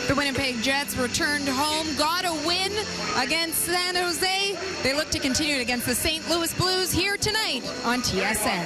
The Winnipeg Jets returned home, got a win against San Jose. They look to continue it against the St. Louis Blues here tonight on TSN.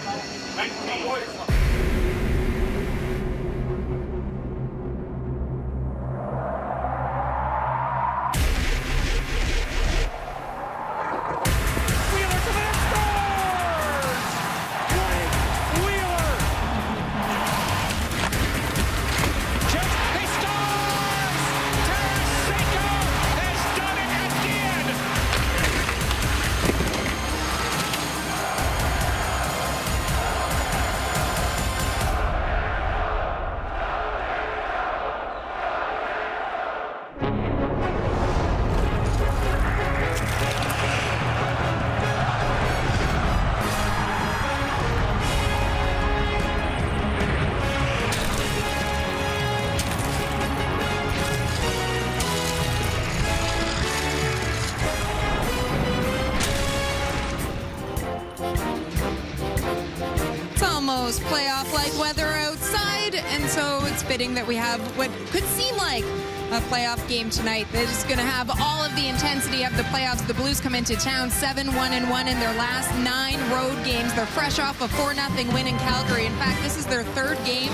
Playoff-like weather outside, and so it's fitting that we have what could seem like a playoff game tonight. They're just going to have all of the intensity of the playoffs. The Blues come into town 7-1-1 in their last 9 road games. They're fresh off a 4-0 win in Calgary. In fact, this is their 3rd game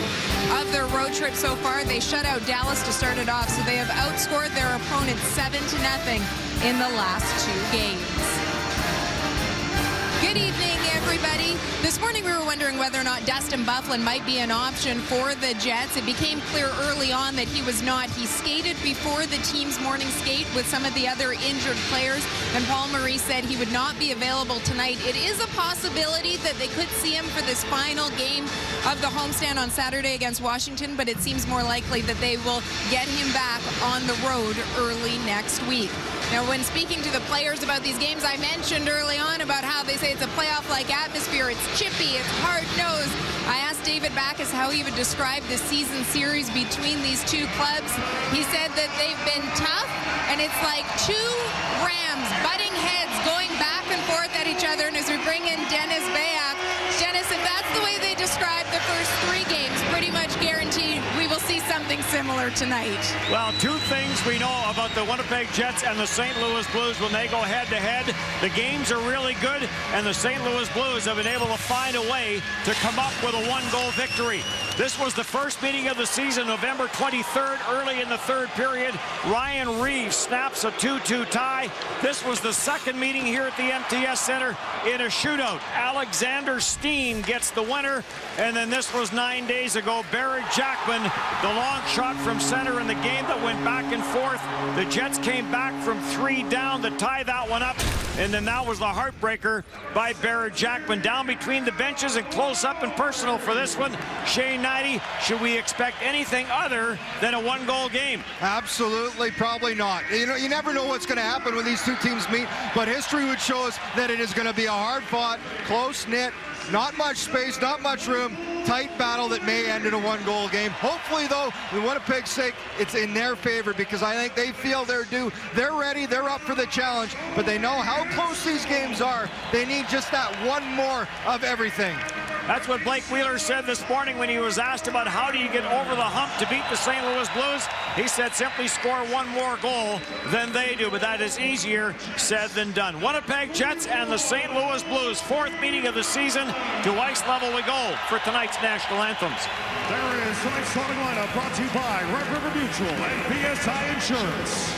of their road trip so far. They shut out Dallas to start it off, so they have outscored their opponent 7-0 in the last 2 games. Good evening, everybody. This morning we were wondering whether or not Dustin Byfuglien might be an option for the Jets. It became clear early on that he was not. He skated before the team's morning skate with some of the other injured players, and Paul Maurice said he would not be available tonight. It is a possibility that they could see him for this final game of the homestand on Saturday against Washington, but it seems more likely that they will get him back on the road early next week. Now, when speaking to the players about these games, I mentioned early on about how they say it's a playoff-like atmosphere. It's chippy, it's hard-nosed. I asked David Backes how he would describe the season series between these two clubs. He said that they've been tough, and it's like 2 rams butting heads going back and forth at each other. And as we bring in Dennis Bayak, Dennis, if that's the way they describe the first 3 games, pretty much guaranteed we will see something similar tonight. Well, 2 things we know about the Winnipeg Jets and the St. Louis Blues when they go head-to-head. The games are really good, and the St. Louis Blues have been able to find a way to come up with a 1-goal victory. This was the first meeting of the season, November 23rd, early in the 3rd period. Ryan Reeves snaps a 2-2 tie. This was the 2nd meeting here at the MTS Center in a shootout. Alexander Steen gets the winner, and then this was 9 days ago. Barrett Jackman, the long shot from center in the game that went back and forth. The Jets came back from 3 down to tie that one up, and then that was the heartbreaker by Barrett Jackman. Down between the benches and close up and personal for this one. Shane Knighty, should we expect anything other than a 1-goal game? Absolutely, probably not. You know, you never know what's going to happen when these 2 teams meet, but history would show us that it is going to be a hard-fought, close-knit, not much space, not much room, tight battle that may end in a 1-goal game. Hopefully, though, for Winnipeg's sake, it's in their favor, because I think they feel they're due. They're ready, they're up for the challenge, but they know how close these games are. They need just that one more of everything. That's what Blake Wheeler said this morning when he was asked about how do you get over the hump to beat the St. Louis Blues. He said simply score 1 more goal than they do, but that is easier said than done. Winnipeg Jets and the St. Louis Blues, 4th meeting of the season. To ice level we go for tonight's national anthems. There is tonight's starting lineup brought to you by Red River Mutual and PSI Insurance.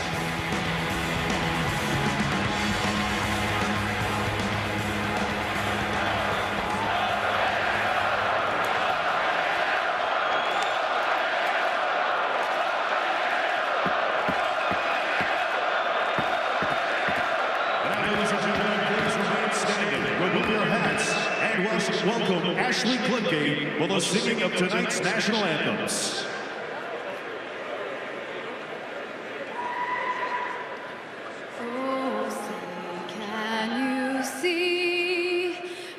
Welcome Ashley Klingate for the singing of tonight's national anthems. Oh, say, can you see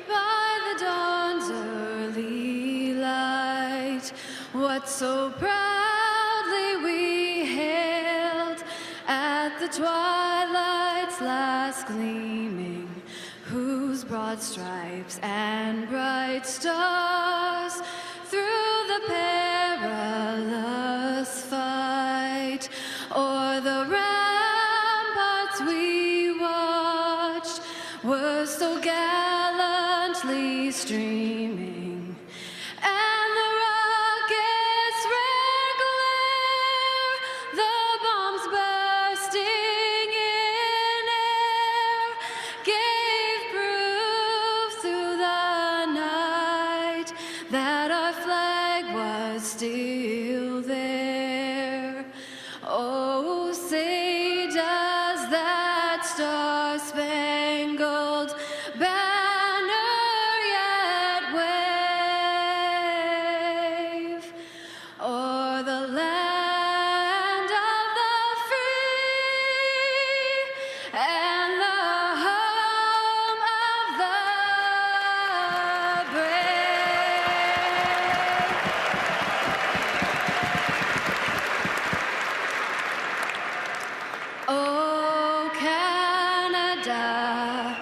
by the dawn's early light what so proudly we hailed at the twilight's last gleaming, whose broad stripes and bright stars through the perilous fight For the ramparts we watched were so gallantly streaming, and the rockets' red glare, the bombs bursting in air, gave proof through the night that our flag was still there. Oh, say does that star-spangled banner yet wave o'er the land of the free and the home of the brave? Oh, Canada,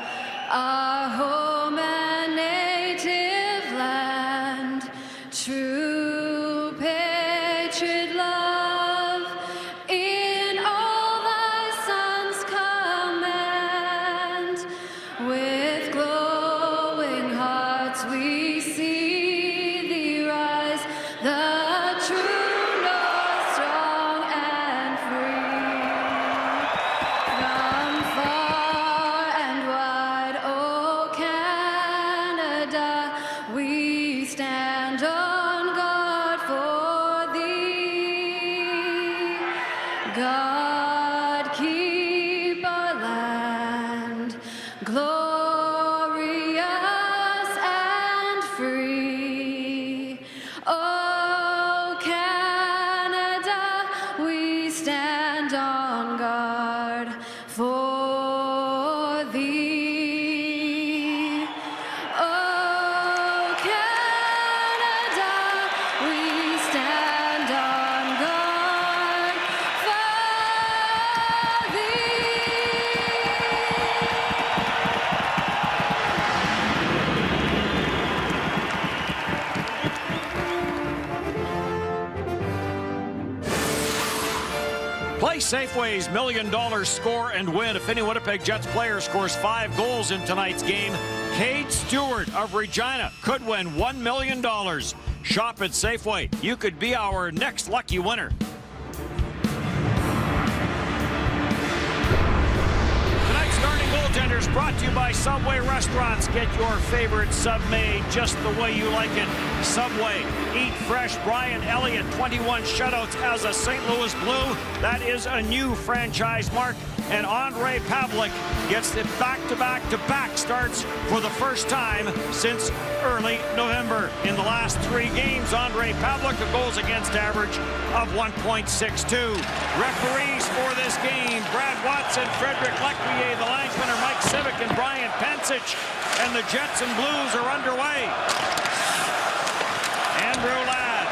our home and native land, true patriot love in all thy sons' command. With glowing hearts we see thee rise, the true north, strong and free. From far and wide, oh Canada, we stand on guard for thee. God keep our land glorious and free. Oh Canada, we stand on guard for thee. Oh Canada, we stand on guard for thee. Play Safeway's $1 million score and win. If any Winnipeg Jets player scores 5 goals in tonight's game, Cade Stewart of Regina could win $1 million. Shop at Safeway. You could be our next lucky winner. Tonight's starting goaltenders brought to you by Subway Restaurants. Get your favorite sub made just the way you like it. Subway. Eat fresh. Brian Elliott, 21 shutouts as a St. Louis Blue. That is a new franchise mark. And Andre Pavlik gets it back-to-back-to-back starts for the first time since early November. In the last 3 games, Andre Pavlik, a goals against average of 1.62. Referees for this game, Brad Watson, Frederick Lequier, the linesmen are Mike Civic and Brian Pensich, and the Jets and Blues are underway. Andrew Ladd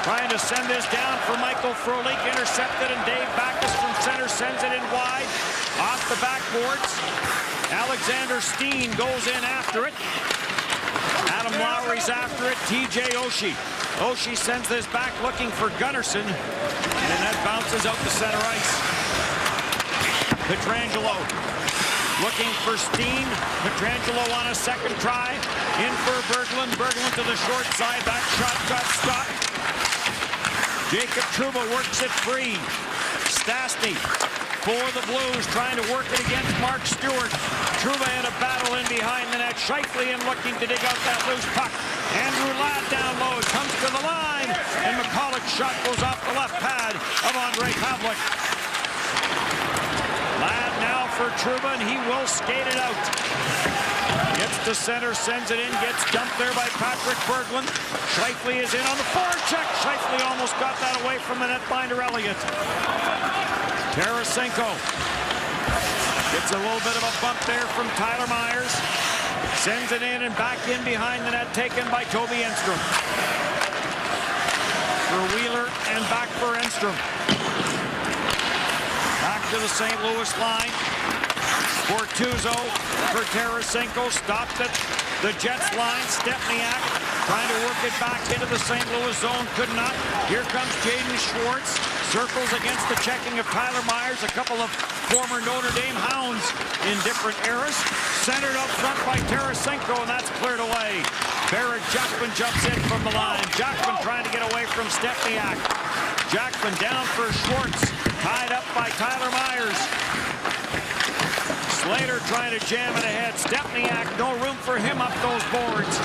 trying to send this down for Michael Frolik, intercepted, and Dave Backus from center sends it in wide, off the backboards. Alexander Steen goes in after it. Adam Lowry's after it. TJ Oshie. Oshie sends this back looking for Gunnarsson, and that bounces out to center ice. Pietrangelo looking for Steen. Pietrangelo on a second try. In for Berglund. Berglund to the short side. That shot got stopped. Jacob Trouba works it free. Stastny for the Blues, trying to work it against Mark Stewart. Trouba in a battle in behind the net. Scheifele in looking to dig out that loose puck. Andrew Ladd down low, comes to the line, and McCulloch's shot goes off the left pad of Andre Pavlik. Ladd now for Trouba, and he will skate it out. Gets to center, sends it in, gets dumped there by Patrick Berglund. Scheifele is in on the forecheck. Scheifele almost got that away from the netminder Elliott. Tarasenko gets a little bit of a bump there from Tyler Myers. Sends it in and back in behind the net, taken by Toby Enstrom. For Wheeler and back for Enstrom. Back to the St. Louis line. Bortuzzo for Tarasenko, stopped at the Jets line. Stepniak trying to work it back into the St. Louis zone, could not. Here comes Jaden Schwartz, Circles against the checking of Tyler Myers, a couple of former Notre Dame Hounds in different eras. Centered up front by Tarasenko, and that's cleared away. Barrett Jackman jumps in from the line. Jackman trying to get away from Stepniak. Jackman down for Schwartz, tied up by Tyler Myers. Slater trying to jam it ahead. Stepniak, no room for him up those boards.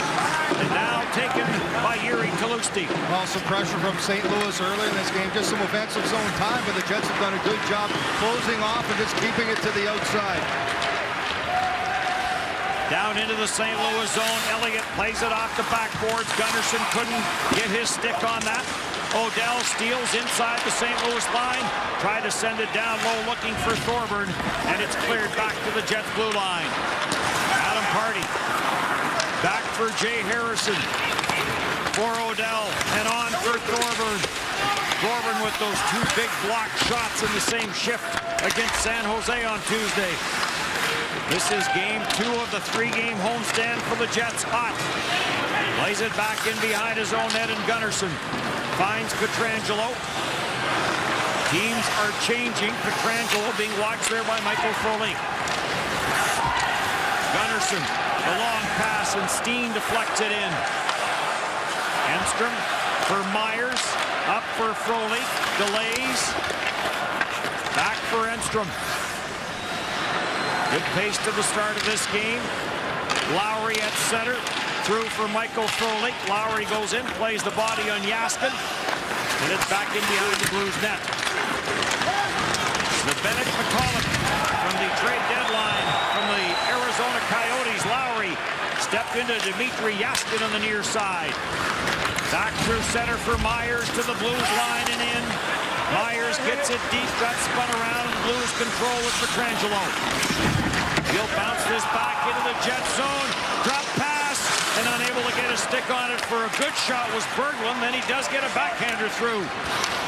And now taken by Yuri Tlusty. Well, some pressure from St. Louis early in this game. Just some offensive zone time, but the Jets have done a good job closing off and just keeping it to the outside. Down into the St. Louis zone. Elliott plays it off the backboards. Gunnarsson couldn't get his stick on that. Odell steals inside the St. Louis line. Tried to send it down low looking for Thorburn, and it's cleared back to the Jets blue line. Adam Party back for Jay Harrison. For Odell and on for Thorburn. Thorburn with those two big block shots in the same shift against San Jose on Tuesday. This is game 2 of the 3-game homestand for the Jets. Ott plays it back in behind his own net, and Gunnarsson finds Pietrangelo. Teams are changing. Pietrangelo being watched there by Michael Frolik. Gunnarsson, the long pass, and Steen deflects it in. Enstrom for Myers, up for Frolik, delays. Back for Enstrom. Good pace to the start of this game. Lowry at center. Through for Michael Frolik. Lowry goes in, plays the body on Jaskin. And it's back in behind the Blues net. The Bennett McCulloch from the trade deadline from the Arizona Coyotes. Lowry stepped into Dmitry Jaskin on the near side. Back through center for Myers to the Blues line and in. Myers gets it deep, got spun around, and Blues control with Pietrangelo. He'll bounce this back into the Jet zone. Drop pass, and unable to get a stick on it for a good shot was Berglund. Then he does get a backhander through.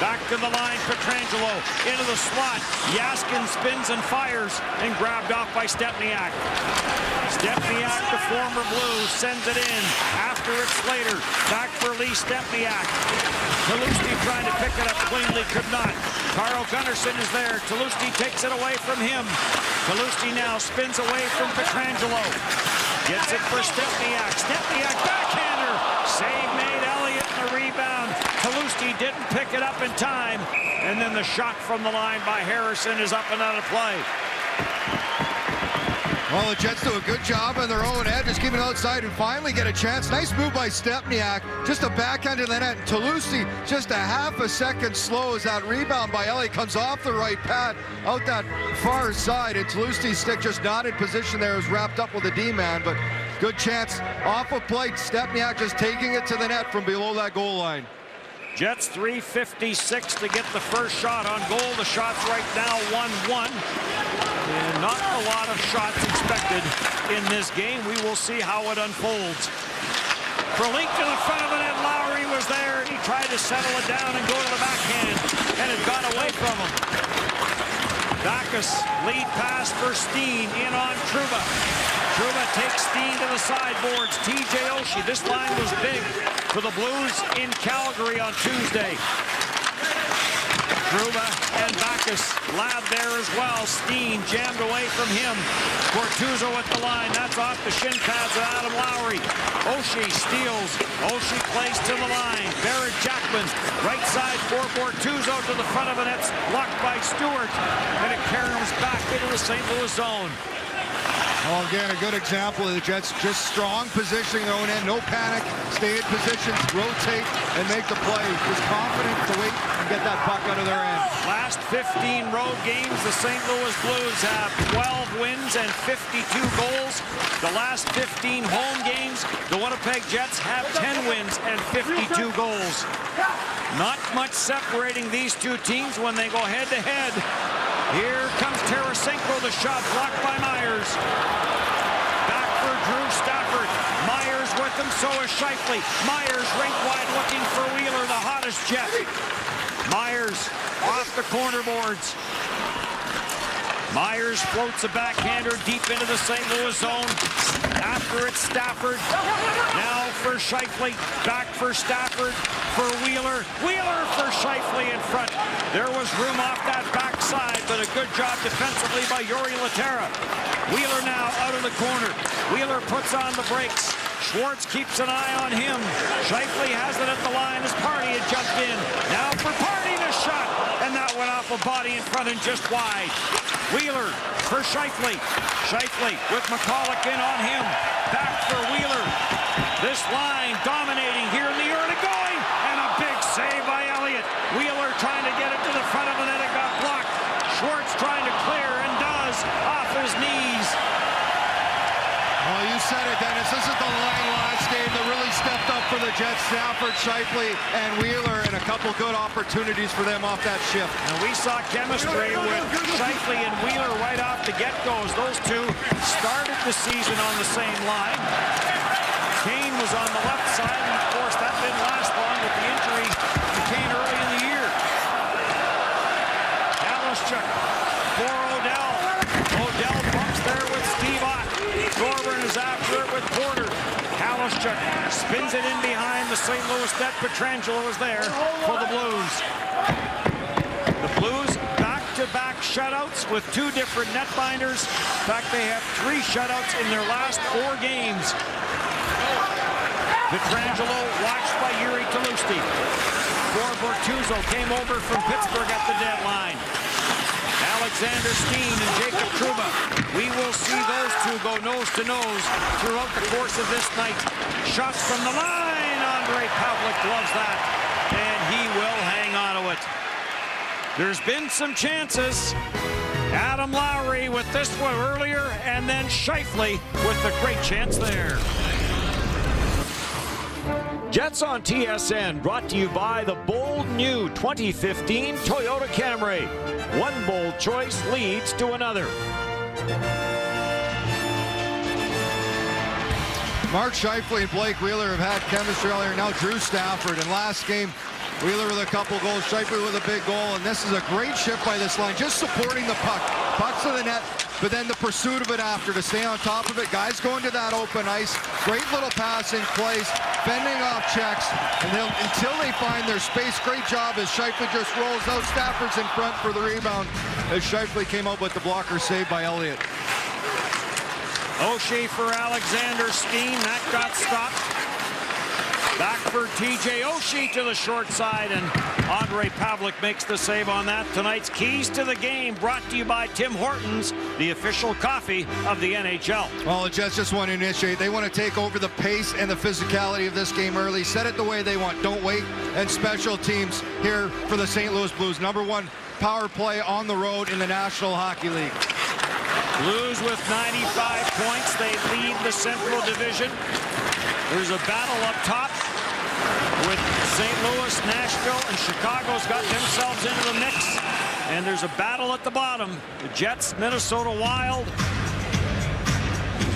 Back to the line, Pietrangelo into the slot. Jaskin spins and fires, and grabbed off by Stepniak. Stepniak, the former Blue, sends it in. After it's Slater. Back for Lee Stepniak. Tlusty trying to pick it up cleanly, could not. Carl Gunnarsson is there. Tlusty takes it away from him. Tlusty now spins away from Pietrangelo. Gets it for Stepniak. Stepniak backhander. Save made. Elliott in the rebound. Tlusty didn't pick it up in time. And then the shot from the line by Harrison is up and out of play. Well, the Jets do a good job on their own end, just keeping it outside and finally get a chance. Nice move by Stepniak, just a backhand to the net. Tlusty just a half a second slow as that rebound by Elliott comes off the right pad, out that far side, and Tlusty's stick just not in position there. It was wrapped up with a D-man, but good chance off a plate. Stepniak just taking it to the net from below that goal line. Jets 3:56 to get the first shot on goal. The shot's right now 1-1. And not a lot of shots expected in this game. We will see how it unfolds. Frolik to the front of the net. Lowry was there, and he tried to settle it down and go to the backhand, and it got away from him. Backus, lead pass for Steen, in on Trouba. Trouba takes Steen to the sideboards. TJ Oshie, this line was big for the Blues in Calgary on Tuesday. Trouba and Backus lab there as well. Steen jammed away from him. Bortuzzo at the line. That's off the shin pads of Adam Lowry. Oshie steals. Oshie plays to the line. Barrett Jackman, right side for Bortuzzo to the front of the net. Blocked by Stewart. And it caroms back into the St. Louis zone. Well, again, a good example of the Jets just strong positioning their own end, no panic, stay in positions, rotate, and make the play. Just confident to wait and get that puck out of their end. Last 15 road games, the St. Louis Blues have 12 wins and 52 goals. The last 15 home games, the Winnipeg Jets have 10 wins and 52 goals. Not much separating these two teams when they go head-to-head. Here comes Tarasenko, the shot blocked by Myers. Back for Drew Stafford. Myers with him, so is Scheifele. Myers rink wide looking for Wheeler, the hottest Jet. Myers off the corner boards. Myers floats a backhander deep into the St. Louis zone. After it's Stafford. Now for Scheifele. Back for Stafford. For Wheeler. Wheeler for Scheifele in front. There was room off that backside, but a good job defensively by Jori Lehtera. Wheeler now out of the corner. Wheeler puts on the brakes. Schwartz keeps an eye on him. Scheifele has it at the line as Party had jumped in. Now for Party to shot, and that went off a body in front and just wide. Wheeler for Scheifele. Scheifele with McCulloch in on him. Back for Wheeler. This line dominating here in the early going, and a big save by Elliott. Wheeler trying to get it to the front of the net, it got blocked. Schwartz trying to clear and does off his knees. Well, you said it, Dennis. This is the line last game that really stepped up for the Jets. Stafford, Scheifele, and Wheeler, and a couple good opportunities for them off that shift. And we saw chemistry with Scheifele and Wheeler right off the get-goes. Those two started the season on the same line. Kane was on the left side, and of course that didn't last long with the injury to Kane early in the year. Halischuk for Odell. Odell bumps there with Steve Ott. Thorburn is after it with Porter. Halischuk spins it in behind the St. Louis net. Pietrangelo is there for the Blues. The Blues back-to-back shutouts with two different netbinders. In fact, they have 3 shutouts in their last 4 games. Pietrangelo watched by Jiri Tlusty. Bortuzzo came over from Pittsburgh at the deadline. Alexander Steen and Jacob Trouba. We will see those two go nose to nose throughout the course of this night. Shots from the line. Ondrej Pavelec loves that, and he will hang on to it. There's been some chances. Adam Lowry with this one earlier, and then Scheifele with the great chance there. Jets on TSN, brought to you by the bold new 2015 Toyota Camry. One bold choice leads to another. Mark Scheifele and Blake Wheeler have had chemistry earlier. Now Drew Stafford. And last game, Wheeler with a couple goals, Scheifele with a big goal. And this is a great shift by this line, just supporting the puck. Puck's to the net, but then the pursuit of it after to stay on top of it. Guys going to that open ice. Great little passing plays, fending off checks. And until they find their space, great job as Scheifele just rolls out. Stafford's in front for the rebound as Scheifele came out with the blocker saved by Elliott. Oshie for Alexander Steen. That got stopped. Back for TJ Oshie to the short side, and Ondrej Pavelec makes the save on that. Tonight's Keys to the Game brought to you by Tim Hortons, the official coffee of the NHL. Well, the Jets just want to initiate. They want to take over the pace and the physicality of this game early. Set it the way they want. Don't wait. And special teams here for the St. Louis Blues. #1 power play on the road in the National Hockey League. Blues with 95 points. They lead the Central Division. There's a battle up top with St. Louis, Nashville, and Chicago's got themselves into the mix. And there's a battle at the bottom. The Jets, Minnesota Wild.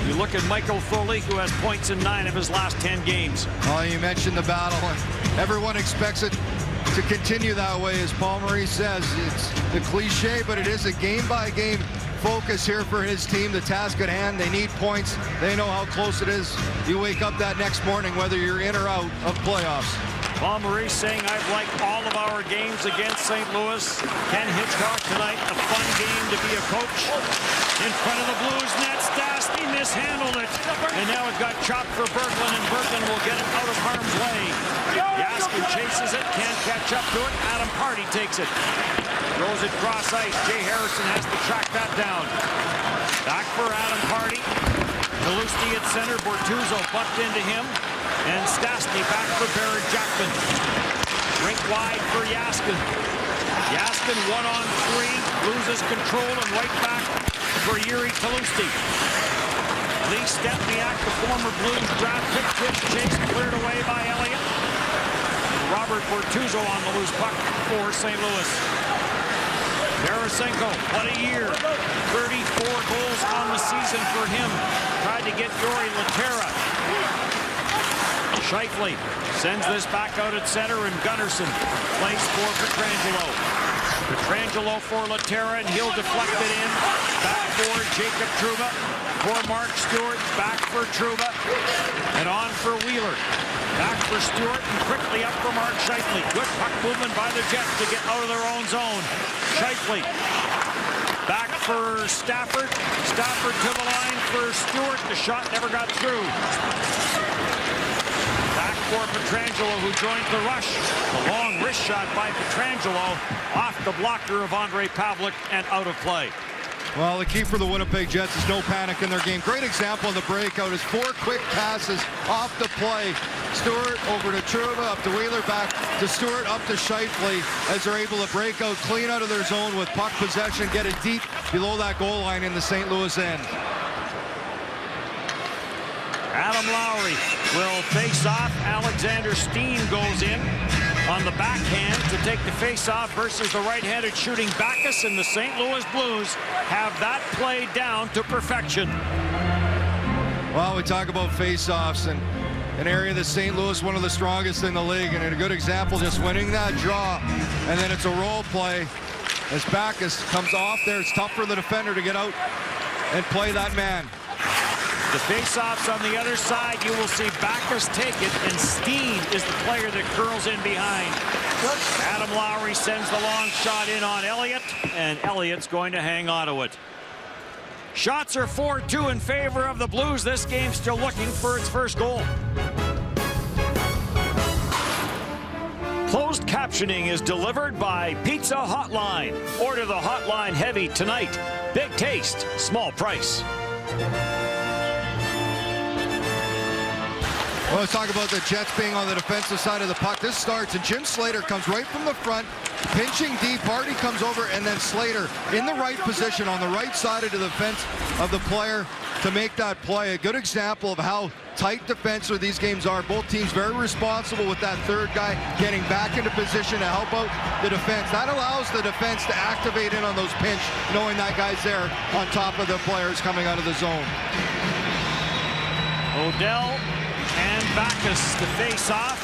You look at Michael Foley, who has points in 9 of his last 10 games. Oh, you mentioned the battle. Everyone expects it to continue that way, as Paul Maurice says. It's the cliche, but it is a game-by-game focus here for his team. The task at hand, they need points. They know how close it is. You wake up that next morning, whether you're in or out of playoffs. Paul Maurice saying, I've liked all of our games against St. Louis. Ken Hitchcock tonight, a fun game to be a coach. In front of the Blues net, Stastny mishandled it. And now it got chopped for Berglund, and Berglund will get it out of harm's way. Jaskin chases it, can't catch up to it. Adam Party takes it. Throws it cross ice. Jay Harrison has to track that down. Back for Adam Party. Tlusty at center. Bortuzzo bumped into him. And Stastny back for Barrett Jackman. Rink wide for Jaskin. Jaskin 1-on-3. Loses control and right back for Jiri Tlusty. Lee Stempniak, the former Blues draft pick, twitch chase cleared away by Elliott. Robert Bortuzzo on the loose puck for St. Louis. Tarasenko, what a year. 34 goals on the season for him. Tried to get Jori Lehtera. Scheifele sends this back out at center, and Gunnarsson plays for Pietrangelo. Petrangelo for Laterra, and he'll deflect it in. Back for Jacob Trouba. For Mark Stewart, back for Trouba. And on for Wheeler. Back for Stewart, and quickly up for Mark Scheifele. Good puck movement by the Jets to get out of their own zone. Scheifele. Back for Stafford. Stafford to the line for Stewart. The shot never got through. Back for Petrangelo, who joins the rush. The long wrist shot by Petrangelo off the blocker of Ondrej Pavelec and out of play. Well, the key for the Winnipeg Jets is no panic in their game. Great example in the breakout is 4 quick passes off the play. Stewart over to Trouba, up to Wheeler, back to Stewart, up to Scheifele as they're able to break out clean out of their zone with puck possession, get it deep below that goal line in the St. Louis end. Adam Lowry will face off. Alexander Steen goes in on the backhand to take the face-off versus the right-handed shooting Backes, and the St. Louis Blues have that play down to perfection. Well, we talk about face-offs, and an area that St. Louis, one of the strongest in the league, and a good example, just winning that draw, and then it's a roll play as Backes comes off there. It's tough for the defender to get out and play that man. The face-offs on the other side, you will see Backes take it, and Steen is the player that curls in behind. Adam Lowry sends the long shot in on Elliott, and Elliott's going to hang on to it. Shots are 4-2 in favor of the Blues. This game still looking for its first goal. Closed captioning is delivered by Pizza Hotline. Order the hotline heavy tonight. Big taste, small price. Well, let's talk about the Jets being on the defensive side of the puck. This starts, and Jim Slater comes right from the front, pinching deep. Hardy comes over, and then Slater in the right position on the right side of the defense of the player to make that play. A good example of how tight defensive these games are. Both teams very responsible with that third guy getting back into position to help out the defense. That allows the defense to activate in on those pinch, knowing that guy's there on top of the players coming out of the zone. Odell and Backes to face off.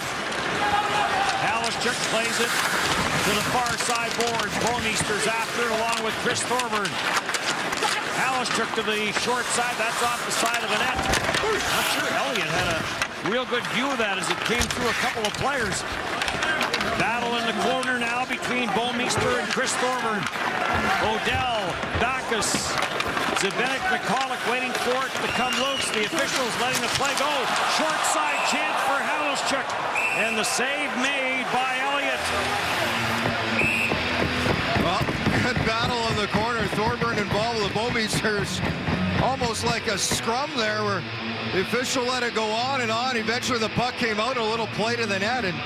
Halischuk plays it to the far side boards. Bouwmeester's after, along with Chris Thorburn. Halischuk to the short side. That's off the side of the net. Not sure Elliott had a real good view of that as it came through a couple of players. Battle in the corner now between Bouwmeester and Chris Thorburn. Odell, Backes, Zdeněk Michalek waiting for it to come loose. The officials letting the play go. Short side chance for Halischuk, and the save made by Elliott. Well, good battle in the corner. Thorburn involved with the Bouwmeesters. Almost like a scrum there where the official let it go on and on. Eventually the puck came out, a little play to the net, and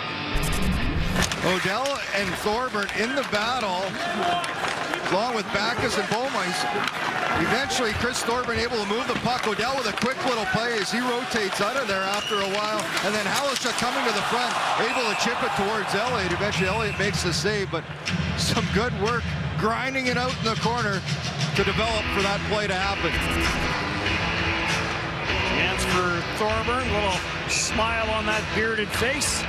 Odell and Thorburn in the battle, along with Backes and Bouwmeester. Eventually, Chris Thorburn able to move the puck. Odell with a quick little play as he rotates out of there after a while. And then Halischuk coming to the front, able to chip it towards Elliott. Eventually, Elliott makes the save, but some good work grinding it out in the corner to develop for that play to happen. Chance for Thorburn, little smile on that bearded face.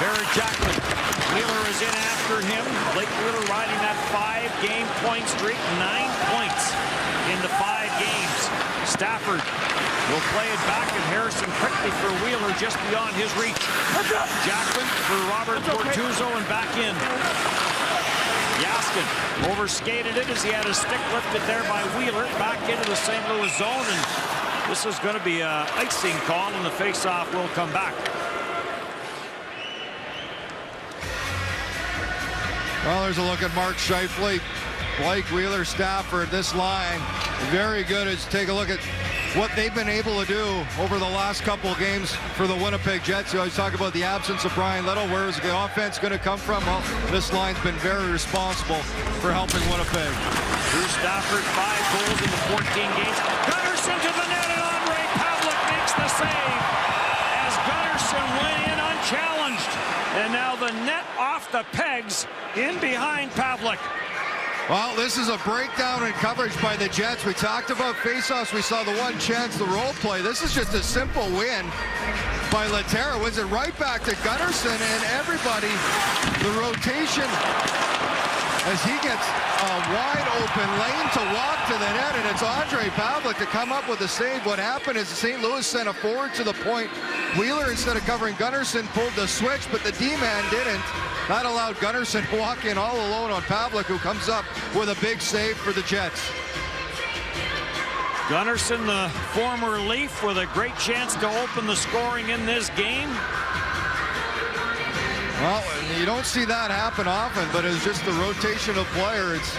Barrett Jackman. Wheeler is in after him. Blake Wheeler riding that 5-game point streak, 9 points in the 5 games. Stafford will play it back, and Harrison quickly for Wheeler just beyond his reach. Jackman for Robert Bortuzzo and back in. Jaskin overskated it as he had his stick lifted there by Wheeler. Back into the St. Louis zone, and this is going to be an icing call, and the faceoff will come back. Well, there's a look at Mark Scheifele, Blake Wheeler, Stafford. This line, very good. As take a look at what they've been able to do over the last couple of games for the Winnipeg Jets. You always talk about the absence of Brian Little. Where is the offense going to come from? Well, this line's been very responsible for helping Winnipeg. Drew Stafford, 5 goals in the 14 games. Gunnarsson to the net, and Ondrej Pavelec makes the save as Gunnarsson went in unchallenged. And now the net off the pegs in behind Pavelec. Well, this is a breakdown in coverage by the Jets. We talked about faceoffs. We saw the one chance, the role play. This is just a simple win by Laterra. Wins it right back to Gunnarsson, and everybody, the rotation as he gets a wide open lane to walk to the net, and it's Ondrej Pavelec to come up with a save. What happened is St. Louis sent a forward to the point. Wheeler, instead of covering Gunnarsson, pulled the switch, but the D-man didn't. That allowed Gunnarsson to walk in all alone on Pavelec, who comes up with a big save for the Jets. Gunnarsson, the former Leaf, with a great chance to open the scoring in this game. Well, you don't see that happen often, but it's just the rotational player. It's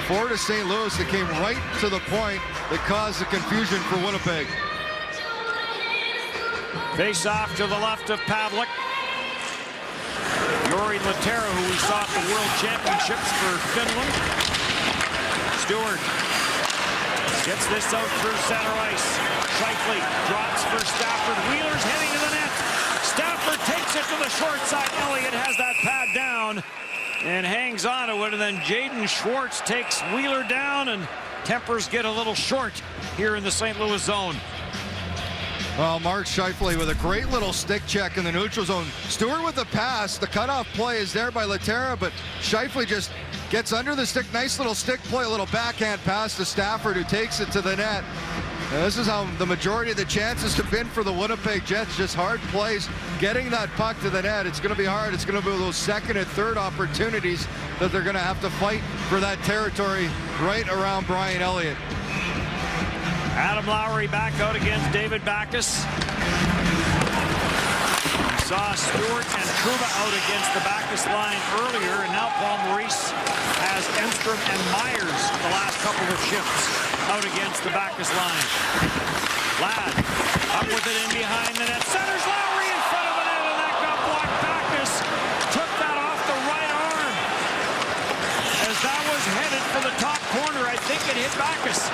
forward to St. Louis that came right to the point that caused the confusion for Winnipeg. Face off to the left of Pavelec. Jori Lehtera, who we saw at the World Championships for Finland. Stewart gets this out through center ice. Scheifele drops for Stafford. Wheeler's heading to the net. Stafford takes it to the short side. Elliott has that pad down and hangs on to it. And then Jaden Schwartz takes Wheeler down, and tempers get a little short here in the St. Louis zone. Well, Mark Scheifele with a great little stick check in the neutral zone. Stewart with the pass. The cutoff play is there by Lehtera, but Scheifele just gets under the stick. Nice little stick play, a little backhand pass to Stafford, who takes it to the net. Now, this is how the majority of the chances have been for the Winnipeg Jets. Just hard plays, getting that puck to the net. It's going to be hard. It's going to be those second and third opportunities that they're going to have to fight for that territory right around Brian Elliott. Adam Lowry back out against David Backes. We saw Stewart and Trouba out against the Backes line earlier, and now Paul Maurice has Enstrom and Myers the last couple of shifts out against the Backes line. Ladd up with it in behind the net. Centers Lowry in front of the net, and that got blocked. Backes took that off the right arm. As that was headed for the top corner, I think it hit Backes.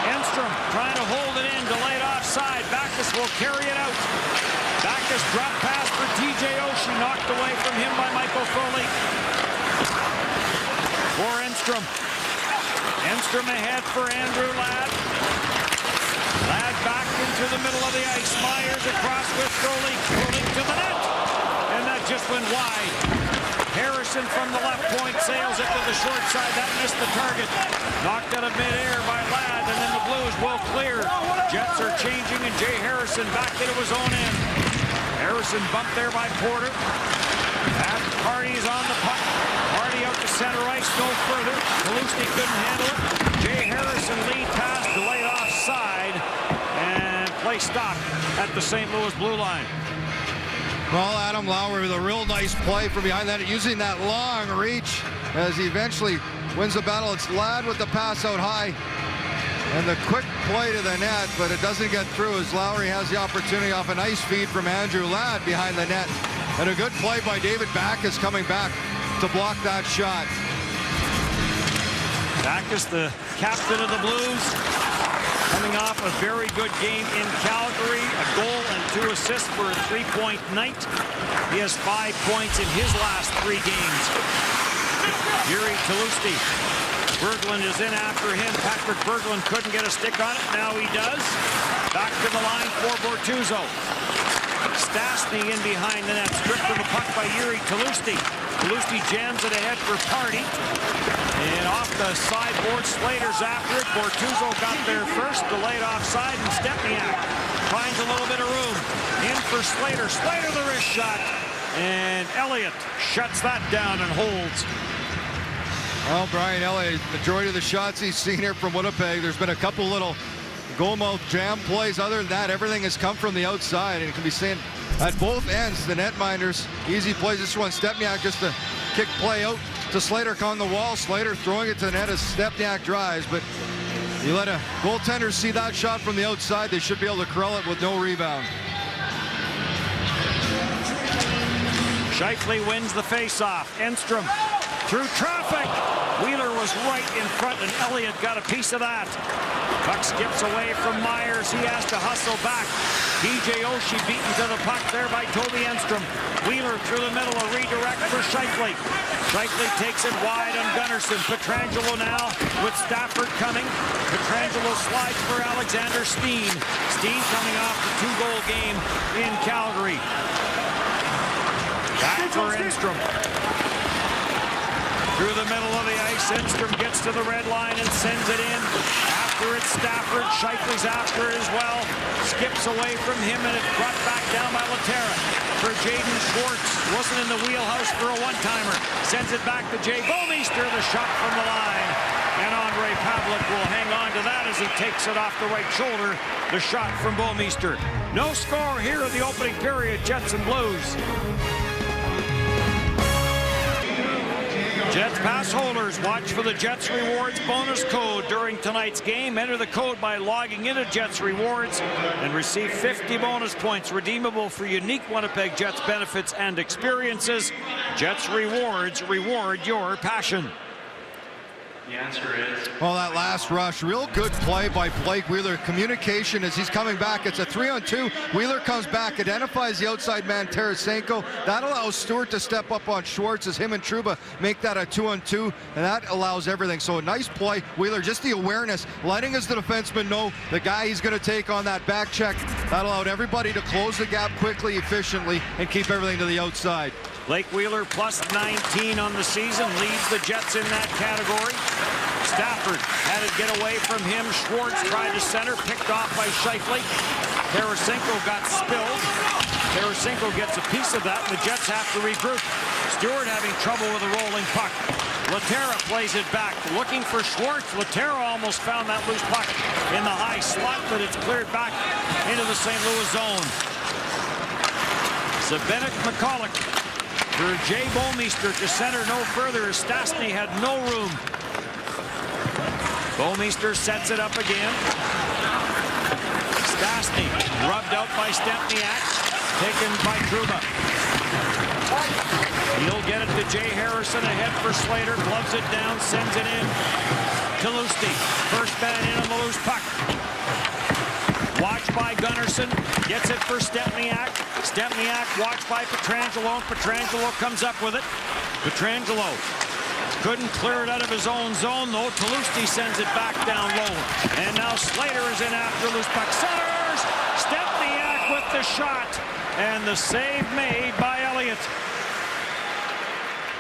Enstrom trying to hold it in, delayed offside. Backes will carry it out. Backes drop pass for TJ Oshie, knocked away from him by Michael Foley. For Enstrom. Enstrom ahead for Andrew Ladd. Ladd back into the middle of the ice. Myers across with Frolik. Frolik to the net. And that just went wide. Harrison from the left point sails it to the short side. That missed the target. Knocked out of midair by Ladd, and then the Blues will clear. Jets are changing, and Jay Harrison back into his own end. Harrison bumped there by Porter. And Hardy's on the puck. Hardy out to center ice, no further. Kalustny couldn't handle it. Jay Harrison lead pass, delayed offside, and play stopped at the St. Louis blue line. Well, Adam Lowry with a real nice play from behind that, using that long reach as he eventually wins the battle. It's Ladd with the pass out high and the quick play to the net, but it doesn't get through as Lowry has the opportunity off a nice feed from Andrew Ladd behind the net. And a good play by David Backes coming back to block that shot. Backes, the captain of the Blues, coming off a very good game in Calgary, a goal and 2 assists for a 3-point night. He has 5 points in his last 3 games. Yuri Kalustny. Berglund is in after him. Patrick Berglund couldn't get a stick on it. Now he does. Back to the line for Bortuzzo. Stastny in behind the net. Stripped from the puck by Yuri Kalustny. Kalustny jams it ahead for Party. And off the sideboard, Slater's after it. Bortuzzo got there first, delayed offside, and Stepniak finds a little bit of room. In for Slater. Slater the wrist shot. And Elliott shuts that down and holds. Well, Brian Elliott, majority of the shots he's seen here from Winnipeg, there's been a couple little goalmouth jam plays. Other than that, everything has come from the outside, and it can be seen at both ends. The netminders, easy plays. This one, Stepniak just a kick play out to Slater on the wall. Slater throwing it to the net as Stepniak drives, but you let a goaltender see that shot from the outside, they should be able to corral it with no rebound. Scheifele wins the faceoff. Enstrom through traffic. Wheeler was right in front, and Elliott got a piece of that. Puck skips away from Myers. He has to hustle back. TJ Oshie beaten to the puck there by Toby Enstrom. Wheeler through the middle, a redirect for Scheifele. Scheifele takes it wide on Gunnarsson. Pietrangelo now with Stafford coming. Pietrangelo slides for Alexander Steen. Steen coming off the 2-goal game in Calgary. Back for Enstrom. Through the middle of the ice, Enstrom gets to the red line and sends it in. After it's Stafford, Scheifele's after it as well. Skips away from him, and it's brought back down by Laterra. For Jaden Schwartz, wasn't in the wheelhouse for a one-timer. Sends it back to Jay Bouwmeester, the shot from the line. And Andre Pavlik will hang on to that as he takes it off the right shoulder. The shot from Bouwmeester. No score here in the opening period, Jets and Blues. Jets pass holders, watch for the Jets Rewards bonus code during tonight's game. Enter the code by logging into Jets Rewards and receive 50 bonus points redeemable for unique Winnipeg Jets benefits and experiences. Jets Rewards, reward your passion. The answer is... Well, that last rush, real good play by Blake Wheeler. Communication as he's coming back. It's a 3-on-2. Wheeler comes back, identifies the outside man, Tarasenko. That allows Stewart to step up on Schwartz as him and Trouba make that a 2-on-2, and that allows everything. So a nice play. Wheeler, just the awareness, letting us the defenseman know the guy he's going to take on that back check. That allowed everybody to close the gap quickly, efficiently, and keep everything to the outside. Blake Wheeler plus 19 on the season, leads the Jets in that category. Stafford had it get away from him. Schwartz tried to center, picked off by Scheifele. Tarasenko got spilled. Tarasenko gets a piece of that, and the Jets have to regroup. Stewart having trouble with a rolling puck. Laterra plays it back, looking for Schwartz. Laterra almost found that loose puck in the high slot, but it's cleared back into the St. Louis zone. Zbynek McCulloch for Jay Bouwmeester to center no further as Stastny had no room. Bouwmeester sets it up again. Stastny rubbed out by Stempniak, taken by Trouba. He'll get it to Jay Harrison, ahead for Slater, gloves it down, sends it in to Lustig. First man in on the loose puck. Watched by Gunnarsson, gets it for Stempniak. Stempniak watched by Pietrangelo. Pietrangelo comes up with it. Pietrangelo couldn't clear it out of his own zone, though. Lustig sends it back down low. And now Slater is in after loose puck. Centers! Stempniak with the shot. And the save made by Elliott.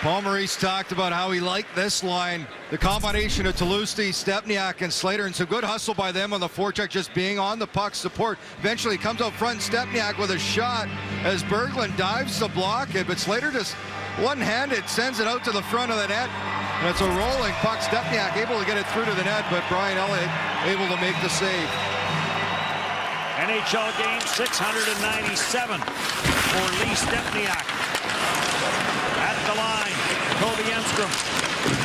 Paul Maurice talked about how he liked this line. The combination of Lustig, Stempniak, and Slater, and some good hustle by them on the forecheck, just being on the puck support. Eventually comes up front, Stempniak with a shot as Berglund dives to block it, but Slater just one-handed sends it out to the front of the net. And it's a rolling puck. Stempniak able to get it through to the net, but Brian Elliott able to make the save. NHL game 697 for Lee Stempniak. At the line, Kobe Enstrom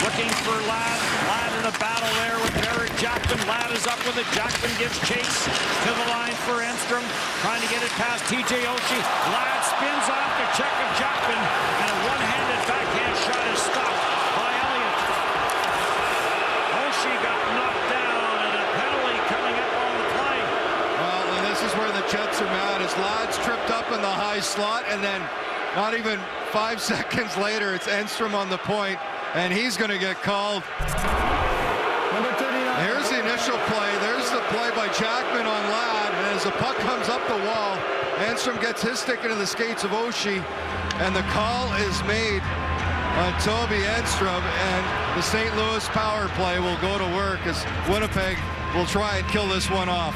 looking for Ladd. Ladd in a battle there with Eric Jackman. Ladd is up with it. Jackman gives chase to the line for Enstrom, trying to get it past TJ Oshie. Ladd spins off the check of Jackman, and a one-handed backhand shot is stopped by Elliott. Oshie got knocked down, and a penalty coming up on the play. Well, and this is where the Jets are mad, as Ladd's tripped up in the high slot, and then not even 5 seconds later, it's Enstrom on the point, and he's going to get called. Here's the initial play. There's the play by Jackman on Ladd, and as the puck comes up the wall, Enstrom gets his stick into the skates of Oshie, and the call is made on Toby Enstrom, and the St. Louis power play will go to work as Winnipeg will try and kill this one off.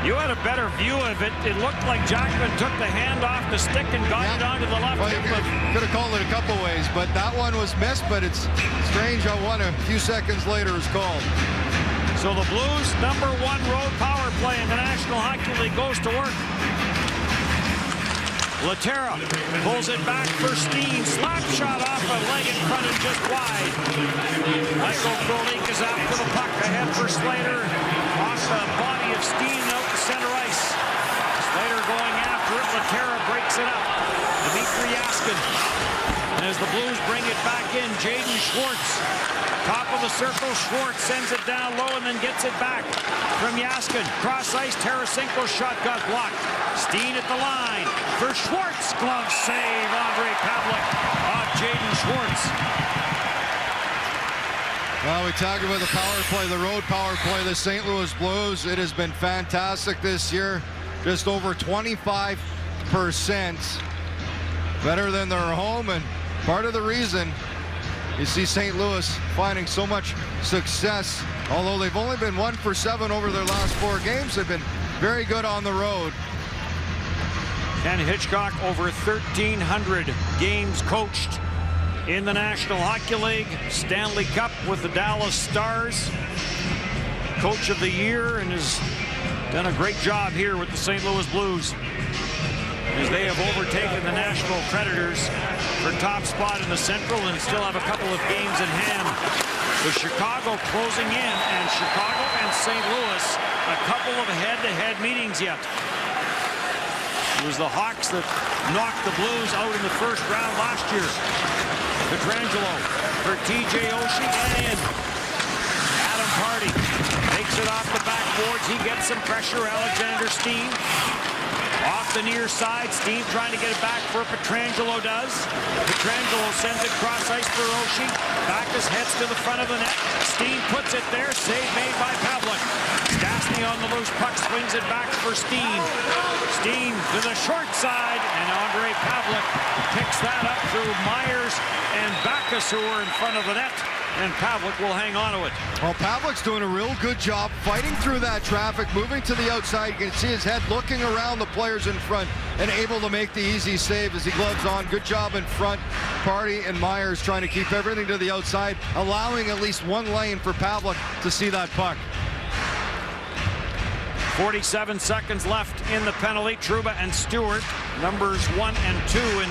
You had a better view of it. It looked like Jackman took the hand off the stick and got it onto the left. Well, you could have called it a couple ways, but that one was missed, but it's strange how one a few seconds later is called. So the Blues' #1 road power play in the National Hockey League goes to work. Laterra pulls it back for Steen. Slap shot off a leg in front and just wide. Michael Frolik is after the puck, ahead for Slater. Off the body of Steen out to center ice. Slater going after it. Laterra breaks it up. Dmitry Yaskin. And as the Blues bring it back in, Jaden Schwartz. Top of the circle, Schwartz sends it down low and then gets it back from Yaskin. Cross ice, Tarasenko's shot got blocked. Steen at the line for Schwartz. Glove save, Andre Pavlik on Jaden Schwartz. Well, we talked about the power play, the road power play, the St. Louis Blues. It has been fantastic this year. Just over 25%. Better than their home, and part of the reason You see St. Louis finding so much success. Although they've only been 1 for 7 over their last 4 games, they've been very good on the road. Ken Hitchcock, over 1,300 games coached in the National Hockey League. Stanley Cup with the Dallas Stars. Coach of the Year, and has done a great job here with the St. Louis Blues, as they have overtaken the Nashville Predators for top spot in the Central and still have a couple of games in hand. With Chicago closing in, and Chicago and St. Louis a couple of head-to-head meetings yet. It was the Hawks that knocked the Blues out in the first round last year. Pietrangelo for TJ Oshie, and in. Adam Hardy takes it off the backboards. He gets some pressure. Alexander Steen off the near side. Steen trying to get it back for Pietrangelo does. Pietrangelo sends it cross ice for Oshie. Backes heads to the front of the net. Steen puts it there. Save made by Pavlik. Stastny on the loose puck, swings it back for Steen. Steen to the short side, and Andre Pavlik picks that up through Myers and Backes, who are in front of the net. And Pavlik will hang on to it. Well, Pavlik's doing a real good job fighting through that traffic, moving to the outside. You can see his head looking around the players in front and able to make the easy save as he gloves on. Good job in front. Party and Myers trying to keep everything to the outside, allowing at least one lane for Pavlik to see that puck. 47 seconds left in the penalty. Trouba and Stewart, numbers 1 and 2 in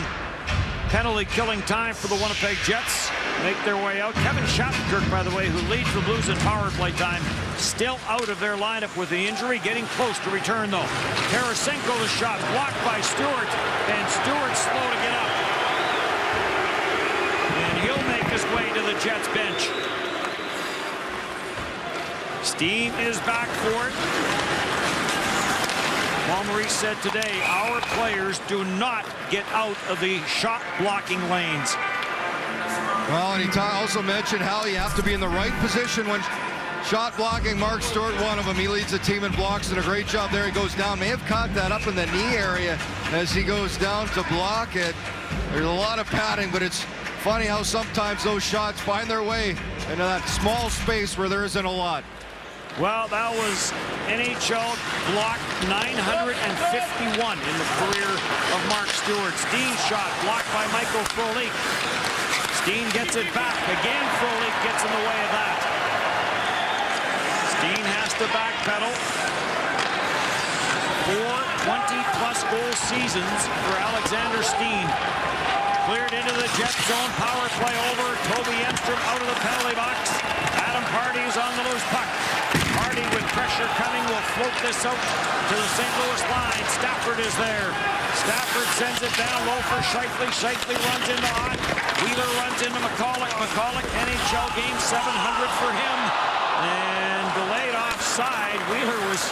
penalty killing time for the Winnipeg Jets, make their way out. Kevin Shattenkirk, by the way, who leads the Blues in power play time, still out of their lineup with the injury, getting close to return though. Tarasenko, the shot blocked by Stewart, and Stewart's slow to get up. And he'll make his way to the Jets bench. Steen is back for it. Paul Maurice said today, our players do not get out of the shot blocking lanes. Well, and he also mentioned how you have to be in the right position when shot blocking. Mark Stewart, one of them. He leads the team in blocks, and a great job there. He goes down. May have caught that up in the knee area as he goes down to block it. There's a lot of padding, but it's funny how sometimes those shots find their way into that small space where there isn't a lot. Well, that was NHL block 951 in the career of Mark Stewart. Steen's shot blocked by Michael Frolik. Steen gets it back. Again, Frolik gets in the way of that. Steen has to backpedal. 4 20-plus goal seasons for Alexander Steen. Cleared into the Jet zone. Power play over. Toby Enstrom out of the penalty box. Adam Hardy is on the loose puck. Hardy, with pressure coming, will float this out to the St. Louis line. Stafford is there. Stafford sends it down low for Scheifele. Scheifele runs into Ott. Wheeler runs into McCulloch. McCulloch, NHL game 700 for him. And delayed offside. Wheeler was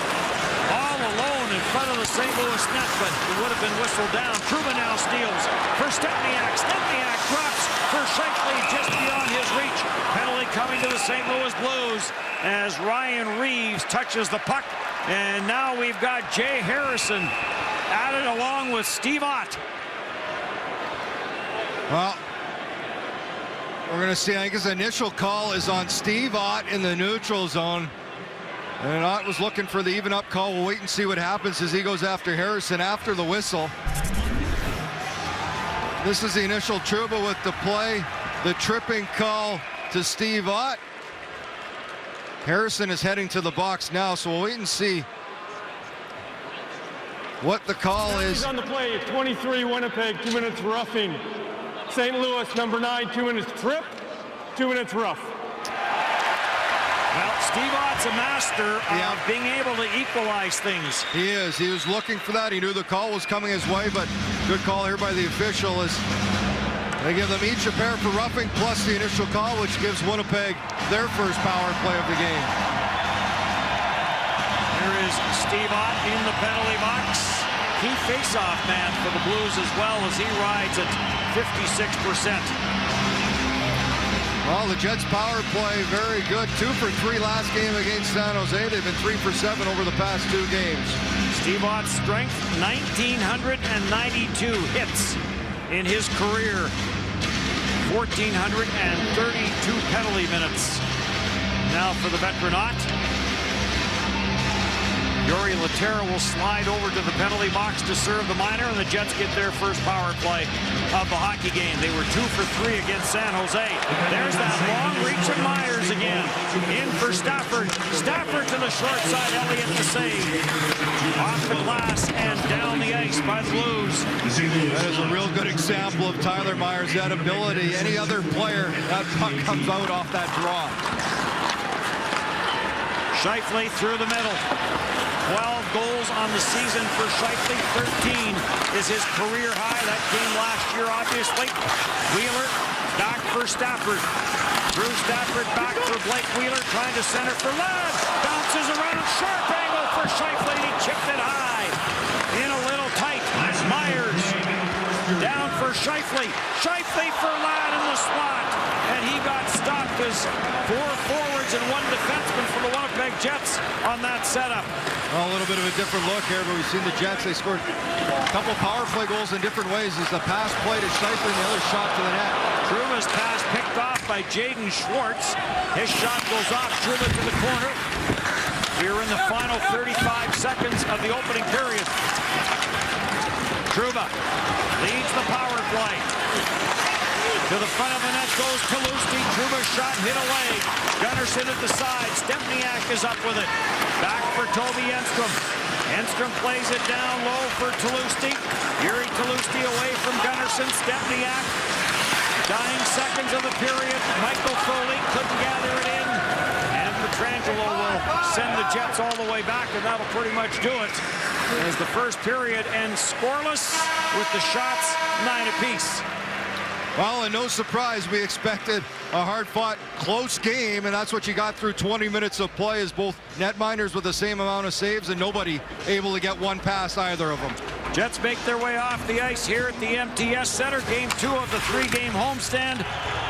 all alone in front of the St. Louis net, but it would have been whistled down. Trouba now steals for Stepniak. Stepniak drops for Scheifele just beyond his reach. Penalty coming to the St. Louis Blues as Ryan Reeves touches the puck. And now we've got Jay Harrison added along with Steve Ott. Well, we're going to see, I think his initial call is on Steve Ott in the neutral zone. And Ott was looking for the even-up call. We'll wait and see what happens as he goes after Harrison after the whistle. This is the initial Trouba with the play. The tripping call to Steve Ott. Harrison is heading to the box now, so we'll wait and see what the call is. On the play, 23 Winnipeg, 2 minutes roughing. St. Louis, number 9, 2 minutes trip, 2 minutes rough. Well, Steve Ott's a master of being able to equalize things. He is. He was looking for that. He knew the call was coming his way, but good call here by the official as they give them each a pair for roughing plus the initial call, which gives Winnipeg their first power play of the game. Here is Steve Ott in the penalty box. Key face-off man for the Blues as well as he rides at 56%. Well, the Jets' power play very good. 2 for 3 last game against San Jose. They've been 3 for 7 over the past 2 games. Steve Ott's strength, 1,992 hits in his career 1,432 penalty minutes. Now for the veteran-Ott. Jori Lehtera will slide over to the penalty box to serve the Miner, and the Jets get their first power play of the hockey game. They were 2 for 3 against San Jose. There's that long reach of Myers again. In for Stafford. Stafford to the short side. Elliott the save. Off the glass and down the ice by the Blues. That is a real good example of Tyler Myers, that ability. Any other player, that puck comes out off that draw. Scheifele through the middle. 12 goals on the season for Scheifele. 13 is his career high. That came last year, obviously. Wheeler back for Stafford. Drew Stafford back for Blake Wheeler, trying to center for Ladd. Bounces around, sharp angle for Scheifele. He chipped it high. In a little tight. Myers down for Scheifele. Scheifele for Ladd in the slot. And he got stopped as 4 forwards and 1 defenseman for the Winnipeg Jets on that setup. Well, a little bit of a different look here, but we've seen the Jets. They scored a couple power play goals in different ways. There's the pass play to Scheifele and the other shot to the net. Truba's pass picked off by Jaden Schwartz. His shot goes off. Truba to the corner. We're in the final 35 seconds of the opening period. Trouba leads the power play. To the front of the net goes Tulowitzki. Truba's shot hit away. Gunnarsson at the side. Stempniak is up with it. Back for Toby Enstrom. Enstrom plays it down low for Tulowitzki. Jiri Tulowitzki away from Gunnarsson. Stempniak. Dying seconds of the period. Michael Foley couldn't gather it in. And Pietrangelo will send the Jets all the way back, and that'll pretty much do it. As the first period ends scoreless with the shots 9 apiece. Well, and no surprise, we expected a hard-fought, close game, and that's what you got through 20 minutes of play, is both netminders with the same amount of saves and nobody able to get one past either of them. Jets make their way off the ice here at the MTS Center. Game 2 of the 3-game homestand.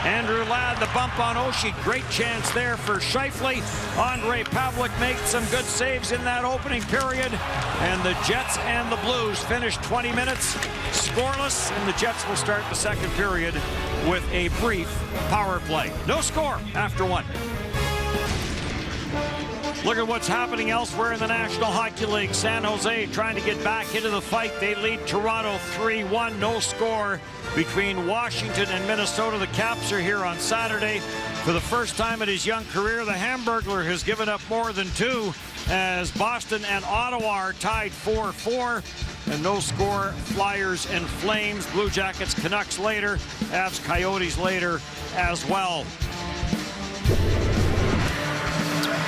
Andrew Ladd, the bump on Oshie. Great chance there for Scheifele. Andre Pavlik made some good saves in that opening period. And the Jets and the Blues finished 20 minutes scoreless. And the Jets will start the second period with a brief power play. No score after 1. Look at what's happening elsewhere in the National Hockey League. San Jose trying to get back into the fight. They lead Toronto 3-1. No score between Washington and Minnesota. The Caps are here on Saturday. For the first time in his young career, the Hamburglar has given up more than 2 as Boston and Ottawa are tied 4-4. And no score, Flyers and Flames. Blue Jackets, Canucks later. Avs, Coyotes later as well.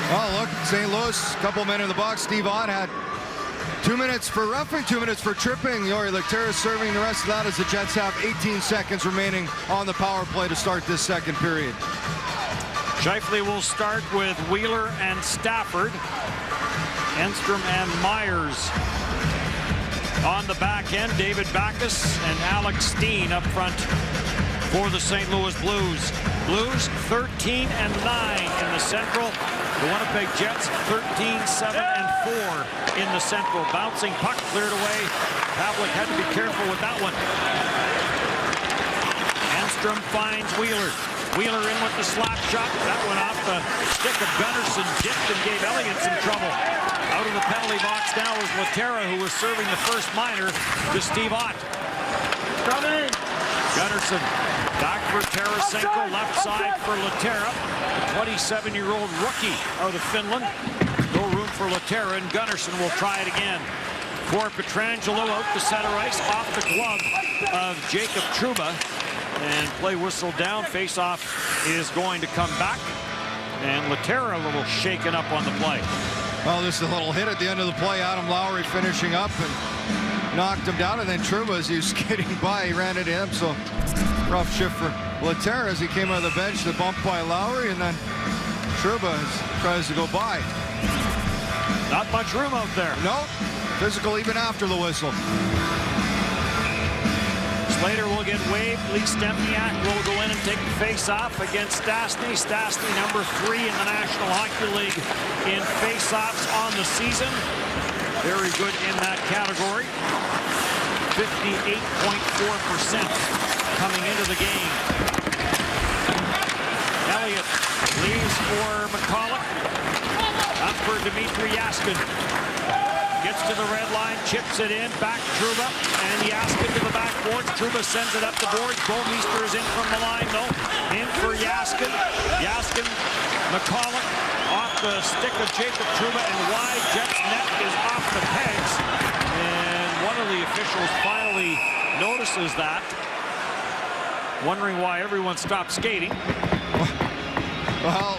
Oh, look, St. Louis, a couple men in the box. Steve Ott had 2 minutes for roughing, 2 minutes for tripping. Jori Lehtera serving the rest of that as the Jets have 18 seconds remaining on the power play to start this second period. Scheifele will start with Wheeler and Stafford. Enstrom and Myers. On the back end, David Backes and Alex Steen up front for the St. Louis Blues. Blues 13-9 in the Central. The Winnipeg Jets 13-7-4 in the Central. Bouncing puck cleared away. Pavlik had to be careful with that one. Enstrom finds Wheeler. Wheeler in with the slap shot. That one off the stick of Gunnarsson. Dipped and gave Elliott some trouble. Out of the penalty box now is Lehtera, who was serving the first minor to Steve Ott. Coming. Gunnarsson back for Tarasenko, left side for Lehtera. 27-year-old rookie out of Finland. No room for Lehtera, and Gunnarsson will try it again. For Pietrangelo out to center ice, off the glove of Jacob Trouba. And play whistle down. Face-off is going to come back. And Lehtera a little shaken up on the play. Well, just a little hit at the end of the play. Adam Lowry finishing up and knocked him down. And then Trouba, as he was skating by, he ran into him. So rough shift for Lehtera as he came out of the bench. The bump by Lowry, and then Trouba tries to go by. Not much room out there. No, physical even after the whistle. Slater will get waived. Lee Stempniak will go in and take the face-off against Stastny. Stastny, number 3 in the National Hockey League in face-offs on the season. Very good in that category. 58.4% coming into the game. for McCulloch. Up for Dmitry Yaskin. Gets to the red line, chips it in, back Trouba, and Yaskin to the backboard. Trouba sends it up the board. Bouwmeester is in from the line, though. In for Yaskin. Yaskin, McCulloch off the stick of Jacob Trouba, and wide. Jets net is off the pegs. And one of the officials finally notices that, wondering why everyone stopped skating. Well,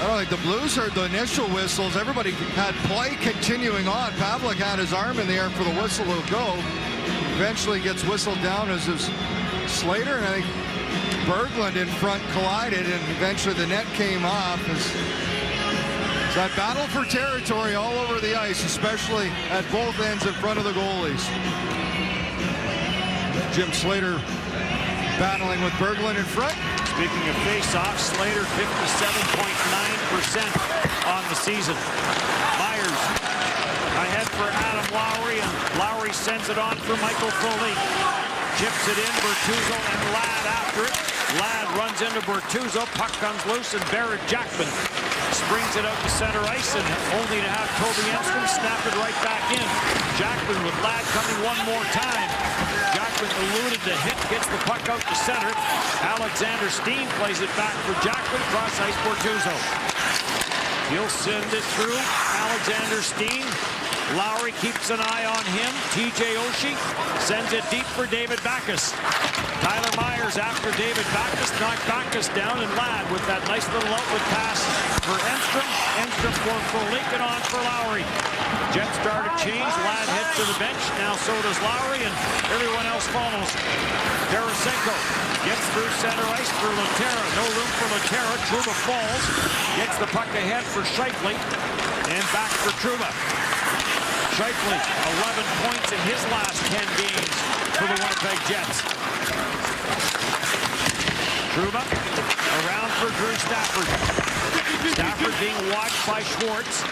I don't think the Blues heard the initial whistles. Everybody had play continuing on. Pavlik had his arm in the air for the whistle to go. Eventually gets whistled down as is Slater, and I think Berglund in front collided, and eventually the net came off. It's that battle for territory all over the ice, especially at both ends in front of the goalies. Jim Slater battling with Berglund in front. Speaking of face-offs, Slater 57.9% on the season. Myers ahead for Adam Lowry, and Lowry sends it on for Michael Foley. Chips it in, Bertuzzo and Ladd after it. Ladd runs into Bertuzzo, puck comes loose, and Barrett Jackman springs it out to center ice, and only to have Toby Enstrom snap it right back in. Jackman with Ladd coming one more time. Jackman eluded the hit, gets the puck out to center. Alexander Steen plays it back for Jackman, cross ice Bertuzzo. He'll send it through Alexander Steen. Lowry keeps an eye on him. TJ Oshie sends it deep for David Backes. Tyler Myers after David Backes, knocked Backes down, and Ladd with that nice little outlet pass for Enstrom. Enstrom for Frolik and on for Lowry. Jets start a change. Ladd heads to the bench. Now so does Lowry, and everyone else follows. Tarasenko gets through center ice for Laterra. No room for Laterra. Trouba falls. Gets the puck ahead for Scheifele, and back for Trouba. Scheifele, 11 points in his last 10 games for the Winnipeg Jets. Trouba around for Drew Stafford. Stafford being watched by Schwartz.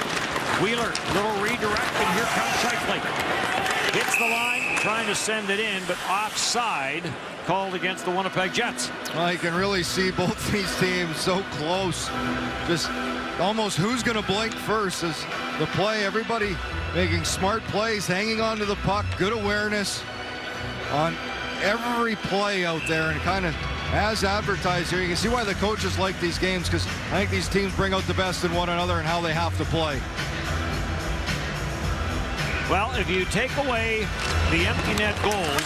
Wheeler, little redirect, and here comes Scheifele. Hits the line, trying to send it in, but offside called against the Winnipeg Jets. Well, you can really see both these teams so close. Just almost who's going to blink first as the play. Everybody making smart plays, hanging on to the puck, good awareness on every play out there, and kind of as advertised here. You can see why the coaches like these games, because I think these teams bring out the best in one another and how they have to play. Well, if you take away the empty net goals,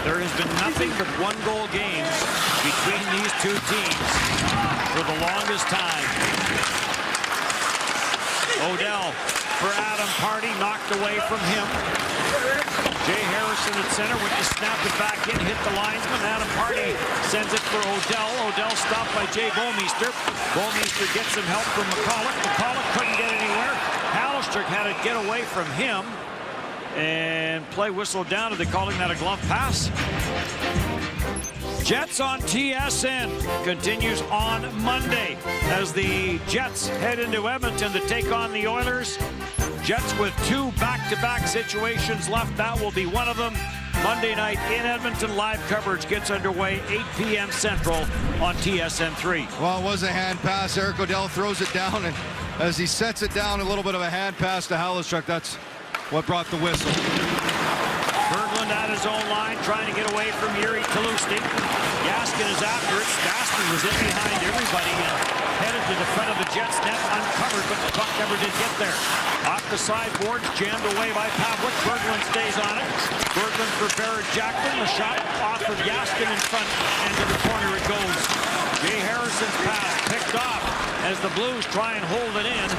there has been nothing but one-goal games between these two teams for the longest time. Odell for Adam Pardy, knocked away from him. Jay Harrison at center went to snap it back in, hit the linesman. Adam Pardy sends it for Odell. Odell stopped by Jay Bouwmeester. Bouwmeester gets some help from McCulloch. McCulloch couldn't get anywhere. Hallerstrom had to get away from him, and play whistled down. Are they calling that a glove pass? Jets on TSN continues on Monday as the Jets head into Edmonton to take on the Oilers. Jets with two back-to-back situations left. That will be one of them. Monday night in Edmonton. Live coverage gets underway 8 p.m. Central on TSN 3. Well, it was a hand pass. Eric Odell throws it down, and as he sets it down, a little bit of a hand pass to Hallerstrom. That's what brought the whistle. Berglund at his own line, trying to get away from Yuri Tlusny. Yaskin is after it. Stastny was in behind everybody and headed to the front of the Jets net, uncovered, but the puck never did get there. Off the sideboards, jammed away by Pavlik. Berglund stays on it. Berglund for Barrett Jackman. The shot off of Yaskin in front, and to the corner it goes. Jay Harrison's pass picked off as the Blues try and hold it in.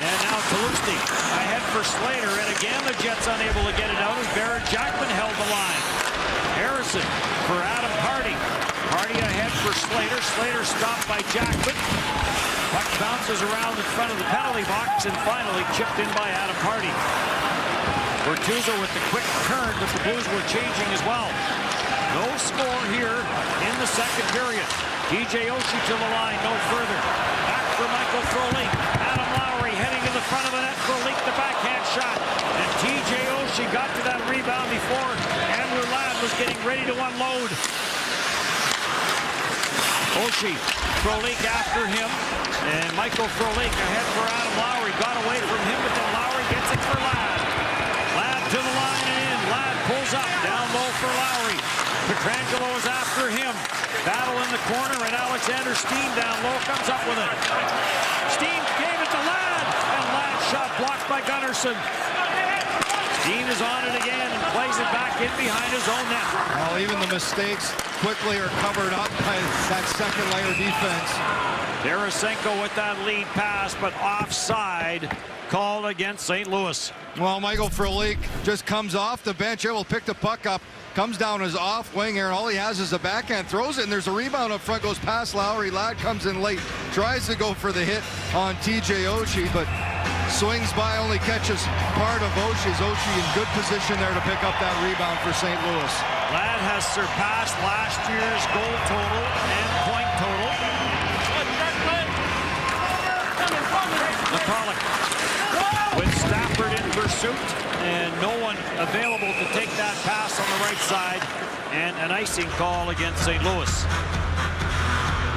And now Tlusny ahead for Slater, and again the Jets unable to get it out as Barrett Jackman held the line. Harrison for Adam Hardy. Hardy ahead for Slater. Slater stopped by Jackman. Puck bounces around in front of the penalty box and finally chipped in by Adam Hardy. Bertuzzo with the quick turn, but the Blues were changing as well. No score here in the second period. TJ Oshie to the line, no further. Back for Michael Frolik. Adam Lowry heading in the front of the net. Frolik the backhand shot. And TJ Oshie got to that rebound before Andrew Ladd was getting ready to unload. Oshie, Frolik after him, and Michael Frolik ahead for Adam Lowry. Got away from him, but then Lowry gets it for Ladd. Ladd to the line and in. Ladd pulls up, down low for Lowry. Pietrangelo is after him. Battle in the corner, and Alexander Steen down low comes up with it. Steen gave it to Ladd, and Ladd shot blocked by Gunnarsson. Steen is on it again and plays it back in behind his own net. Well, even the mistakes quickly are covered up by that second layer defense. Tarasenko with that lead pass, but offside called against St. Louis. Well, Michael Frolik just comes off the bench, able to pick the puck up, comes down his off wing here, and all he has is a backhand, throws it, and there's a rebound up front, goes past Lowry. Ladd comes in late, tries to go for the hit on TJ Oshie, but swings by, only catches part of Oshie's. Oshie in good position there to pick up that rebound for St. Louis. Ladd has surpassed last year's goal total and point total. McCulloch with Stafford in pursuit, and no one available to take that pass on the right side, and an icing call against St. Louis.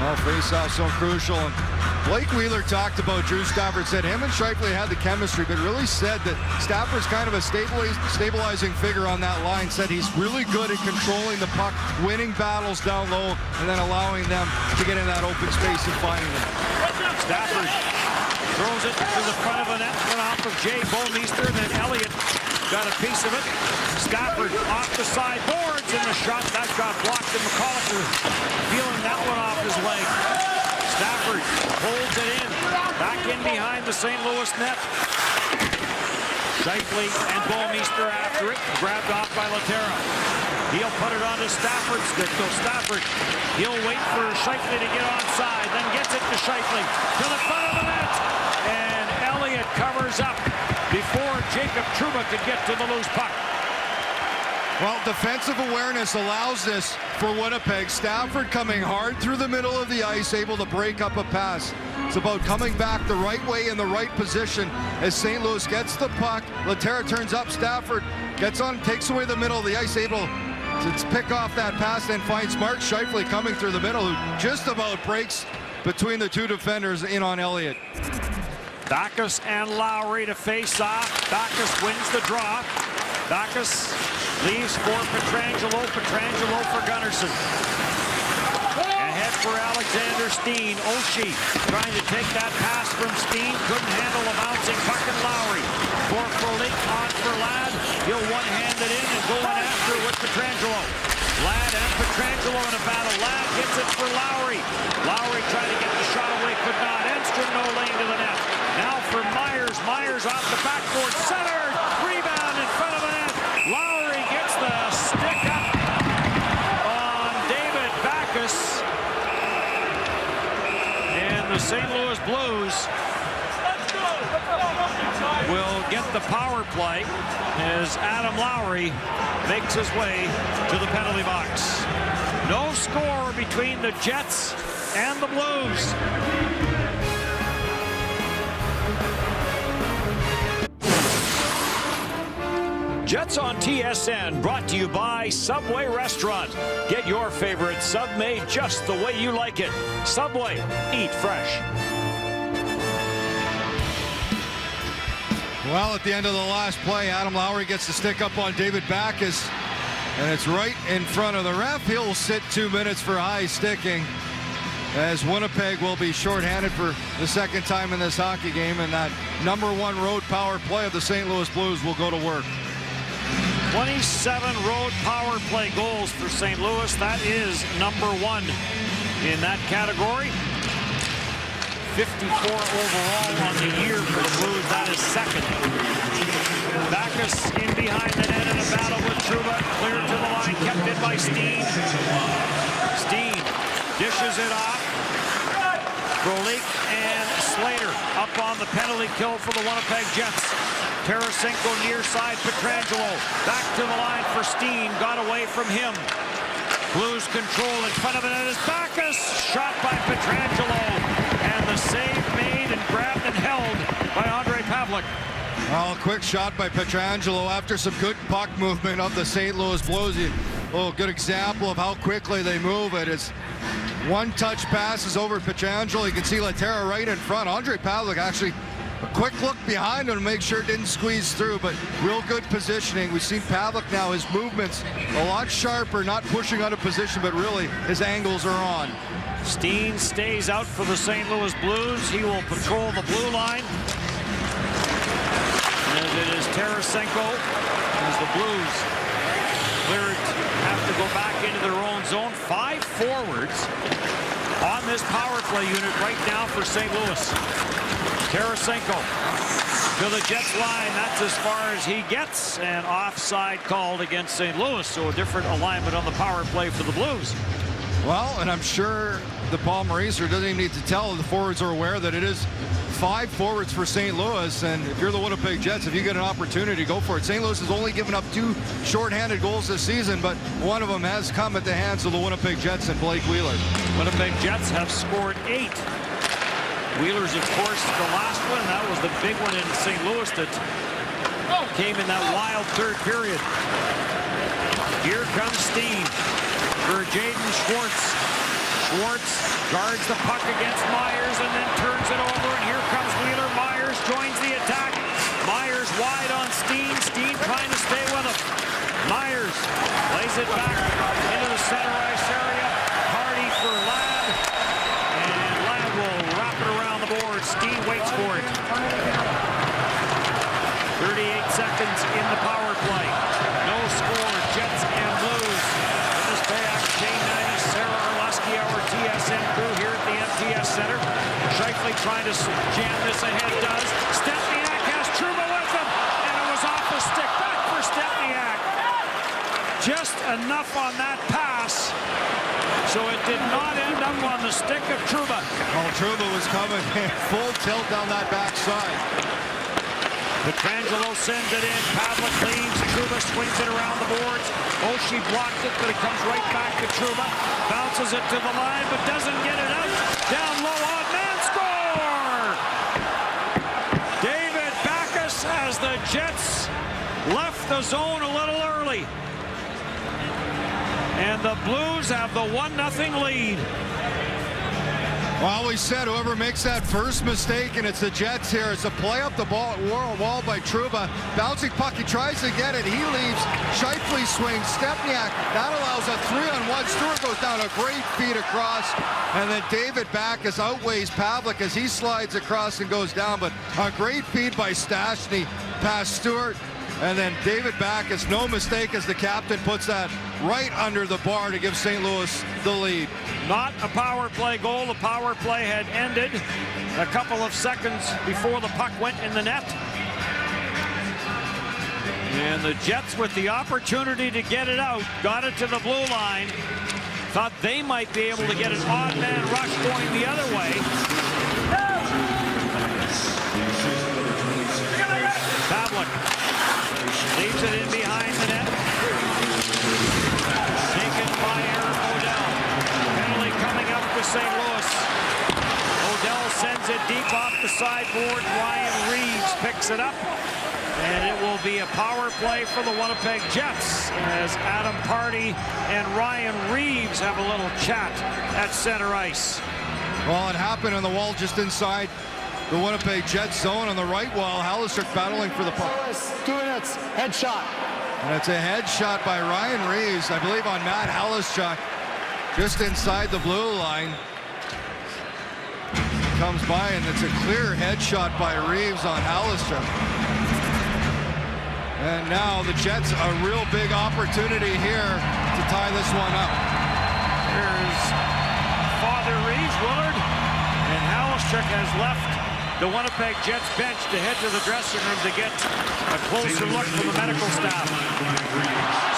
Well, face-off so crucial. And Blake Wheeler talked about Drew Stafford, said him and Scheifele had the chemistry, but really said that Stafford's kind of a stabilizing figure on that line, said he's really good at controlling the puck, winning battles down low, and then allowing them to get in that open space and finding them. Stafford throws it to the front of the net, went off of Jay Bouwmeester, and then Elliott got a piece of it. Stafford off the side boards, and the shot that got blocked, and McCulloch feeling that one off his leg. Stafford holds it in, back in behind the St. Louis net. Scheifele and Bouwmeester after it, grabbed off by Laterra. He'll put it onto Stafford's stick. So Stafford, he'll wait for Scheifele to get onside, then gets it to Scheifele to the front of the net, and Elliott covers up before Jacob Trouba could get to the loose puck. Well, defensive awareness allows this for Winnipeg. Stafford coming hard through the middle of the ice, able to break up a pass. It's about coming back the right way in the right position as St. Louis gets the puck. Laterra turns up, Stafford gets on, takes away the middle of the ice, able to pick off that pass, then finds Mark Scheifele coming through the middle, who just about breaks between the two defenders in on Elliott. Backes and Lowry to face off. Backes wins the draw. Backes leaves for Pietrangelo. Pietrangelo for Gunnarsson. Ahead for Alexander Steen. Oshie trying to take that pass from Steen. Couldn't handle a bouncing puck, and Lowry for Frolik on for Ladd. He'll one-hand it in and go in after with Pietrangelo. Ladd and Pietrangelo in a battle. Ladd gets it for Lowry. Lowry trying to get the shot away, could not. Enstrom no lane to the net. Now for Myers. Myers off the backboard, centered. Rebound in front of the net. Lowry gets the stick up on David Backes. And the St. Louis Blues will get the power play as Adam Lowry makes his way to the penalty box. No score between the Jets and the Blues. Jets on TSN, brought to you by Subway Restaurant. Get your favorite sub made just the way you like it. Subway, eat fresh. Well, at the end of the last play, Adam Lowry gets the stick up on David Backes, and it's right in front of the ref. He'll sit 2 minutes for high sticking, as Winnipeg will be shorthanded for the second time in this hockey game, and that #1 road power play of the St. Louis Blues will go to work. 27 road power play goals for St. Louis. That is #1 in that category. 54 overall on the year for the Blues. That is second. Backes in behind the net in a battle with Trouba. Cleared to the line, kept in by Steen. Steen dishes it off. Frolik and Slater up on the penalty kill for the Winnipeg Jets. Tarasenko near side, Pietrangelo back to the line for Steen, got away from him. Blues control in front of it, and it's Backes, shot by Pietrangelo, and the save made and grabbed and held by Andre Pavlik. Well, quick shot by Pietrangelo after some good puck movement of the St. Louis Blues. Oh, good example of how quickly they move it. It's One-touch pass is over Pietrangelo. You can see Laterra right in front. Ondrej Pavelec actually a quick look behind him to make sure it didn't squeeze through, but real good positioning. We've seen Pavelec now, his movements a lot sharper, not pushing out of position, but really his angles are on. Steen stays out for the St. Louis Blues. He will patrol the blue line. As it is Tarasenko as the Blues have to go back into their own zone. 5 forwards on this power play unit right now for St. Louis. Tarasenko to the Jets line. That's as far as he gets. And offside called against St. Louis. So a different alignment on the power play for the Blues. Well, and I'm sure the Paul Maurice doesn't even need to tell. The forwards are aware that it is 5 forwards for St. Louis, and if you're the Winnipeg Jets, if you get an opportunity, go for it. St. Louis has only given up 2 shorthanded goals this season, but one of them has come at the hands of the Winnipeg Jets and Blake Wheeler. Winnipeg Jets have scored 8. Wheeler's, of course, the last one. That was the big one in St. Louis that came in that wild third period. Here comes Steen for Jaden Schwartz. Schwartz guards the puck against Myers and then turns it over, and here comes Wheeler. Myers joins the attack. Myers wide on Steen. Steen trying to stay with him. Myers lays it back into the center ice area. Hardy for Ladd, and Ladd will wrap it around the board. Steen waits for it. 38 seconds in the power play. No score. Jets and Blues. Dennis Bayak, K90, Sarah Orlesky, our TSN crew here at the MTS Center. Scheifele trying to jam this ahead, does. Stepniak has Trouba with him, and it was off the stick. Back for Stepniak. Just enough on that pass, so it did not end up on the stick of Trouba. Well, Trouba was coming full tilt down that backside. Pietrangelo sends it in. Pavelec leads. Trouba swings it around the boards. Oshie blocked it, but it comes right back to Trouba. Bounces it to the line, but doesn't get it out. Down low, odd man, score! David Backes as the Jets left the zone a little early. And the Blues have the 1-0 lead. Well, we said whoever makes that first mistake, and it's the Jets here, it's a play up the wall by Trouba. Bouncing puck, he tries to get it, he leaves. Scheifele swings, Stepniak, that allows a 3-on-1. Stewart goes down, a great feed across, and then David Backes outweighs Pavelec as he slides across and goes down, but a great feed by Stastny past Stewart. And then David Backes, no mistake, as the captain puts that right under the bar to give St. Louis the lead. Not a power play goal. The power play had ended a couple of seconds before the puck went in the net. And the Jets, with the opportunity to get it out, got it to the blue line. Thought they might be able to get an odd man rush going the other way. Pavelec leaves it in behind the net. Taken by Aaron O'Dell. Penalty coming up to St. Louis. O'Dell sends it deep off the sideboard. Ryan Reeves picks it up. And it will be a power play for the Winnipeg Jets as Adam Pardy and Ryan Reeves have a little chat at center ice. Well, it happened on the wall just inside the Winnipeg Jets zone on the right wall. Halistruck battling for the puck. 2 minutes, headshot. And it's a headshot by Ryan Reeves, I believe, on Matt Halistruck, just inside the blue line. Comes by, and it's a clear headshot by Reeves on Halistruck. And now the Jets, a real big opportunity here to tie this one up. Here's Father Reeves, Willard, and Halistruck has left the Winnipeg Jets bench to head to the dressing room to get a closer look from the medical staff.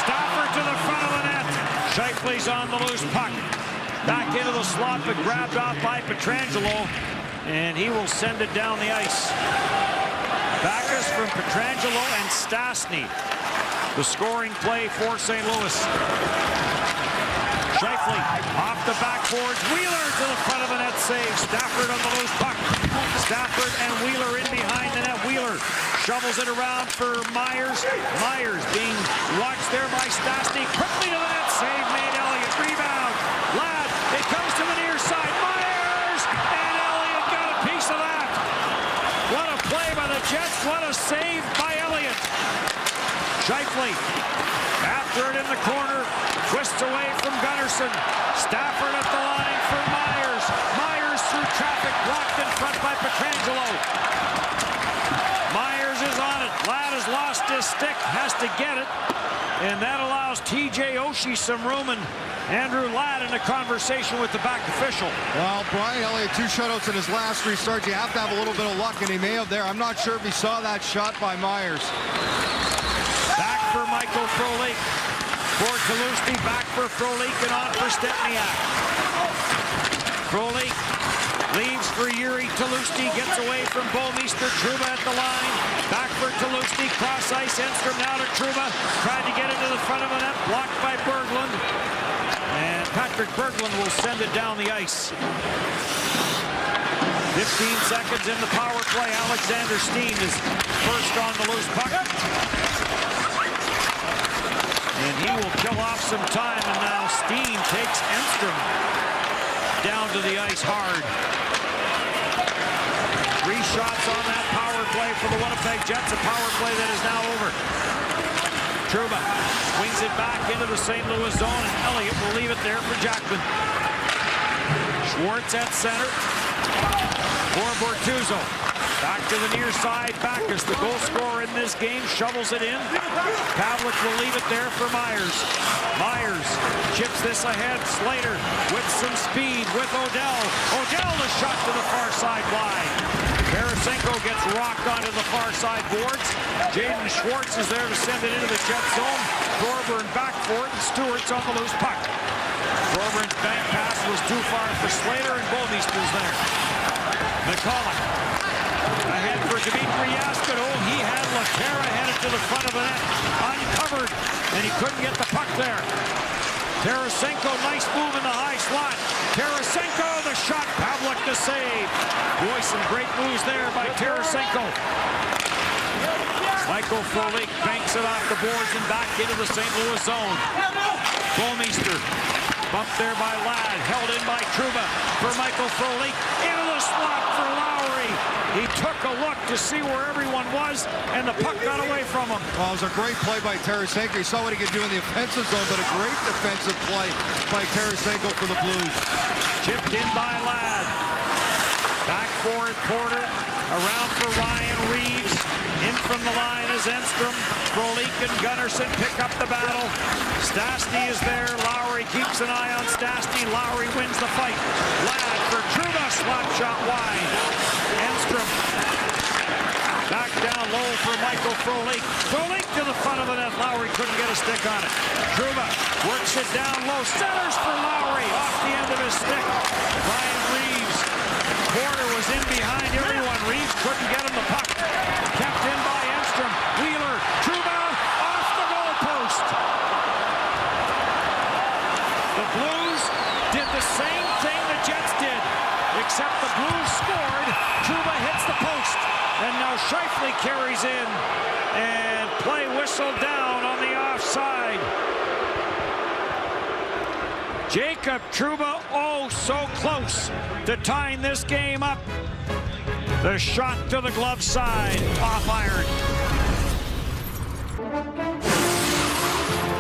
Stafford to the front of the net. Scheifele's on the loose puck. Back into the slot, but grabbed off by Pietrangelo, and he will send it down the ice. Backes from Pietrangelo and Stastny. The scoring play for St. Louis. Scheifele off the backboards. Wheeler to the front of the net save. Stafford on the loose puck. Stafford and Wheeler in behind the net. Wheeler shovels it around for Myers. Myers being watched there by Stastny. Quickly to the net. Save made. Elliott. Rebound. Ladd. It comes to the net. Jets. What a save by Elliott. Scheifele after it in the corner. Twists away from Gunnarsson. Stafford at the line for Myers. Myers through traffic. Blocked in front by Pietrangelo. Myers is on it. Ladd has lost his stick. Has to get it. And that allows TJ Oshie some room, and Andrew Ladd in a conversation with the back official. Well, Brian Elliott, 2 shutouts in his last 3 starts. You have to have a little bit of luck, and he may have there. I'm not sure if he saw that shot by Myers. Back for Michael Frolik. For Tulosti, back for Frolik, and on for Stepniak. Frolik leaves for Yuri. Tulosti gets away from Bouwmeester. Trouba at the line. Back for Tulosti. Cross ice. Enstrom now to Trouba. Tried to get into the front of the net. Blocked by Berglund. And Patrick Berglund will send it down the ice. 15 seconds in the power play. Alexander Steen is first on the loose puck. And he will kill off some time. And now Steen takes Enstrom down to the ice hard. 3 shots on that power play for the Winnipeg Jets. A power play that is now over. Trouba swings it back into the St. Louis zone, and Elliott will leave it there for Jackman. Schwartz at center for Bortuzzo. Back to the near side. Backus, the goal scorer in this game, shovels it in. Pavlik will leave it there for Myers. Myers chips this ahead. Slater with some speed with Odell. Odell the shot to the far side wide. Tarasenko gets rocked onto the far side boards. Jaden Schwartz is there to send it into the Jet zone. Thorburn back for it, and Stewart's on the loose puck. Thorburn's bank pass was too far for Slater, and Bouwmeester's there. McCulloch ahead for Dmitry Yaskin. Oh, he had Laterra headed to the front of the net, uncovered, and he couldn't get the puck there. Tarasenko, nice move in the high slot. Tarasenko, the shot. Pavlik the save. Boy, some great moves there by Tarasenko. Michael Frolik banks it off the boards and back into the St. Louis zone. Bouwmeester bumped there by Ladd, held in by Trouba for Michael Frolik. Into the slot for Lowry. He took a look to see where everyone was, and the puck got away from him. Well, it was a great play by Tarasenko. He saw what he could do in the offensive zone, but a great defensive play by Tarasenko for the Blues. Chipped in by Ladd. Back for it, Porter. Around for Ryan Reeves. In from the line is Enstrom. Frolik and Gunnarsson pick up the battle. Stastny is there. Lowry keeps an eye on Stastny. Lowry wins the fight. Ladd for Trouba. Slap shot wide. Enstrom. Back down low for Michael Frolik. Frolik to the front of the net. Lowry couldn't get a stick on it. Trouba works it down low. Centers for Lowry. Off the end of his stick. Ryan Reeves. Porter was in behind everyone. Reeves couldn't get him the puck. Kept in by Enstrom. Wheeler. Trouba off the goalpost. The Blues did the same thing the Jets did, except the Blues scored. Trouba hits the post. And now Scheifele carries in. And play whistled down on the offside. Jacob Trouba, oh, so close to tying this game up. The shot to the glove side, off iron.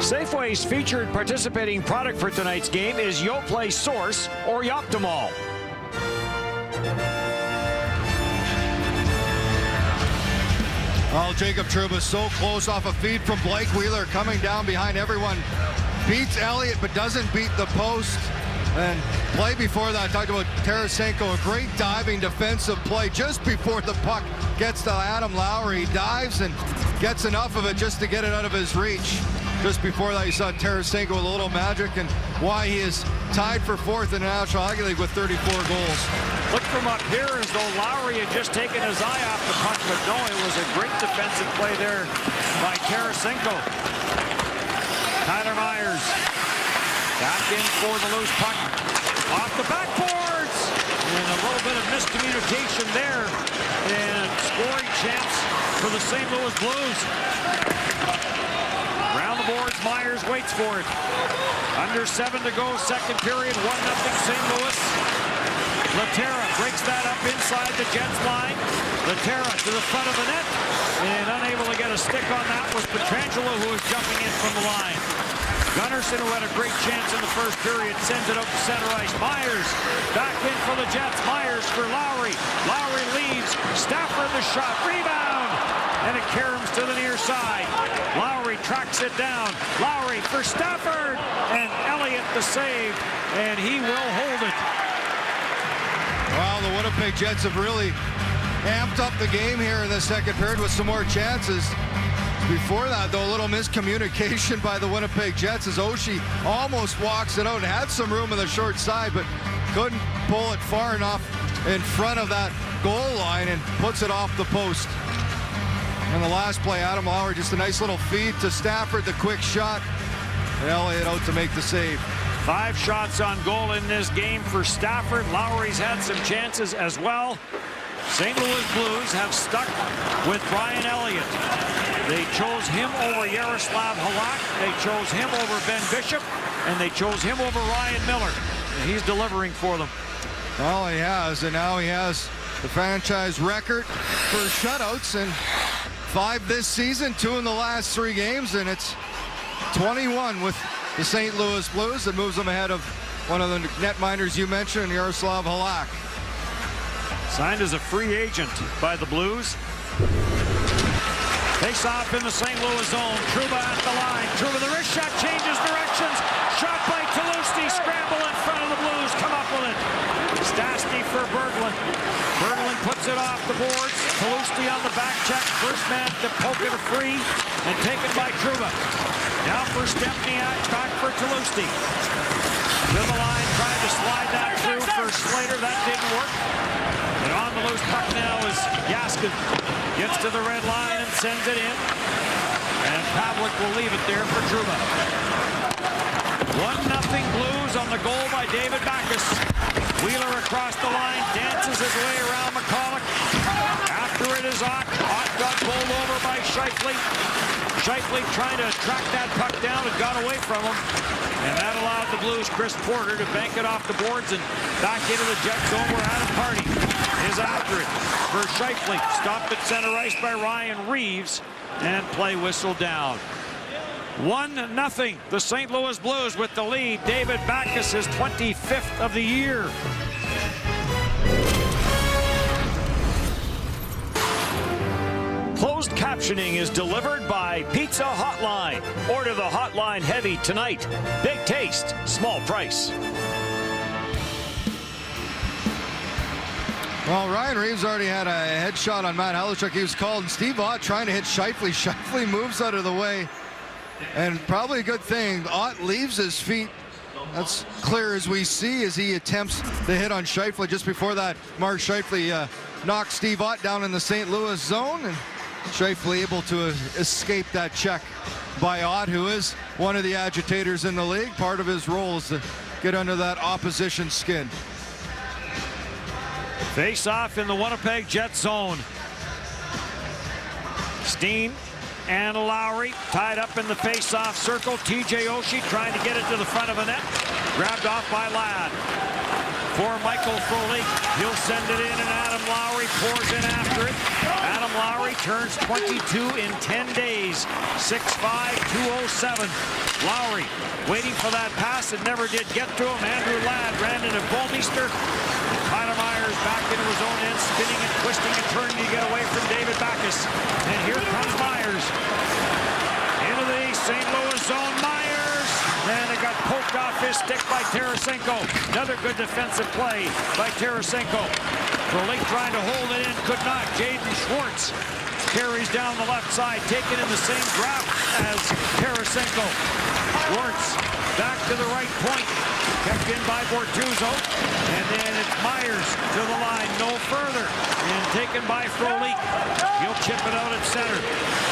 Safeway's featured participating product for tonight's game is Yoplait Source or Yoptimol. Oh, Jacob Trouba so close off a feed from Blake Wheeler coming down behind everyone. Beats Elliott, but doesn't beat the post. And play before that, I talked about Tarasenko, a great diving defensive play just before the puck gets to Adam Lowry. He dives and gets enough of it just to get it out of his reach. Just before that, you saw Tarasenko with a little magic, and why he is tied for 4th in the National Hockey League with 34 goals. Look from up here as though Lowry had just taken his eye off the puck, but no, it was a great defensive play there by Tarasenko. Tyler Myers back in for the loose puck. Off the backboards. And a little bit of miscommunication there. And scoring chance for the St. Louis Blues. Around the boards, Myers waits for it. Under 7 to go, second period, 1-0 St. Louis. Laterra breaks that up inside the Jets line. Patera to the front of the net, and unable to get a stick on that was Pietrangelo, who was jumping in from the line. Gunnarsson, who had a great chance in the first period, sends it out to center ice. Myers back in for the Jets. Myers for Lowry. Lowry leaves. Stafford the shot. Rebound. And it caroms to the near side. Lowry tracks it down. Lowry for Stafford. And Elliott the save. And he will hold it. Well, the Winnipeg Jets have really amped up the game here in the second period with some more chances. Before that, though, a little miscommunication by the Winnipeg Jets as Oshie almost walks it out and had some room on the short side, but couldn't pull it far enough in front of that goal line and puts it off the post. And the last play, Adam Lowry, just a nice little feed to Stafford, the quick shot, and Elliott out to make the save. 5 shots on goal in this game for Stafford. Lowry's had some chances as well. St. Louis Blues have stuck with Brian Elliott. They chose him over Yaroslav Halak. They chose him over Ben Bishop. And they chose him over Ryan Miller. And he's delivering for them. Well, he has. And now he has the franchise record for shutouts. And 5 this season, 2 in the last 3 games. And it's 21 with the St. Louis Blues. That moves them ahead of one of the netminders you mentioned, Yaroslav Halak. Signed as a free agent by the Blues. Face off in the St. Louis zone. Trouba at the line. Trouba, the wrist shot, changes directions. Shot by Tulosti. Scramble in front of the Blues. Come up with it. Stastny for Berglund. Berglund puts it off the boards. Tulosti on the back check. First man to poke it free and taken by Trouba. Now for Stempniak. Back for Tulosti. To the line, trying to slide that through for Slater. That didn't work. And on the loose puck now is Jaskin. Gets to the red line and sends it in. And Pavlik will leave it there for Trouba. 1-0 Blues on the goal by David Backes. Wheeler across the line, dances his way around McCulloch. After it is Ott. Ott got bowled over by Scheifele. Scheifele trying to track that puck down and got away from him. And that allowed the Blues' Chris Porter to bank it off the boards and back into the Jet zone where Adam Hardy is after it. For Scheifele, stopped at center ice by Ryan Reeves, and play whistle down. 1-0, the St. Louis Blues with the lead. David Backes, his 25th of the year. Closed captioning is delivered by Pizza Hotline. Order the hotline heavy tonight. Big taste, small price. Well, Ryan Reeves already had a headshot on Matt Halachuk. He was called, and Steve Ott trying to hit Scheifele. Scheifele moves out of the way, and probably a good thing. Ott leaves his feet. That's clear as we see as he attempts the hit on Scheifele. Just before that, Mark Scheifele knocked Steve Ott down in the St. Louis zone, and Scheifele able to escape that check by Ott, who is one of the agitators in the league. Part of his role is to get under that opposition's skin. Face off in the Winnipeg Jet zone. Steen and Lowry tied up in the face-off circle. TJ Oshie trying to get it to the front of the net. Grabbed off by Ladd. For Michael Frolik, he'll send it in, and Adam Lowry pours in after it. Adam Lowry turns 22 in 10 days. 6'5", 207. Lowry waiting for that pass. It never did get to him. Andrew Ladd ran into Bolmeister. Tyler Myers back into his own end, spinning and twisting and turning to get away from David Backes. And here comes Myers. Into the St. Louis zone, Myers. And it got poked off his stick by Tarasenko. Another good defensive play by Tarasenko. Frolik trying to hold it in, could not. Jaden Schwartz carries down the left side, taken in the same draft as Tarasenko. Schwartz back to the right point, kept in by Bortuzzo, and then it's Myers to the line, no further, and taken by Frolik. He'll chip it out at center.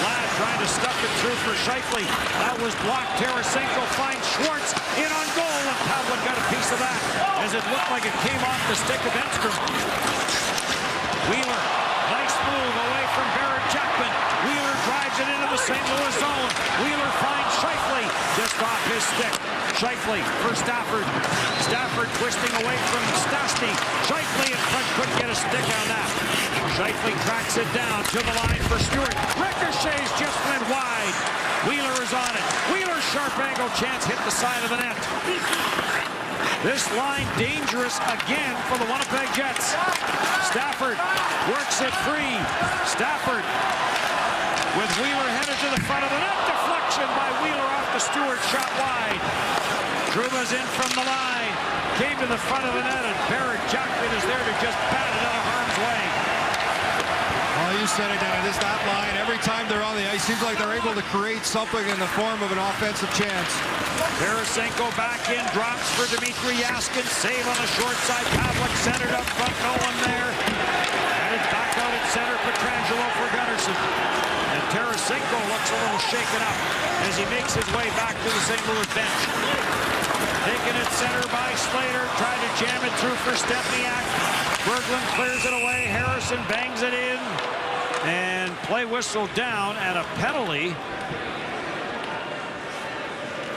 Ladd trying to stuff it through for Scheifele. That was blocked. Tarasenko finds Schwartz in on goal, and Pavlik got a piece of that as it looked like it came off the stick of Enstrom. Wheeler, nice move away from Barrett Jackman. Wheeler drives it into the St. Louis zone. Wheeler finds Scheifele just off his stick. Scheifele for Stafford. Stafford twisting away from Stastny. Scheifele in front, couldn't get a stick on that. Scheifele Scheifele tracks it down to the line for Stewart. Ricochets just went wide. Wheeler is on it. Wheeler sharp angle chance hit the side of the net. This line dangerous again for the Winnipeg Jets. Stafford works it free. Stafford with Wheeler headed to the front of the net. Deflection by Wheeler off the Stewart, shot wide. Trouba's in from the line. Came to the front of the net, and Barrett Jackman is there to just bat it out of harm's way. Well, you said it, Dennis. That line, every time they're on the ice, seems like they're able to create something in the form of an offensive chance. Tarasenko back in, drops for Dmitry Yaskin. Save on the short side. Pavlik centered up front, no one there. And it's back out at center, Pietrangelo for Gunnarsson. And Tarasenko looks a little shaken up as he makes his way back to the St. Louis bench. Taken at center by Slater, trying to jam it through for Stepniak. Berglund clears it away. Harrison bangs it in. And play whistle down and a penalty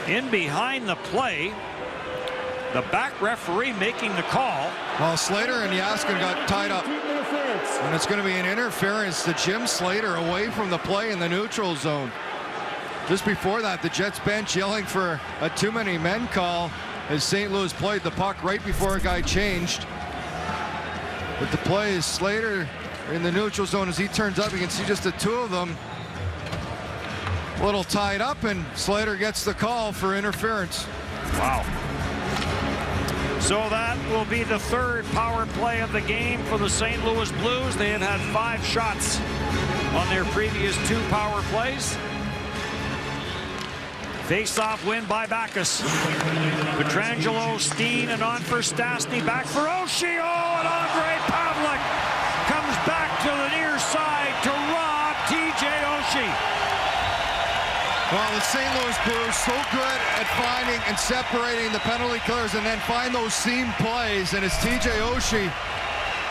in behind the play. The back referee making the call. Well, Slater and Yaskin got tied up. And it's going to be an interference to Jim Slater away from the play in the neutral zone. Just before that, the Jets bench yelling for a too many men call as St. Louis played the puck right before a guy changed. But the play is Slater in the neutral zone. As he turns up, you can see just the two of them a little tied up, and Slater gets the call for interference. Wow. So that will be the third power play of the game for the St. Louis Blues. They have had 5 shots on their previous 2 power plays. Face-off win by Backes. Pietrangelo, Steen, and on for Stastny. Back for Oshie. Oh, and Andre Pavlik comes back to the near side to rob TJ Oshie. Well, the St. Louis Blues so good at finding and separating the penalty killers and then find those seam plays. And it's TJ Oshie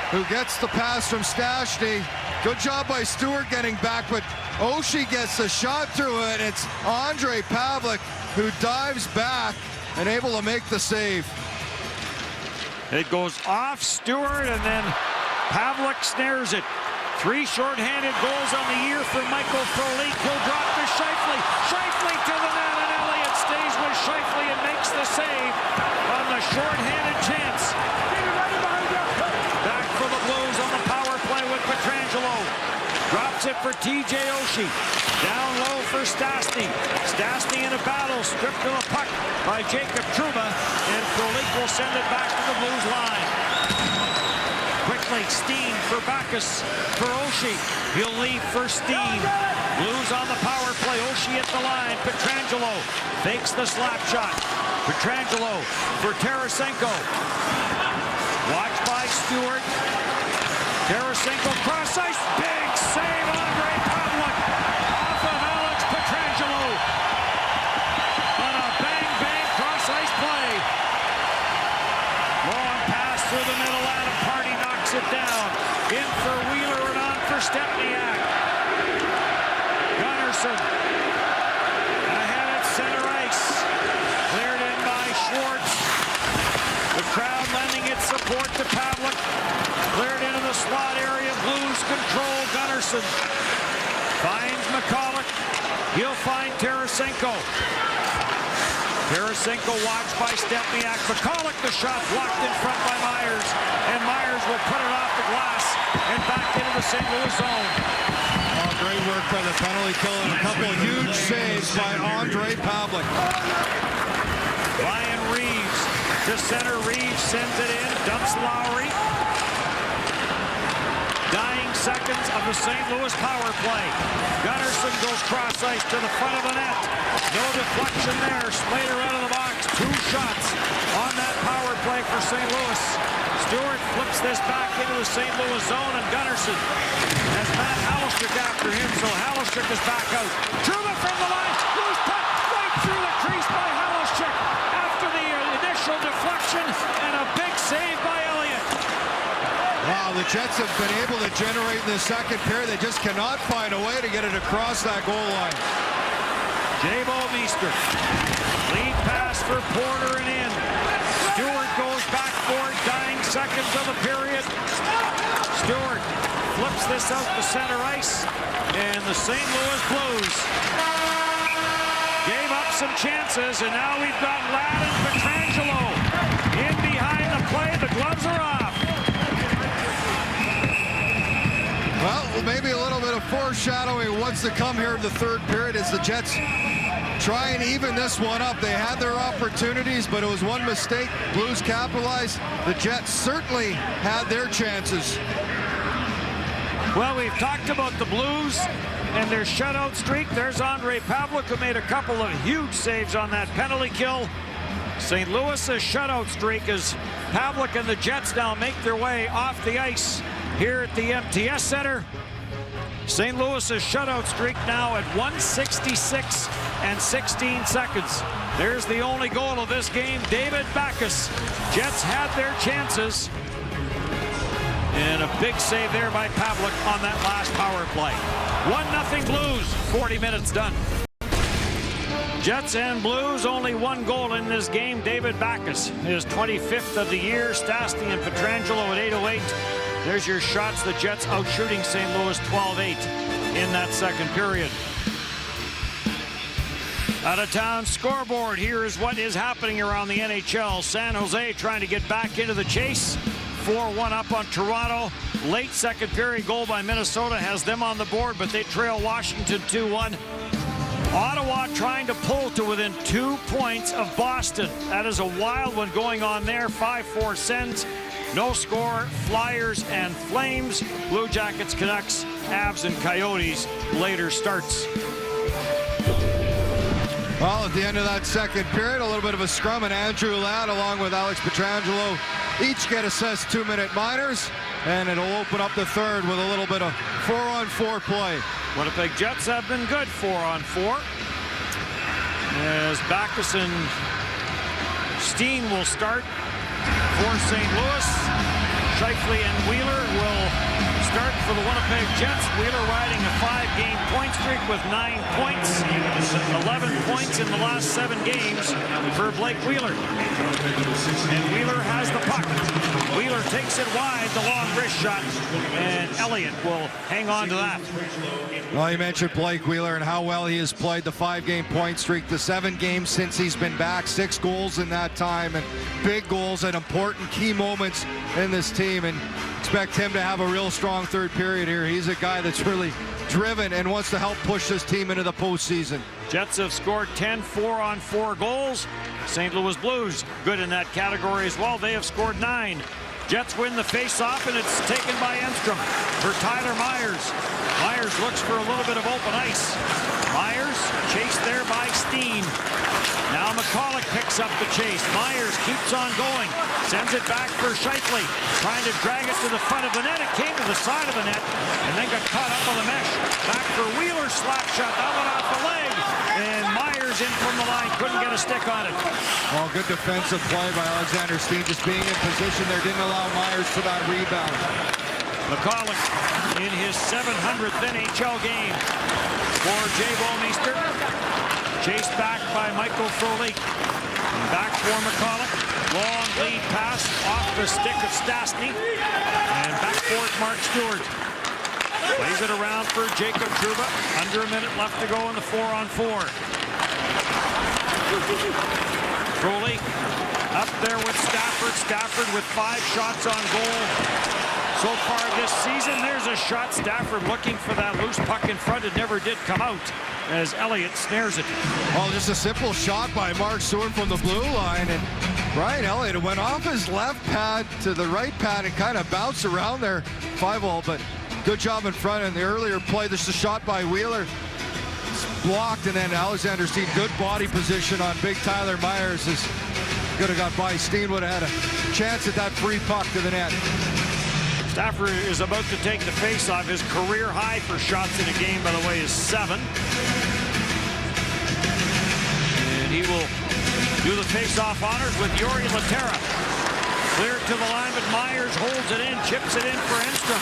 who gets the pass from Stastny. Good job by Stewart getting back, but Oshie gets the shot through it. It's Andre Pavlik who dives back and able to make the save. It goes off Stewart, and then Pavlik snares it. 3 shorthanded goals on the year for Michael Frolik. He'll drop to Scheifele. Scheifele to the net, and Elliott stays with Scheifele and makes the save on the shorthanded chance. Back for the Blues on the power play with Pietrangelo. Drops it for TJ Oshie. Down low for Stastny. Stastny in a battle, stripped to the puck by Jacob Trouba, and Frolik will send it back to the Blues line. Quickly, Steen for Backes for Oshie. He'll leave for Steen. Blues on the power play. Oshie at the line. Pietrangelo fakes the slap shot. Pietrangelo for Tarasenko. Watched by Stewart. Tarasenko cross ice. Big save, Andre Pavlik off of Alex Pietrangelo on a bang-bang cross ice play. Long pass through the middle. Adam Party knocks it down. In for Wheeler and on for Stepniak. Gunnarsson ahead at center ice. Cleared in by Schwartz. The crowd lending its support to Pavlik. Cleared into the slot area. Blues control. Gunnarsson finds McCulloch. He'll find Tarasenko. Tarasenko watched by Stepniak. McCulloch, the shot blocked in front by Myers. And Myers will put it off the glass and back into the St. Louis zone. Oh, great work by the penalty kill and a couple of huge saves by Andre Pavlik. Ryan Reeves to center. Reeves sends it in. Dumps Lowry. Dying seconds of the St. Louis power play. Gunnarsson goes cross ice to the front of the net. No deflection there. Slater out of the box. 2 shots on that power play for St. Louis. Stewart flips this back into the St. Louis zone, and Gunnarsson has Matt Halistrick after him, so Halistrick is back out. Trouba from the line. Loose puck right through the crease by Halistrick after the initial deflection, and a big save by Elliott. Wow, the Jets have been able to generate in the second period. They just cannot find a way to get it across that goal line. Jay Bouwmeester. Lead pass for Porter and in. Stewart goes back for it. Dying seconds of the period. Stewart flips this out to center ice, and the St. Louis Blues gave up some chances, and now we've got Ladd and Pietrangelo in behind the play. The gloves are off. Well, maybe a little bit of foreshadowing what's to come here in the third period as the Jets try and even this one up. They had their opportunities, but it was one mistake. Blues capitalized. The Jets certainly had their chances. Well, we've talked about the Blues and their shutout streak. There's Ondrej Pavelec, who made a couple of huge saves on that penalty kill. St. Louis's shutout streak as Pavelec and the Jets now make their way off the ice here at the MTS Center. St. Louis's shutout streak now at 166 and 16 seconds. There's the only goal of this game, David Backes. Jets had their chances. And a big save there by Pavelec on that last power play. 1-0 Blues, 40 minutes done. Jets and Blues, only one goal in this game. David Backes, his 25th of the year. Stastny and Pietrangelo at 8:08. There's your shots. The Jets out shooting St. Louis 12-8 in that second period. Out of town scoreboard. Here is what is happening around the NHL. San Jose trying to get back into the chase. 4-1 up on Toronto. Late second period goal by Minnesota has them on the board, but they trail Washington 2-1. Ottawa trying to pull to within 2 points of Boston. That is a wild one going on there. 5-4 Sens. No score. Flyers and Flames. Blue Jackets, Canucks, Avs, and Coyotes later starts. Well, at the end of that second period, a little bit of a scrum, and Andrew Ladd along with Alex Pietrangelo each get assessed 2-minute minors, and it'll open up the third with a little bit of 4-on-4 play. Winnipeg Jets have been good 4-on-4. As Backes and Steen will start for St. Louis. Scheifele and Wheeler will start for the Winnipeg Jets. Wheeler riding a 5-game point streak with 9 points. 11 points in the last 7 games for Blake Wheeler. And Wheeler has the puck. Wheeler takes it wide, the long wrist shot, and Elliott will hang on to that. Well, you mentioned Blake Wheeler and how well he has played. The 5-game point streak, the 7 games since he's been back, 6 goals in that time, and big goals at important key moments in this team, and expect him to have a real strong third period here. He's a guy that's really driven and wants to help push this team into the postseason. Jets have scored 10 4-on-4 goals. St. Louis Blues good in that category as well. They have scored 9. Jets win the face-off, and it's taken by Enstrom for Tyler Myers. Myers looks for a little bit of open ice. Myers chased there by Steen. Now McCulloch picks up the chase. Myers keeps on going. Sends it back for Scheifele. Trying to drag it to the front of the net. It came to the side of the net and then got caught up on the mesh. Back for Wheeler. Slap shot. That one off the leg. And Myers in from the line. Couldn't get a stick on it. Well, good defensive play by Alexander Steen. Just being in position there didn't allow Myers for that rebound. McCulloch in his 700th NHL game for Jay Bouwmeester. Chased back by Michael Frolik. Back for McCulloch. Long lead pass off the stick of Stastny. And back for Mark Stewart. Plays it around for Jacob Trouba. Under a minute left to go in the 4-on-4. Frolik up there with Stafford. Stafford with 5 shots on goal. So far this season, there's a shot. Stafford looking for that loose puck in front. It never did come out as Elliott snares it. Well, just a simple shot by Mark Stewart from the blue line, and Brian Elliott went off his left pad to the right pad and kind of bounced around there 5-0, but good job in front. In the earlier play, this is a shot by Wheeler. It's blocked, and then Alexander Steen, good body position on big Tyler Myers. Could have got by. Steen would have had a chance at that free puck to the net. Stafford is about to take the face-off. His career high for shots in a game, by the way, is 7. And he will do the face-off honors with Jori Lehtera. Cleared to the line, but Myers holds it in, chips it in for Enstrom.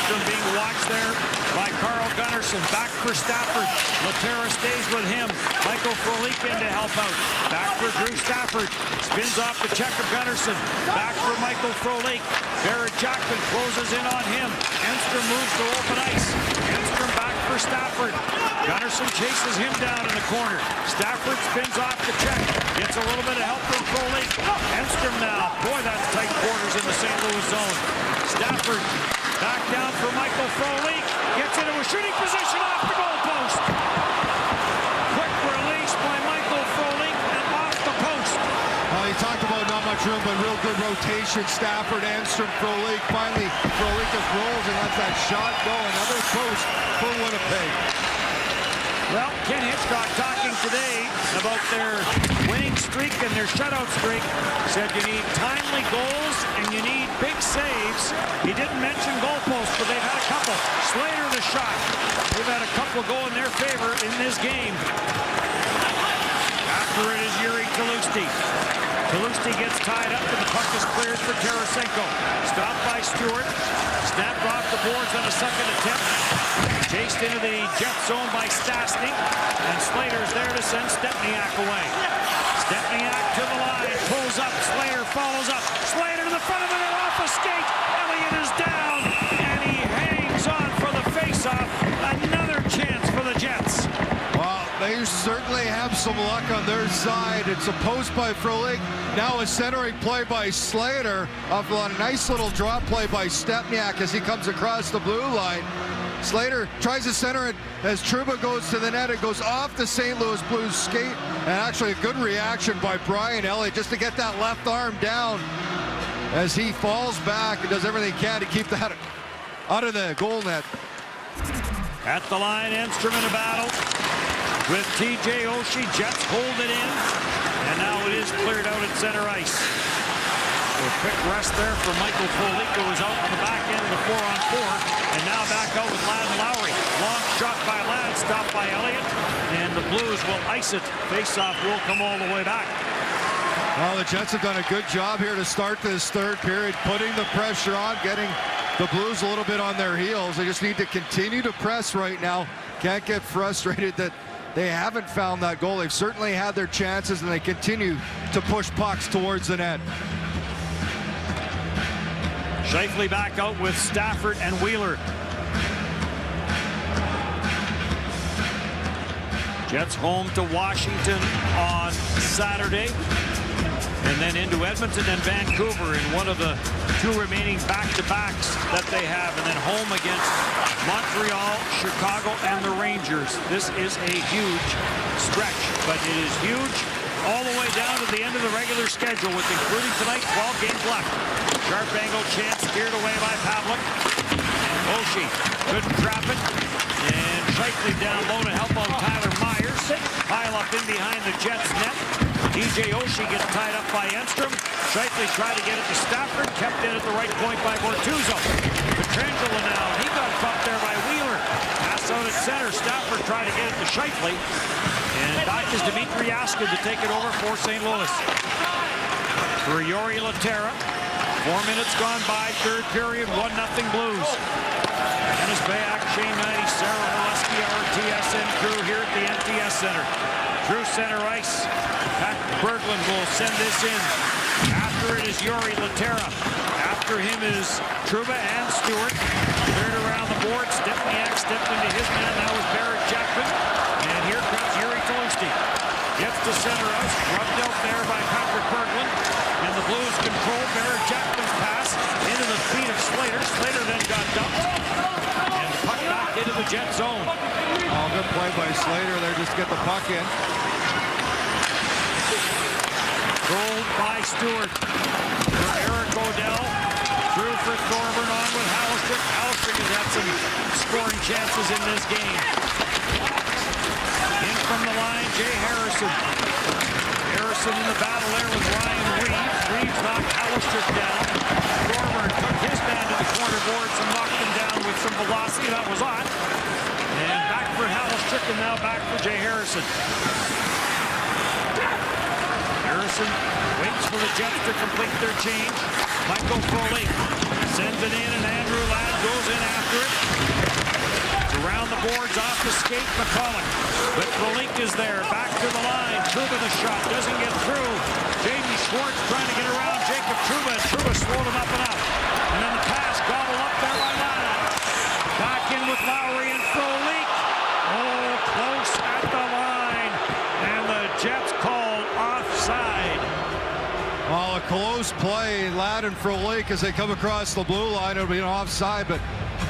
Enstrom being watched there by Carl Gunnarsson. Back for Stafford. Laterra stays with him. Michael Frolik in to help out. Back for Drew Stafford. Spins off the check of Gunnarsson. Back for Michael Frolik. Barrett Jackman closes in on him. Enstrom moves to open ice. Enstrom back for Stafford. Gunnarsson chases him down in the corner. Stafford spins off the check. Gets a little bit of help from Frolik. Enstrom now. Boy, that's tight quarters in the St. Louis zone. Stafford back down for Michael Frolik. Gets into a shooting position off the goalpost. Quick release by Michael Frolik and off the post. He talked about not much room, but real good rotation. Stafford, Enstrom, Frolik. Finally, Frolik just rolls and lets that shot go. Another post for Winnipeg. Well, Ken Hitchcock talking today about their winning streak and their shutout streak. Said you need timely goals and you need big saves. He didn't mention goalposts, but they've had a couple. Slater the shot. They've had a couple go in their favor in this game. After it is Yuri Tlusty. Tlusty gets tied up and the puck is cleared for Tarasenko. Stopped by Stewart. Snapped off the boards on a second attempt. Chased into the Jet zone by Stastny. And Slater's there to send Stepniak away. Stepniak to the line. Pulls up. Slater follows up. Slater to the front of the net off a skate. Elliott is down. And he hangs on for the faceoff. Another chance for the Jets. Well, they certainly have some luck on their side. It's a post by Frolik. Now a centering play by Slater. Off a nice little drop play by Stepniak as he comes across the blue line. Slater tries to center it as Trouba goes to the net. It goes off the St. Louis Blues skate. And actually a good reaction by Brian Elliott just to get that left arm down as he falls back and does everything he can to keep that out of the goal net. At the line, Enstrom in a battle with TJ Oshie. Jets hold it in. And now it is cleared out at center ice. So a quick rest there for Michael Frolik, who was out on the back end of the 4-on-4. And now back out with Ladd and Lowry. Long shot by Ladd, stopped by Elliott. And the Blues will ice it. Faceoff will come all the way back. Well, the Jets have done a good job here to start this third period, putting the pressure on, getting the Blues a little bit on their heels. They just need to continue to press right now. Can't get frustrated that they haven't found that goal. They've certainly had their chances, and they continue to push pucks towards the net. Scheifele back out with Stafford and Wheeler. Jets home to Washington on Saturday. And then into Edmonton and Vancouver in one of the two remaining back-to-backs that they have. And then home against Montreal, Chicago, and the Rangers. This is a huge stretch, but it is huge all the way down to the end of the regular schedule, with including tonight 12 games left. Sharp angle chance steered away by Pavlik. And Oshie couldn't trap it. And Scheifele down low to help on Tyler Myers. Pile up in behind the Jets net. TJ Oshie gets tied up by Enstrom. Scheifele tried to get it to Stafford. Kept in at the right point by Bortuzzo. Petrangelo now. He got bumped there by Wheeler. Pass out at center. Stafford tried to get it to Scheifele. And back is Dmitry Askin to take it over for St. Louis. For Yuri Laterra. 4 minutes gone by, third period, 1-0 Blues. Dennis Bayak, Shane Knighty, Sarah Oleski, our TSN crew here at the NTS Center. Through center ice, Pat Berglund will send this in. After it is Yuri Laterra. After him is Trouba and Stewart. Cleared around the board, Stepniak stepped into his man, now is Barrett Jackman. And here comes Yuri Tlusty. Gets to center ice, rubbed out there by Patrick Berglund. And the Blues control Barrett Jackman's pass into the feet of Slater. Slater then got dumped. And the puck back into the Jet zone. Oh, good play by Slater there just to get the puck in. Rolled by Stewart. For Eric O'Dell. Through for Thorburn on with Hallstrick. Hallstrick has had some scoring chances in this game. In from the line, Jay Harrison. Harrison in the battle there with Ryan Reeves. Reeves knocked Hallstrick down. Thorburn took his man to the corner boards and knocked him down with some velocity. That was on. And back for Hallstrick and now back for Jay Harrison. Harrison waits for the Jets to complete their change. Michael Frolik sends it in and Andrew Ladd goes in after it. the boards off the skate, McCulloch. But Frolik is there, back to the line. Trouba the shot, doesn't get through. Jaden Schwartz trying to get around Jacob Trouba, and Trouba slowed him up enough. And then the pass gobbled up there by Lana. Back in with Lowry and Frolik. Oh, close at the line. And the Jets called offside. Well, a close play, Ladd and Frolik as they come across the blue line. It'll be an offside, but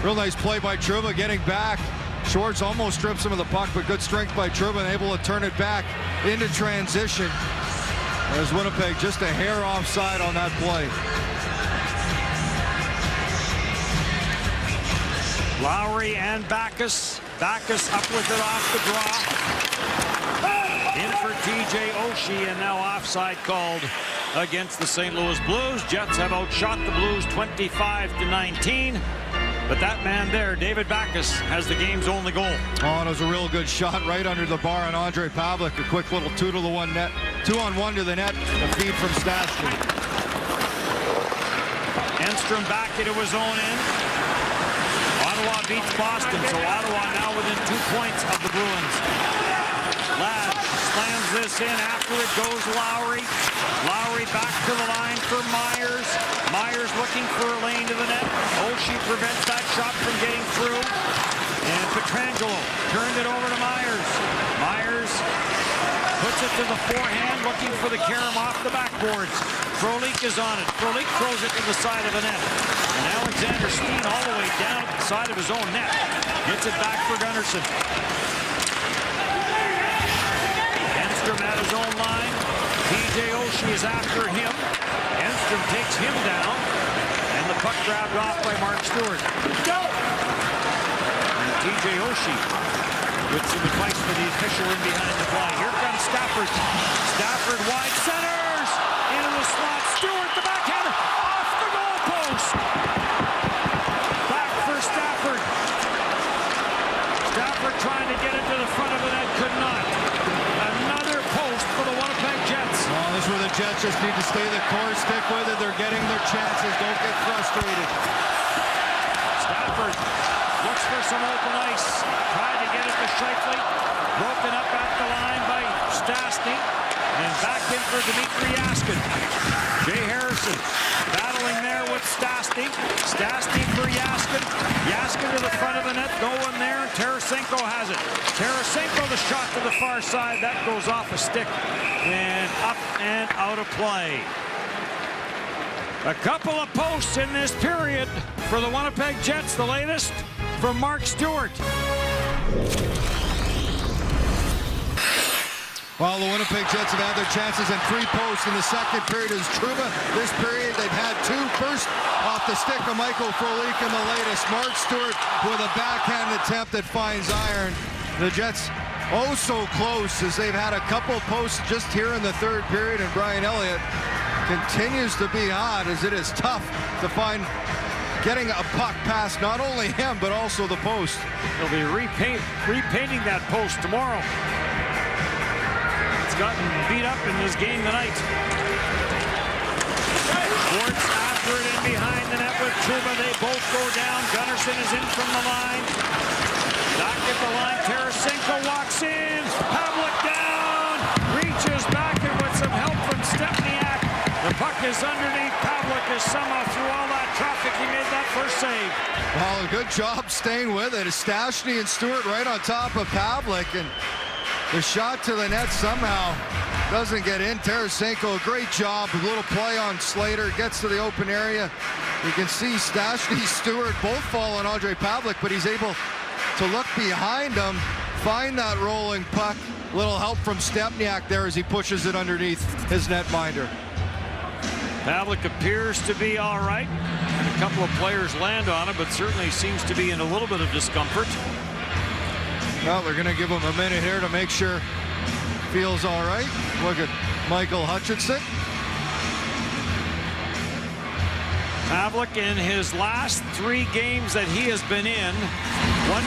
real nice play by Trouba getting back. Schwartz almost strips him of the puck, but good strength by Trouba and able to turn it back into transition. There's Winnipeg just a hair offside on that play. Lowry and Backus. Backus up with it off the draw. In for TJ Oshie, and now offside called against the St. Louis Blues. Jets have outshot the Blues 25-19. But that man there, David Backus, has the game's only goal. Oh, and it was a real good shot right under the bar on Ondrej Pavelec. A quick little 2-to-1 net. 2-on-1 to the net. A feed from Stastny. Enstrom back into his own end. Ottawa beats Boston, so Ottawa now within 2 points of the Bruins. Ladd slams this in. After it goes Lowry. Lowry back to the line for Myers. Myers looking for a lane to the net. Oshie prevents that shot from getting through. And Pietrangelo turned it over to Myers. Myers puts it to the forehand, looking for the carom off the backboards. Frolik is on it. Frolik throws it to the side of the net. And Alexander Steen all the way down at the side of his own net. Gets it back for Gunnarsson. Enstrom at his own line. TJ Oshie is after him. Enstrom takes him down. And the puck grabbed off by Mark Stewart. And TJ Oshie with some advice for the official in behind the play. Here comes Stafford. Stafford wide centers. Into the slot. Stewart, the backhand. Off the goalpost. Back for Stafford. Stafford trying to get it to the front of the net. Could not. Another post for the Winnipeg Jets. Well, this is where the Jets just need to stay the course, stick with it. They're getting their chances. Don't get frustrated. Stafford looks for some open ice. Tried to get it to Scheifele. Broken up at the line by Stastny. And back in for Dmitry Yaskin. Jay Harrison battling there with Stastny. Stastny for Yaskin. Yaskin to the front of the net. No one there. Tarasenko has it. Tarasenko the shot to the far side. That goes off a stick. And up and out of play. A couple of posts in this period for the Winnipeg Jets. The latest from Mark Stewart. Well, the Winnipeg Jets have had their chances and 3 posts in the second period as Trouba. This period, they've had 2. First, off the stick of Michael Frolik in the latest. Mark Stewart with a backhand attempt that finds iron. The Jets oh so close as they've had a couple posts just here in the third period, and Brian Elliott continues to be hot as it is tough to find getting a puck past not only him but also the post. He'll be repainting that post tomorrow. It's gotten beat up in this game tonight. Schwartz after it in behind the net with Trouba. They both go down. Gunnarsson is in from the line. Back at the line. Tarasenko walks in. Pavelec down. Reaches back and with some help from Stepniak. The puck is underneath. Pavelec is somehow through all that traffic. He made that first save. Well, a good job staying with it. Stastny and Stewart right on top of Pavelec, and the shot to the net somehow doesn't get in. Tarasenko, a great job. A little play on Slater. Gets to the open area. You can see Stastny, Stewart both fall on Ondrej Pavelec, but he's able to look behind him, find that rolling puck. Little help from Stepniak there as he pushes it underneath his netminder. Pavelec appears to be all right. A couple of players land on it, but certainly seems to be in a little bit of discomfort. Well, they're going to give him a minute here to make sure feels all right. Look at Michael Hutchinson. Pavelec in his last 3 games that he has been in, 1.62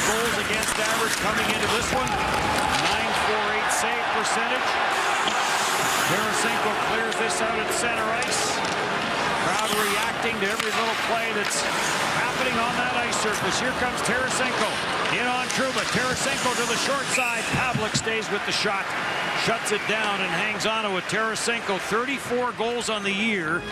goals against average coming into this one. 9.48 save percentage. Tarasenko clears this out at center ice. Crowd crowd reacting to every little play that's happening on that ice surface. Here comes Tarasenko in on Trouba. Tarasenko to the short side. Pavlik stays with the shot. Shuts it down and hangs on to it. Tarasenko, 34 goals on the year.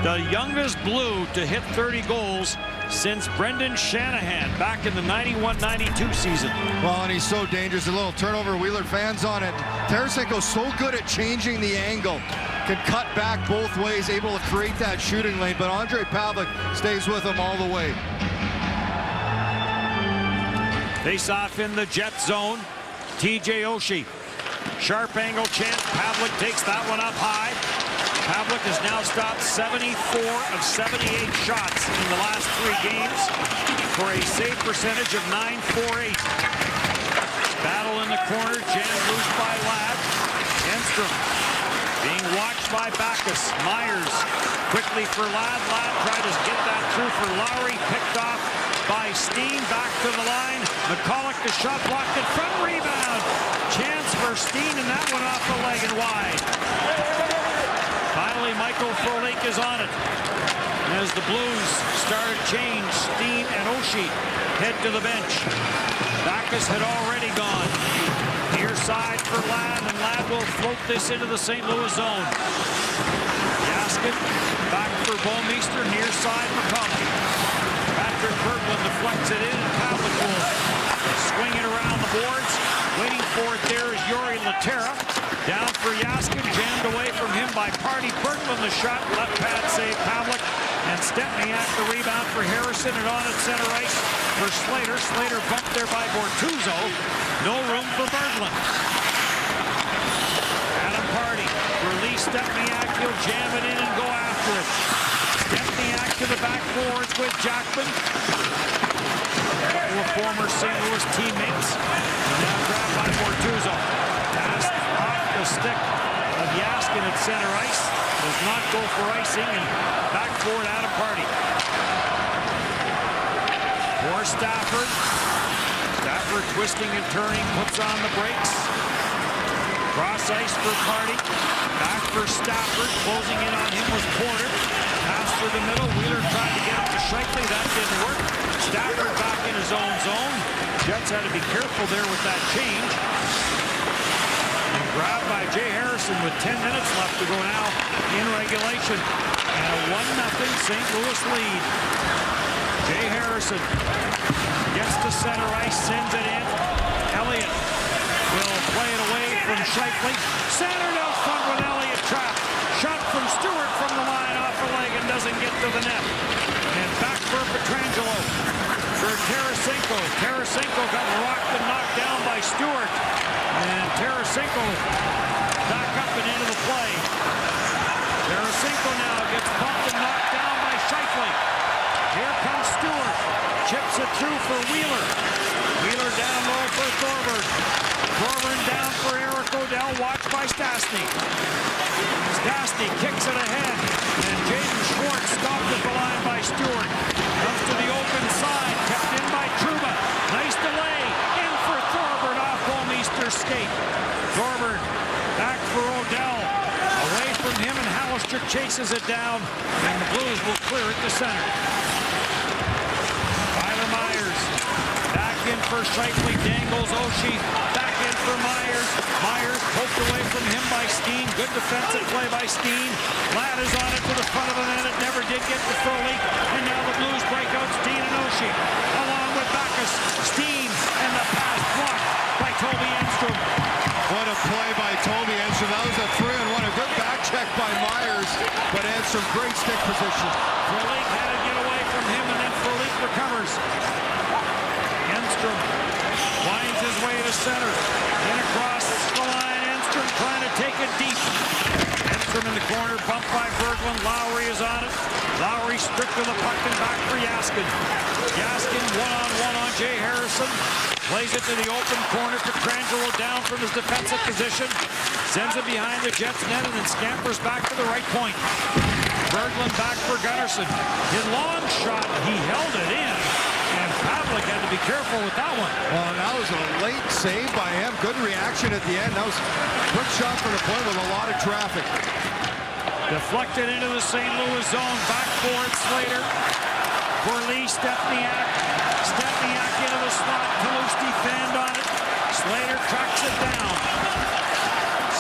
The youngest Blue to hit 30 goals since Brendan Shanahan back in the 91-92 season. Well, and he's so dangerous. A little turnover. Wheeler fans on it. Tarasenko's so good at changing the angle. Can cut back both ways, able to create that shooting lane. But Andre Pavlik stays with him all the way. Face off in the Jet zone. TJ Oshie. Sharp angle chance. Pavlik takes that one up high. Pavlik has now stopped 74 of 78 shots in the last 3 games for a save percentage of .948. Battle in the corner, jammed loose by Ladd. Enstrom being watched by Backes. Myers quickly for Ladd. Ladd tried to get that through for Lowry. Picked off by Steen. Back to the line. McCulloch, the shot blocked in front. Rebound. Chance for Steen, and that one off the leg and wide. Finally, Michael Frolik is on it. As the Blues start to change, Steen and Oshie head to the bench. Backes had already gone. Near side for Ladd, and Ladd will float this into the St. Louis zone. Jaskin back for Bouwmeester, near side McCulloch. Patrick Berglund deflects it in, and Pavlik will swing it around the boards. Waiting for it there is Jori Lehtera. Down for Jaskin, jammed away from him by Party. Berglund the shot, left pad save Pavlik, and Stempniak the rebound for Harrison, and on at center ice for Slater. Slater bumped there by Bortuzzo. No room for Berglund. Adam Party for Lee Stempniak. He'll jam it in and go after it. Stempniak to the back boards with Jackman. Couple of former St. Louis teammates. Now grabbed by Bortuzzo. Pass off the stick of Jaskin at center ice. Does not go for icing, and back forward Adam Party. For Stafford. Stafford twisting and turning, puts on the brakes. Cross ice for Party. Back for Stafford. Closing in on him was Porter. Pass for the middle. Wheeler tried to get up to Scheifele. That didn't work. Stafford back in his own zone. Jets had to be careful there with that change. And grabbed by Jay Harrison with 10 minutes left to go now in regulation. And a 1-0 St. Louis lead. Jay Harrison gets to center ice, sends it in. Elliott will play it away from Scheifele. Centered out front with Elliott trapped. Shot from Stewart from the line off the leg and doesn't get to the net. And back for Pietrangelo. For Tarasenko. Tarasenko got rocked and knocked down by Stewart. And Tarasenko back up and into the play. Tarasenko now gets bumped and knocked down by Scheifele. Here comes Stewart. Chips it through for Wheeler. Wheeler down low for Thorburn. Thorburn down for Eric O'Dell. Watched by Stastny. Stastny kicks it ahead. And Jaden Schwartz stopped at the line by Stewart. Comes to the open side. Kept in by Trouba. Nice delay. In for Thorburn off Bouwmeester's skate. Thorburn back for O'Dell. Away from him, and Halister chases it down. And the Blues will clear it to center. Tyler Myers back in for Scheifele. Dangles Oshie. Back in for Myers. Myers poked away from him by Steen. Good defensive play by Steen. Ladd is on it to the front of the net. It never did get to Frolik. And now the Blues break out Steen and Oshie. Along with Backes. Steen, and the pass blocked by Toby Enstrom. What a play by Toby Enstrom. That was a 3-on-1. A good back check by Myers, but Enstrom, great stick position. Frolik had to get away from him, and then Frolik recovers. Enstrom winds his way to center. Then across the line, Enstrom trying to take it deep. Enstrom in the corner, bumped by Berglund. Lowry is on it. Lowry stripped to the puck and back for Jaskin. Jaskin one-on-one on Jay Harrison. Plays it to the open corner. Pietrangelo down from his defensive position. Sends it behind the Jets net and then scampers back to the right point. Berglund back for Gunnarsson. His long shot, he held it in. And Pavlik had to be careful with that one. Well, that was a late save by him. Good reaction at the end. That was a quick shot from the point with a lot of traffic. Deflected into the St. Louis zone. Back for it, Slater. For Lee Stepniak. Stepniak into the slot. Kalusti fanned on it. Slater tracks it down.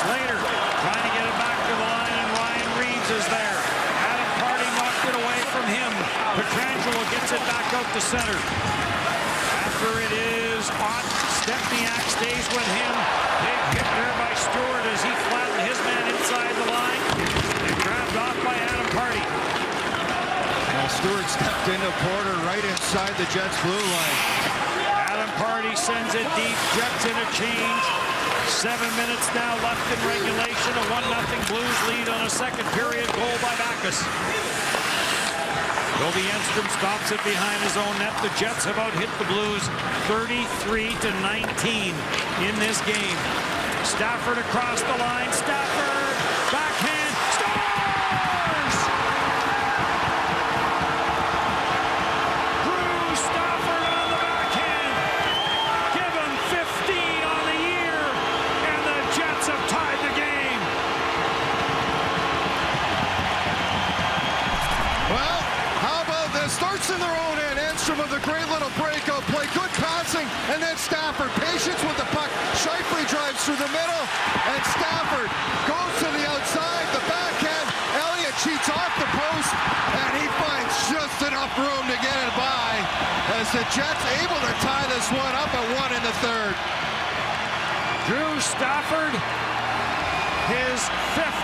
Slater trying to get it back to the line, and Ryan Reeves is there. Adam Party knocked it away from him. Pietrangelo gets it back out to center. After it is Ott, Stepniak stays with him. Big hit there by Stewart as he flattened his man inside the line. And grabbed off by Adam Party. Well, Stewart stepped into Porter right inside the Jets' blue line. Adam Party sends it deep. Jets in a change. 7 minutes now left in regulation. A 1-0 Blues lead on a second period goal by Backes. Toby Enstrom stops it behind his own net. The Jets have out-hit the Blues 33-19 in this game. Stafford across the line. Stafford, backhand, scores! Drew Stafford on the backhand. Give him 15 on the year, and the Jets have tied the game. Well, how about this? Starts in their own end. Enstrom with a great little breakout play. Good passing. And then Stafford. Patience with the puck. Scheifele drives through the middle. And Stafford goes to the outside. The backhand. Elliott cheats off the post. And he finds just enough room to get it by. As the Jets able to tie this one up at 1 in the third. Drew Stafford, his fifth.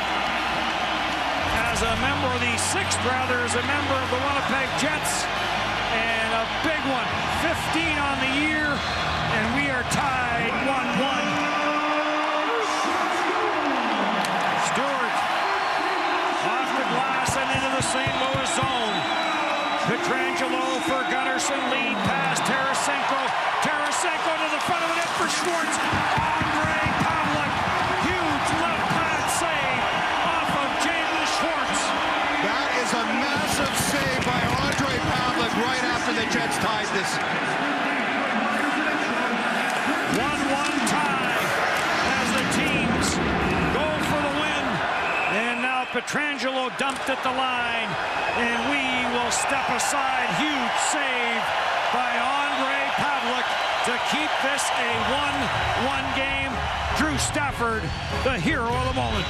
As a member of the sixth, rather, as a member of the Winnipeg Jets, and a big one, 15 on the year, and we are tied 1-1. Stewart off the glass and into the St. Louis zone. Pietrangelo for Gunnarsson, lead pass, Tarasenko. Tarasenko to the front of the net for Schwartz. Andre Pavlik, huge left pad save off of Jaden Schwartz. That is a massive save by Andre Pavlik right after the Jets tied this. 1-1 tie as the teams go for the win. And now Pietrangelo dumped at the line, and we will step aside. Huge save by Andre Pavlik to keep this a 1-1 game. Drew Stafford, the hero of the moment.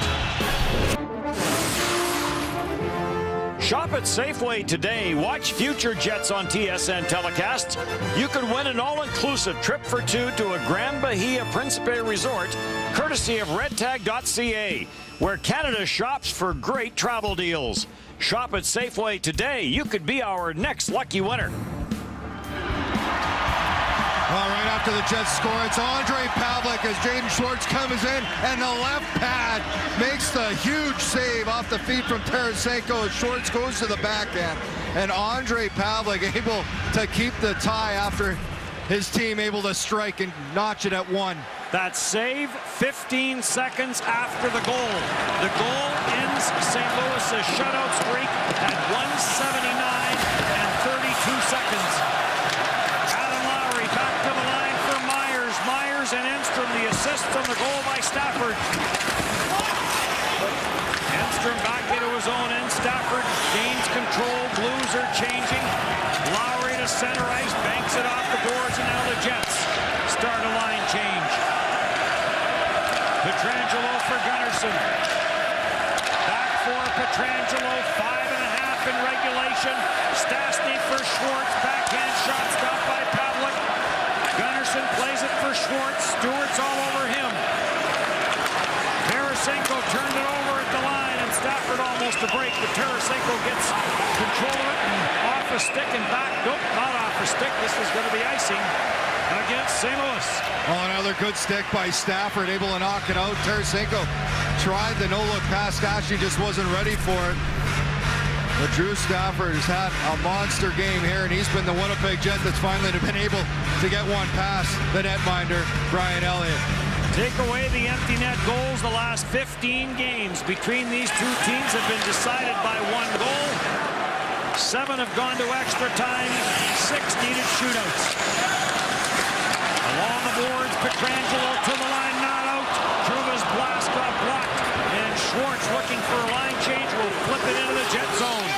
Shop at Safeway today. Watch future Jets on TSN telecasts. You could win an all-inclusive trip for two to a Grand Bahia Principe resort, courtesy of redtag.ca, where Canada shops for great travel deals. Shop at Safeway today. You could be our next lucky winner. Well, right after the Jets score, it's Andre Pavlik as Jaden Schwartz comes in, and the left pad makes the huge save off the feet from Tarasenko as Schwartz goes to the backhand. And Andre Pavlik able to keep the tie after his team able to strike and notch it at 1. That save 15 seconds after the goal. The goal ends St. Louis' shutout streak at 179 and 32 seconds. Adam Lowry back to the line for Myers. Myers and Enstrom, the assist on the goal by Stafford. Enstrom back into his own end. Stafford gains control. Blues are changing. Lowry to center ice, banks it off the boards, and now the Jets start a line change. Pietrangelo for Gunnarsson. Back for Pietrangelo, 5.5 in regulation. Stastny for Schwartz, backhand shot stopped by Pavlik. Gunnarsson plays it for Schwartz. Stewart's all over him. Tarasenko turned it over at the line, and Stafford almost a break, but Tarasenko gets control of it and off a stick and back. Nope, not off a stick. This is going to be icing against St. Louis. Oh, another good stick by Stafford, able to knock it out. Tarasenko tried the no-look pass. Stastny just wasn't ready for it. But Drew Stafford has had a monster game here, and he's been the Winnipeg Jet that's finally been able to get one past the netminder, Brian Elliott. Take away the empty net goals. The last 15 games between these two teams have been decided by 1 goal. 7 have gone to extra time, 6 needed shootouts. Along the boards, Pietrangelo to the line, not out. Truba's blast got blocked, and Schwartz looking for a line change. Will flip it into the Jet zone.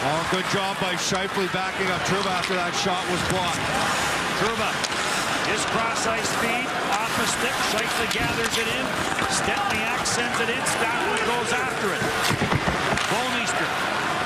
Oh, good job by Scheifele backing up Trouba after that shot was blocked. Trouba, his cross-ice speed, off a stick. Scheifele gathers it in. Stempniak sends it in. Stafford goes after it. Bouwmeester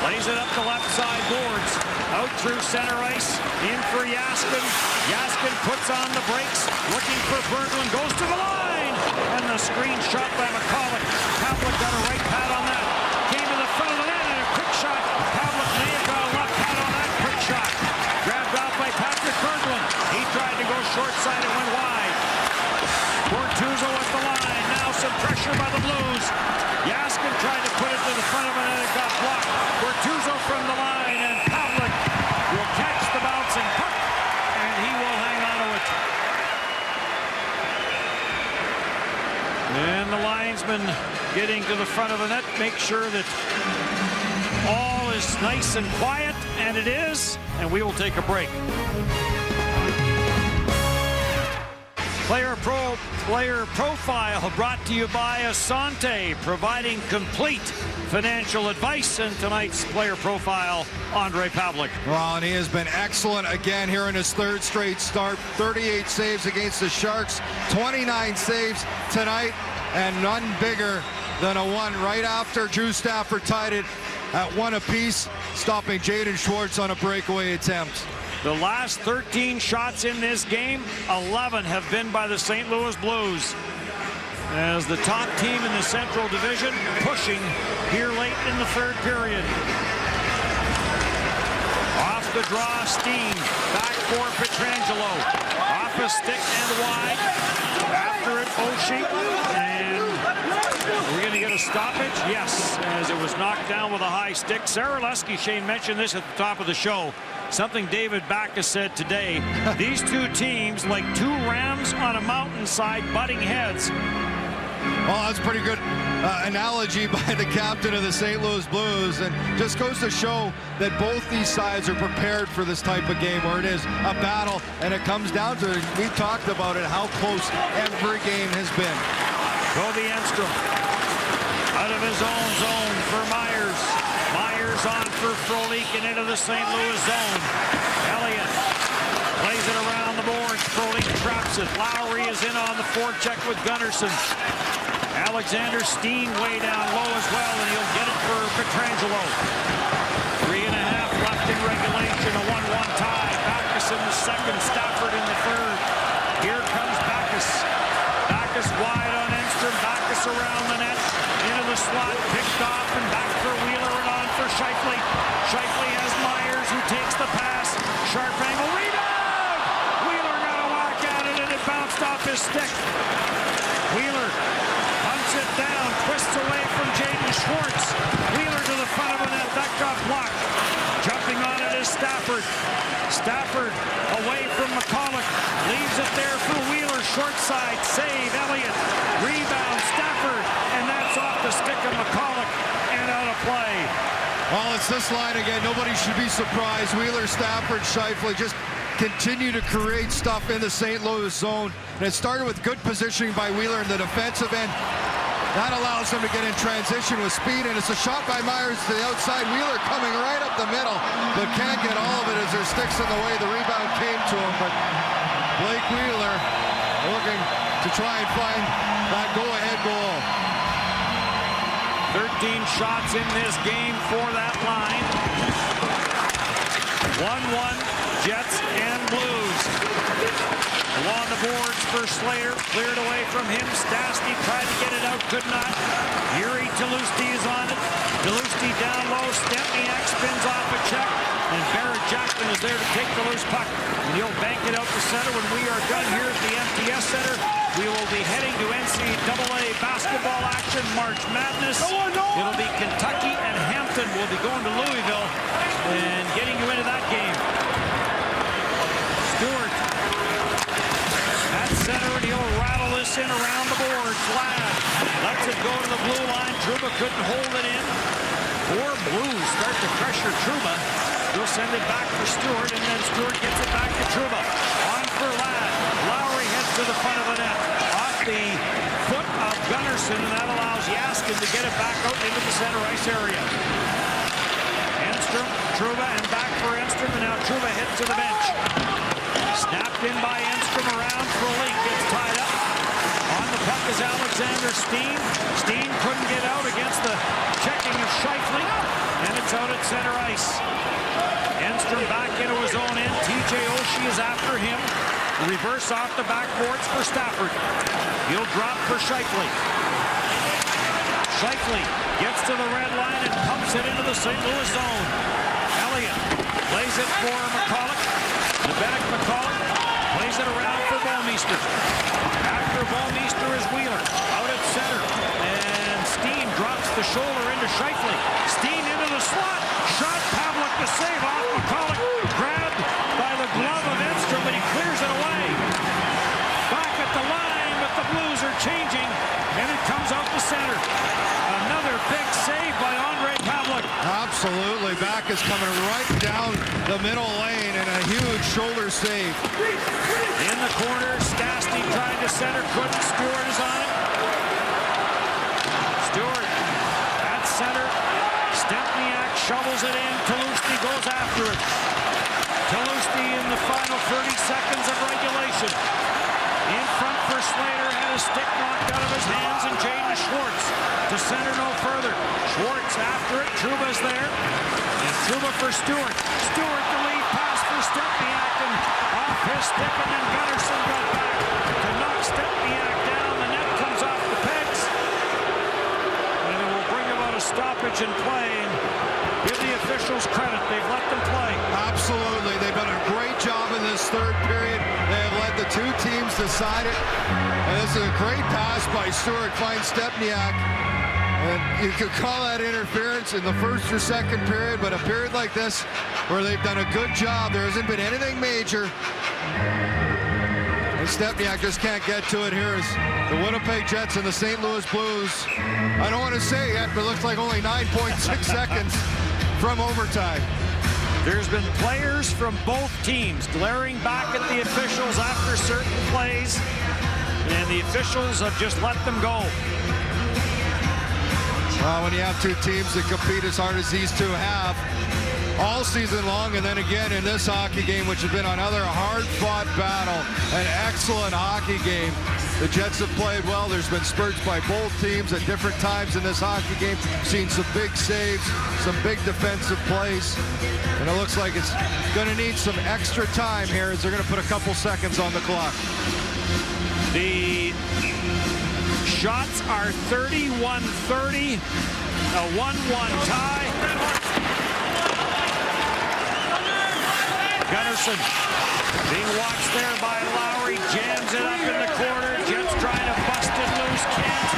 lays it up the left side boards. Out through center ice. In for Jaskin. Jaskin puts on the brakes. Looking for Berglund. Goes to the line. And the screen shot by McCulloch. Pavlik got a right pad on that. Came to the front of the net and a quick shot. Pavlik may have got a left pad on that quick shot. Grabbed off by Patrick Berglund. He tried to go short side and went wide. Bortuzzo at the line. Now some pressure by the Blues. Jaskin tried to put it to the front of it and it got blocked. Bortuzzo from the line and Pavlik will catch the bouncing puck and he will hang on to it. And the linesman getting to the front of the net, make sure that all is nice and quiet, and it is, and we will take a break. Player Profile brought to you by Asante, providing complete financial advice. And tonight's Player Profile, Ondrej Pavlik. Well, and he has been excellent again here in his third straight start. 38 saves against the Sharks, 29 saves tonight, and none bigger than a one right after Drew Stafford tied it at one apiece, stopping Jaden Schwartz on a breakaway attempt. The last 13 shots in this game, 11 have been by the St. Louis Blues. As the top team in the Central Division, pushing here late in the third period. Off the draw, Steen. Back for Pietrangelo. Off a stick and wide. After it, Oshie. And we're going to get a stoppage? Yes, as it was knocked down with a high stick. Saralesky, Shane mentioned this at the top of the show. Something David Backes said today. These two teams, like two rams on a mountainside, butting heads. Well, that's a pretty good analogy by the captain of the St. Louis Blues, and just goes to show that both these sides are prepared for this type of game where it is a battle, and it comes down to, we talked about it, how close every game has been. Kobe Enstrom out of his own zone for Myers. Myers on for Frolik and into the St. Louis zone. Elliott plays it around the boards. Frolik traps it. Lowry is in on the forecheck with Gunnarsson. Alexander Steen way down low as well, and he'll get it for Pietrangelo. 3.5 left in regulation. A 1-1 tie. Backes in the second. Stafford in the third. Here comes Backes. Backes wide on Enstrom. Backes around the net. Into the slot. Picked off and back for Wheeler and on for Scheifele. Scheifele has Myers who takes the pass. Sharp angle. Rebound! Wheeler got a whack at it and it bounced off his stick. Wheeler punts it down. Twists away from Jaden Schwartz. Wheeler to the front of the net. That got blocked. Jumping on it is Stafford. Stafford away from McCulloch. Leaves it there for Wheeler. Short side. Save. Elliott. Rebound. Stafford. And that's off the stick of McCulloch and out of play. Well, it's this line again. Nobody should be surprised. Wheeler, Stafford, Scheifele just continue to create stuff in the St. Louis zone. And it started with good positioning by Wheeler in the defensive end. That allows them to get in transition with speed, and it's a shot by Myers to the outside. Wheeler coming right up the middle, but can't get all of it as their stick's in the way. The rebound came to him, but Blake Wheeler looking to try and find that go-ahead goal. 13 shots in this game for that line. 1-1 Jets and Blues. Along the boards for Slater. Cleared away from him. Stastny tried to get it out. Could not. Yuri Tlusty is on it. Tlusty down low. Stempniak spins off a check. And Barrett Jackson is there to take the loose puck. And he'll bank it out to center. When we are done here at the MTS Center, we will be heading to NCAA basketball action, March Madness. It'll be Kentucky and Hampton. We'll be going to Louisville and getting you into that game. Stewart at center, and he'll rattle this in around the boards. Ladd lets it go to the blue line. Trouba couldn't hold it in. 4 Blues start to pressure Trouba. He'll send it back for Stewart, and then Stewart gets it back to Trouba. On for Ladd. Lowry heads to the front of the net. Off the foot of Gunnarsson, and that allows Jaskin looking to get it back out into the center ice area. Enstrom, Trouba, and back for Enstrom, and now Trouba hit to the bench. Snapped in by Enstrom around for a leak, gets tied up. On the puck is Alexander Steen. Steen couldn't get out against the checking of Scheifele, and it's out at center ice. Enstrom back into his own end. TJ Oshie is after him. Reverse off the backboards for Stafford. He'll drop for Scheifele. Scheifele gets to the red line and pumps it into the St. Louis zone. Elliott plays it for McCulloch. Nebetic McCulloch plays it around for Bouwmeester. After Bouwmeester is Wheeler. Out at center. And Steen drops the shoulder into Scheifele. Steen into the slot. Shot. Pavlik to save off McCulloch. Grabbed by the glove of Enstrom, but he clears it away. Back at the line, but the Blues are changing, and it comes out the center. Another big save by Ondrej Pavlik. Absolutely. Back is coming right down the middle lane, and a huge shoulder save. In the corner, Stastny tried to center, couldn't. Stewart is on it. Stewart at center. Stempniak shovels it in. Tulowitzki goes after it. Tulowitzki in the final 30 seconds of regulation. In front for Slater, had a stick knocked out of his hands, and Jaden Schwartz to center no further. Schwartz after it. Trouba's there. And Trouba for Stewart. Stewart the lead pass for Stempniak, and off his stick, and then Gunnarsson got back to knock Stempniak down. The net comes off the pegs. And it will bring about a stoppage in play. And give the officials credit. They've let them play. Absolutely. They've done a great job in this third period. They have let the two teams decide it. And this is a great pass by Stewart, finds Stempniak. And you could call that interference in the first or second period, but a period like this where they've done a good job, there hasn't been anything major. And Stempniak just can't get to it. Here is the Winnipeg Jets and the St. Louis Blues. I don't want to say yet, but it looks like only 9.6 seconds from overtime. There's been players from both teams glaring back at the officials after certain plays, and the officials have just let them go. Well, when you have two teams that compete as hard as these two have all season long, and then again in this hockey game, which has been another hard-fought battle, an excellent hockey game. The Jets have played well. There's been spurts by both teams at different times in this hockey game. Seen some big saves, some big defensive plays. And it looks like it's going to need some extra time here as they're going to put a couple seconds on the clock. The shots are 31-30, a 1-1 tie. Gunnarsson being watched there by Lowry, jams it up in the corner. Jets trying to bust it loose, can't.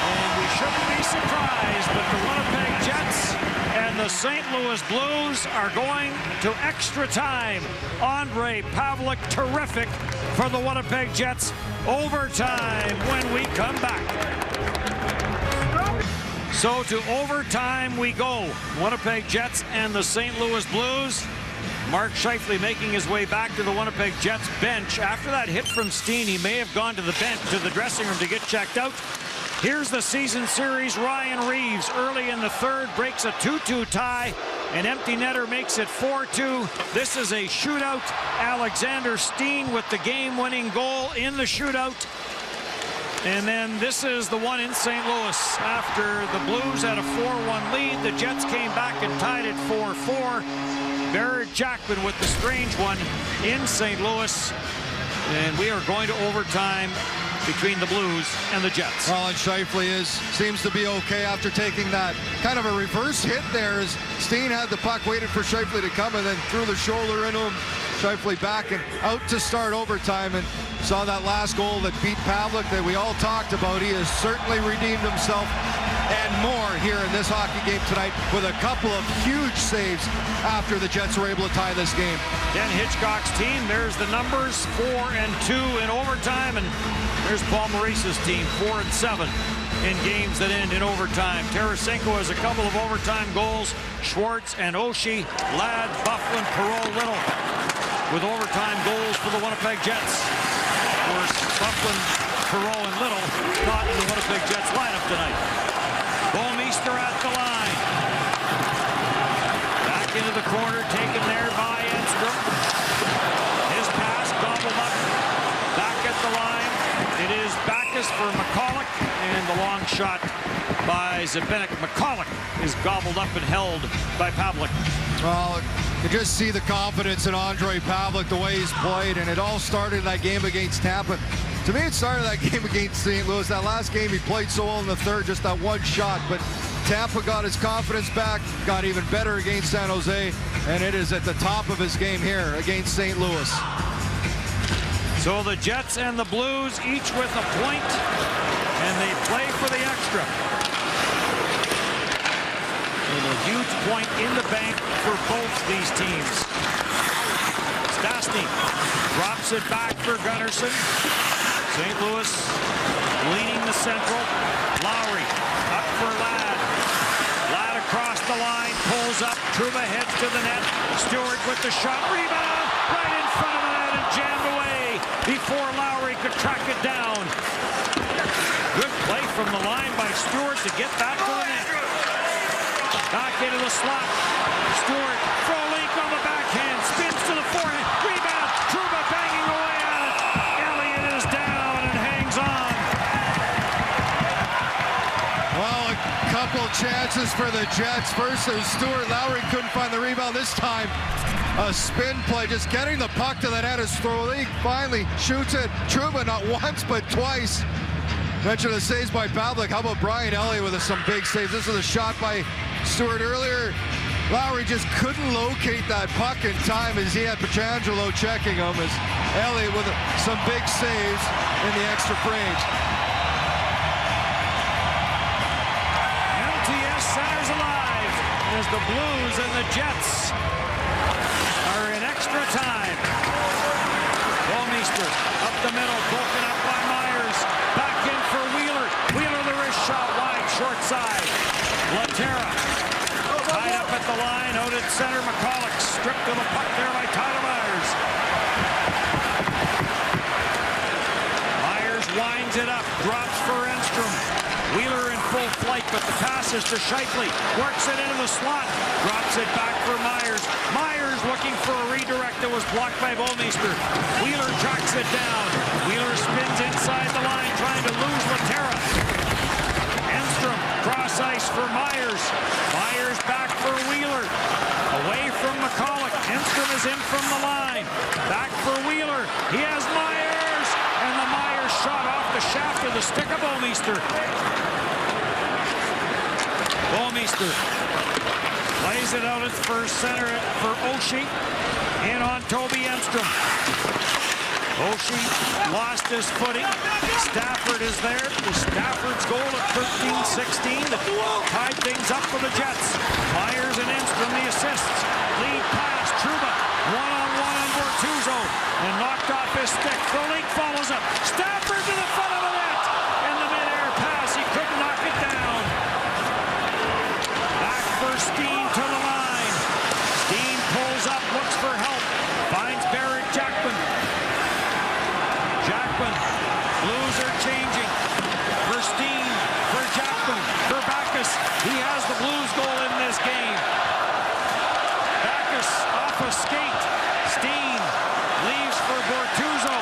And we shouldn't be surprised, but the Winnipeg Jets and the St. Louis Blues are going to extra time. Ondrej Pavlik, terrific for the Winnipeg Jets. Overtime when we come back. So to overtime we go. Winnipeg Jets and the St. Louis Blues. Mark Scheifele making his way back to the Winnipeg Jets bench. After that hit from Steen, he may have gone to the bench, to the dressing room to get checked out. Here's the season series. Ryan Reeves early in the third breaks a 2-2 tie. An empty netter makes it 4-2. This is a shootout. Alexander Steen with the game-winning goal in the shootout. And then this is the one in St. Louis. After the Blues had a 4-1 lead, the Jets came back and tied it 4-4. Barrett Jackman with the strange one in St. Louis. And we are going to overtime between the Blues and the Jets. Well, and Scheifele seems to be okay after taking that kind of a reverse hit there as Steen had the puck, waited for Scheifele to come, and then threw the shoulder into him. Scheifele back and out to start overtime, and saw that last goal that beat Pavlik that we all talked about. He has certainly redeemed himself and more here in this hockey game tonight with a couple of huge saves after the Jets were able to tie this game. Dan Hitchcock's team, there's the numbers, 4-2 in overtime, and there's Paul Maurice's team, 4-7 in games that end in overtime. Tarasenko has a couple of overtime goals. Schwartz and Oshie, Ladd, Byfuglien, Perreault, Little with overtime goals for the Winnipeg Jets. Of course, Byfuglien, Perreault, and Little not in the Winnipeg Jets lineup tonight. Bouwmeester at the line. Back into the corner, taken there by Enstrom. His pass gobbled up. Back at the line. It is Backes for McCulloch, and the long shot by Zbynek. McCulloch is gobbled up and held by Pavlik. Well, you just see the confidence in Ondrej Pavlik, the way he's played, and it all started in that game against Tampa. To me, it started that game against St. Louis. That last game, he played so well in the third, just that one shot. But Tampa got his confidence back, got even better against San Jose, and it is at the top of his game here against St. Louis. So the Jets and the Blues each with a point, and they play for the extra. And a huge point in the bank for both these teams. Stastny drops it back for Gunnarsson. St. Louis leading the central. Lowry up for Ladd. Ladd across the line, pulls up. Trouba heads to the net. Stewart with the shot. Rebound right in front of the net and jammed away before Lowry could track it down. Good play from the line by Stewart to get back to the net. Back into the slot. Stewart, Frolik on the backhand, spins to the forehand. Rebound. Trouba banging away at it. Elliott is down and hangs on. Well, a couple chances for the Jets. First, there's Stewart. Lowry couldn't find the rebound this time. A spin play, just getting the puck to the net as Frolik finally shoots it. Trouba not once, but twice. Mentioned the saves by Pavlik. How about Brian Elliott with some big saves? This is a shot by Stewart earlier. Lowry just couldn't locate that puck in time as he had Pietrangelo checking him, as Elliott with some big saves in the extra frames. MTS centers alive as the Blues and the Jets are in extra time. Bouwmeester up the middle, broken up by Myers. Back in for Wheeler. Wheeler the wrist shot wide, short side. Laterra tied up at the line, out at center. McCulloch stripped of the puck there by Tyler Myers. Myers winds it up, drops for Enstrom. Wheeler in full flight, but the pass is to Scheifele. Works it into the slot, drops it back for Myers. Myers looking for a redirect that was blocked by Bouwmeester. Wheeler tracks it down. Wheeler spins inside the line, trying to lose Laterra. Enstrom, cross ice for Myers. Myers back for Wheeler. Away from McCulloch. Enstrom is in from the line. Back for Wheeler. He has Myers. And the Myers shot off the shaft of the stick of Bouwmeester. Bouwmeester plays it out at first center for Oshie. In on Toby Enstrom. Oshie lost his footing. Stafford is there. Stafford's goal at 13-16 to tie things up for the Jets. Myers and Enstrom the assists. Lead pass. Trouba one-on-one on Bortuzzo and knocked off his stick. Frolik follows up. Stafford to the front of the net. And the mid-air pass. He couldn't knock it down. Back for Steen to the line. Steen pulls up, looks for help. Finds Barrett Jackman. Jackman, Blues are changing. For Steen, for Jackman, for Backes. He has the Blues goal in this game. Backes off a skate. Steen leaves for Bortuzzo.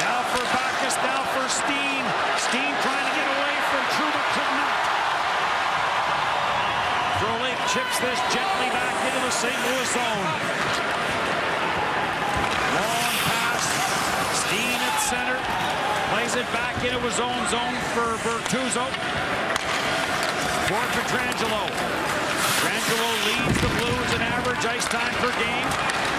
Now for Backes, now for Steen. Steen trying to get away from Trouba, could not. Frolik chips this gently back into the St. Louis zone. Long pass. Steen at center. Plays it back into his own zone for Bortuzzo. For Pietrangelo. Pietrangelo leads the Blues in average ice time per game.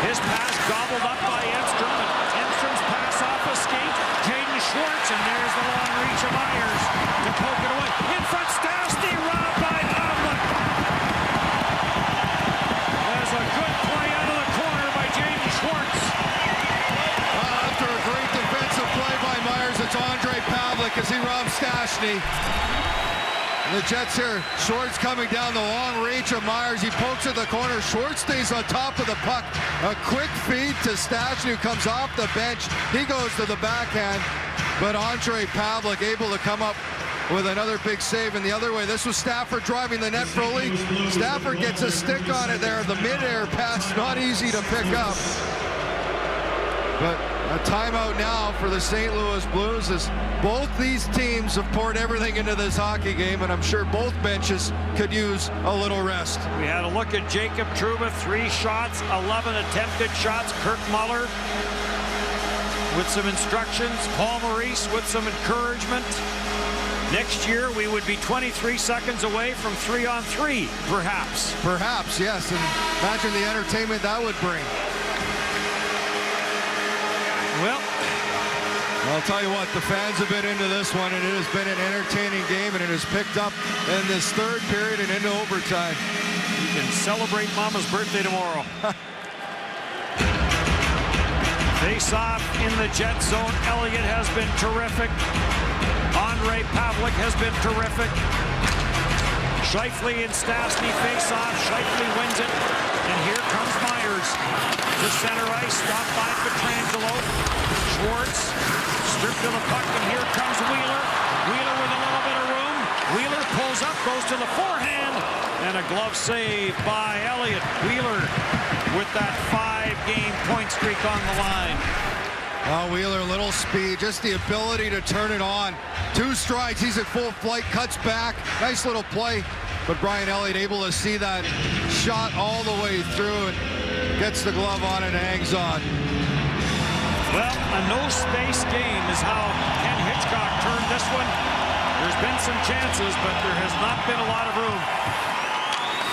His pass gobbled up by Enstrom. Enstrom's pass off a skate. Jaden Schwartz, and there's the long reach of Myers to poke it away. In front, Stastny, robbed by Pavlik. There's a good play out of the corner by Jaden Schwartz. After a great defensive play by Myers, it's Ondrej Pavlik as he robs Stastny. And the Jets here, Schwartz coming down the long reach of Myers. He pokes at the corner. Schwartz stays on top of the puck. A quick feed to Stastny, who comes off the bench. He goes to the backhand, but Ondrej Pavlik able to come up with another big save. And the other way, this was Stafford driving the net fully. Stafford gets a stick on it there. The mid-air pass, not easy to pick up. But a timeout now for the St. Louis Blues, as both these teams have poured everything into this hockey game, and I'm sure both benches could use a little rest. We had a look at Jacob Trouba, 3 shots, 11 attempted shots. Kirk Muller with some instructions. Paul Maurice with some encouragement. Next year, we would be 23 seconds away from 3-on-3, perhaps. Perhaps, yes, and imagine the entertainment that would bring. Well, I'll tell you what, the fans have been into this one, and it has been an entertaining game, and it has picked up in this third period and into overtime. You can celebrate Mama's birthday tomorrow. Face-off in the Jet zone. Elliott has been terrific. Ondrej Pavelec has been terrific. Scheifele and Stastny face off. Scheifele wins it. And here comes Myers to center ice. Stopped by Pietrangelo. Schwartz stripped to the puck, and here comes Wheeler. Wheeler with a little bit of room. Wheeler pulls up, goes to the forehand, and a glove save by Elliott. Wheeler with that 5-game point streak on the line. Oh, Wheeler, little speed, just the ability to turn it on. 2 strides, he's at full flight, cuts back. Nice little play, but Brian Elliott able to see that shot all the way through and gets the glove on and hangs on. Well, a no-space game is how Ken Hitchcock turned this one. There's been some chances, but there has not been a lot of room.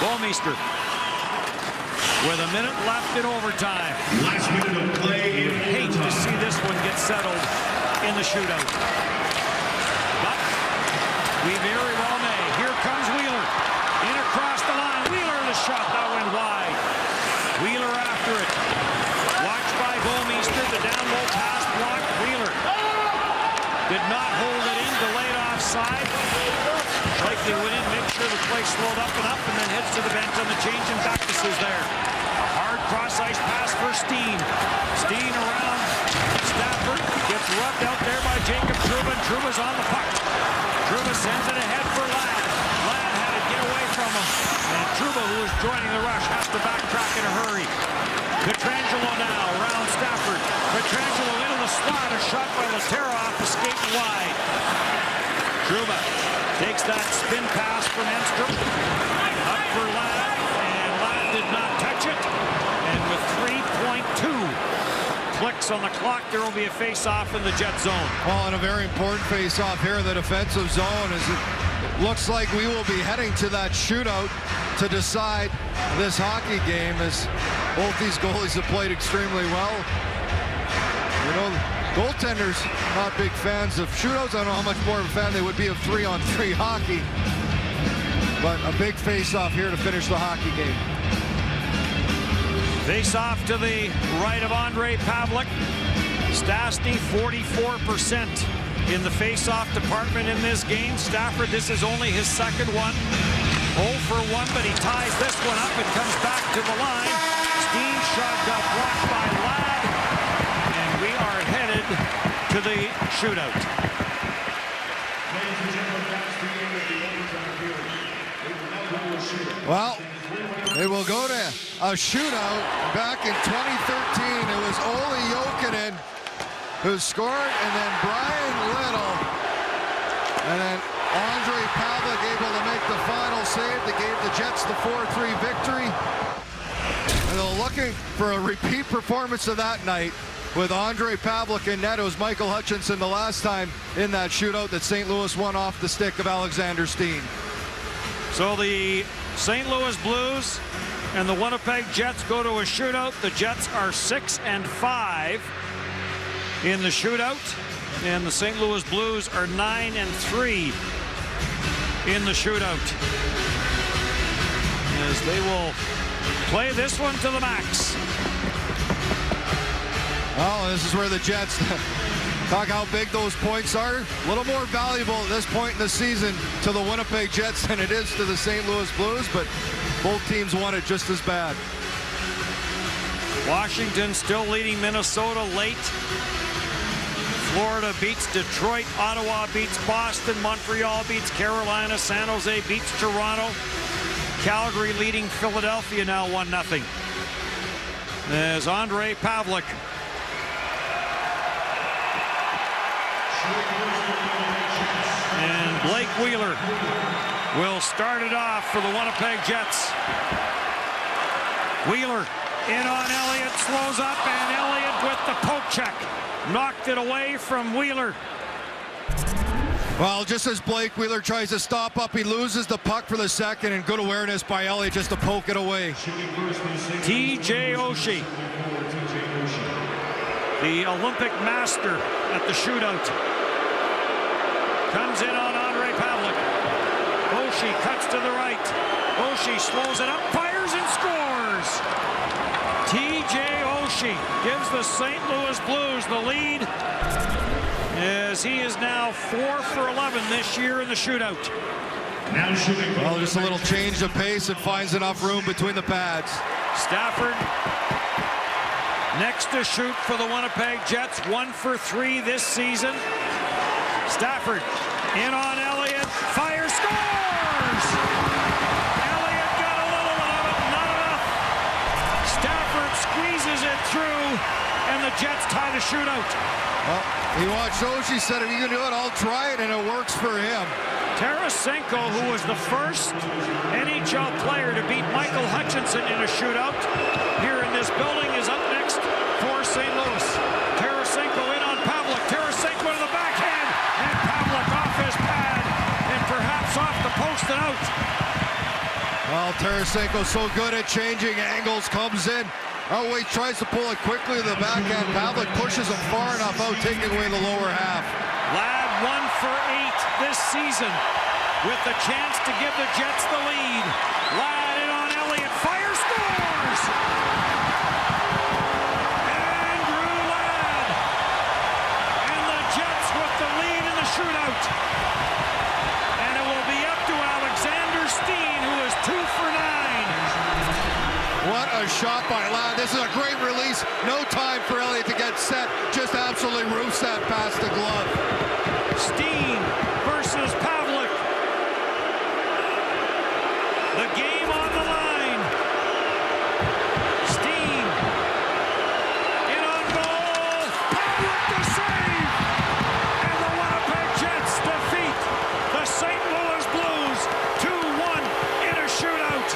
Bouwmeester with a minute left in overtime. Last minute of play. You'd hate to see this one get settled in the shootout. But we very well may. Here comes Wheeler. In across the line. Wheeler, the shot that went wide. Wheeler after it. Watched by Bouwmeester. The down low pass blocked. Wheeler did not hold it in. Delayed offside. Scheifele went in, make sure the play slowed up, and then heads to the bench on the change in practices there. A hard cross-ice pass for Steen. Steen around Stafford. Gets rubbed out there by Jacob Trouba, and Trouba's on the puck. Trouba sends it ahead for Ladd. Ladd had to get away from him. And Trouba, who is joining the rush, has to backtrack in a hurry. Pietrangelo now around Stafford. Pietrangelo into the slot. A shot by Laterra off the skate wide. Trouba takes that spin pass from Enstrom. Up for Ladd, and Ladd did not touch it. And with 3.2 clicks on the clock, there will be a face-off in the Jet zone. Well, and a very important face-off here in the defensive zone, as it looks like we will be heading to that shootout to decide this hockey game, as both these goalies have played extremely well. You know, goaltenders not big fans of shootouts. I don't know how much more of a fan they would be of 3-on-3 hockey. But a big face-off here to finish the hockey game. Face-off to the right of Ondrej Pavelec. Stastny 44% in the face-off department in this game. Stafford, this is only his second one. 0 for 1, but he ties this one up and comes back to the line. Steen shot got blocked by Ladd. And we are headed to the shootout. Well, it will go to a shootout. Back in 2013, it was Olli Jokinen who scored, and then Brian Little, and then Ondrej Pavelec able to make the final save that gave the Jets the 4-3 victory. And they're looking for a repeat performance of that night with Ondrej Pavelec in net. It was Michael Hutchinson the last time in that shootout that St. Louis won off the stick of Alexander Steen. So the St. Louis Blues and the Winnipeg Jets go to a shootout. The Jets are 6-5 in the shootout, and the St. Louis Blues are 9-3 in the shootout, as they will play this one to the max. Oh, this is where the Jets talk how big those points are. A little more valuable at this point in the season to the Winnipeg Jets than it is to the St. Louis Blues, but both teams want it just as bad. Washington still leading Minnesota late. Florida beats Detroit. Ottawa beats Boston. Montreal beats Carolina. San Jose beats Toronto. Calgary leading Philadelphia now 1-0. There's Ondrej Pavelec. And Blake Wheeler will start it off for the Winnipeg Jets. Wheeler in on Elliott, slows up, and Elliott with the poke check. Knocked it away from Wheeler. Well, just as Blake Wheeler tries to stop up, he loses the puck for the second, and good awareness by Elliott just to poke it away. T.J. Oshie, the Olympic master at the shootout, comes in on Ondrej Pavelec. Oshie cuts to the right. Oshie slows it up, fires and scores. T.J. Oshie gives the St. Louis Blues the lead, as he is now 4 for 11 this year in the shootout. Now shooting. Well, just a little change of pace and finds enough room between the pads. Stafford next to shoot for the Winnipeg Jets, 1 for 3 this season. Stafford in on Elliott, fires, scores! Elliott got a little of it, not enough. Stafford squeezes it through, and the Jets tie the shootout. Well, he watched Oshie, said if you can do it, I'll try it, and it works for him. Tarasenko, who was the first NHL player to beat Michael Hutchinson in a shootout here in this building, is up next for St. Louis. Tarasenko in on Pavelec. Tarasenko to the backhand, and Pavelec off his pad, and perhaps off the post and out. Well, Tarasenko's so good at changing angles, comes in. Oh, wait, tries to pull it quickly to the backhand. Pavelec pushes him far enough out, taking away the lower half. Ladd 1 for 8 this season, with the chance to give the Jets the lead. Ladd in on Elliott, fires, scores! Andrew Ladd, and the Jets with the lead in the shootout. And it will be up to Alexander Steen, who is 2 for 9. What a shot by Ladd. This is a great release. No time for Elliott to get set. Just absolutely roofs that past the glove. Steen versus Pavelec. The game on the line. Steen in on goal. Pavelec to save. And the Winnipeg Jets defeat the St. Louis Blues 2-1 in a shootout.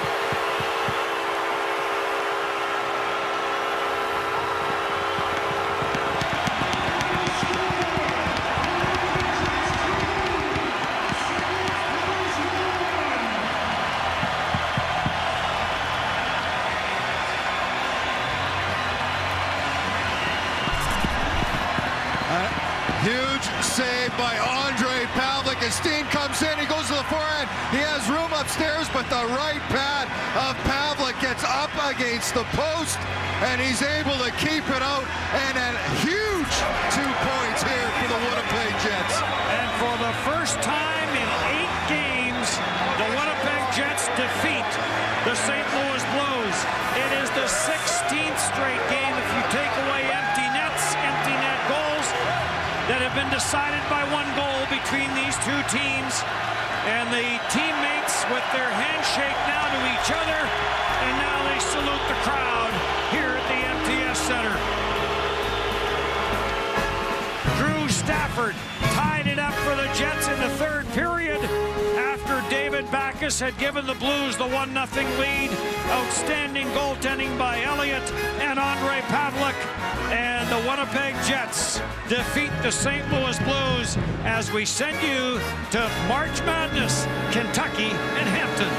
Huge save by Ondrej Pavelec, and Steen comes in, he goes to the forehand, he has room upstairs, but the right pad of Pavelec gets up against the post, and he's able to keep it out, and a huge 2 points here for the Winnipeg Jets. And for the first time in 8 games, the Winnipeg Jets defeat the St. Louis Blues. It is the 16th straight game, if you take away empty net goals, that have been decided by 1 goal between these 2 teams. And the teammates with their handshake now to each other, and now they salute the crowd here at the MTS Center. Drew Stafford tied it up for the Jets in the 3rd period after David Backes had given the Blues the 1-0 lead. Outstanding goaltending by Elliott and Ondrej Pavelec. And the Winnipeg Jets defeat the St. Louis Blues as we send you to March Madness, Kentucky and Hampton.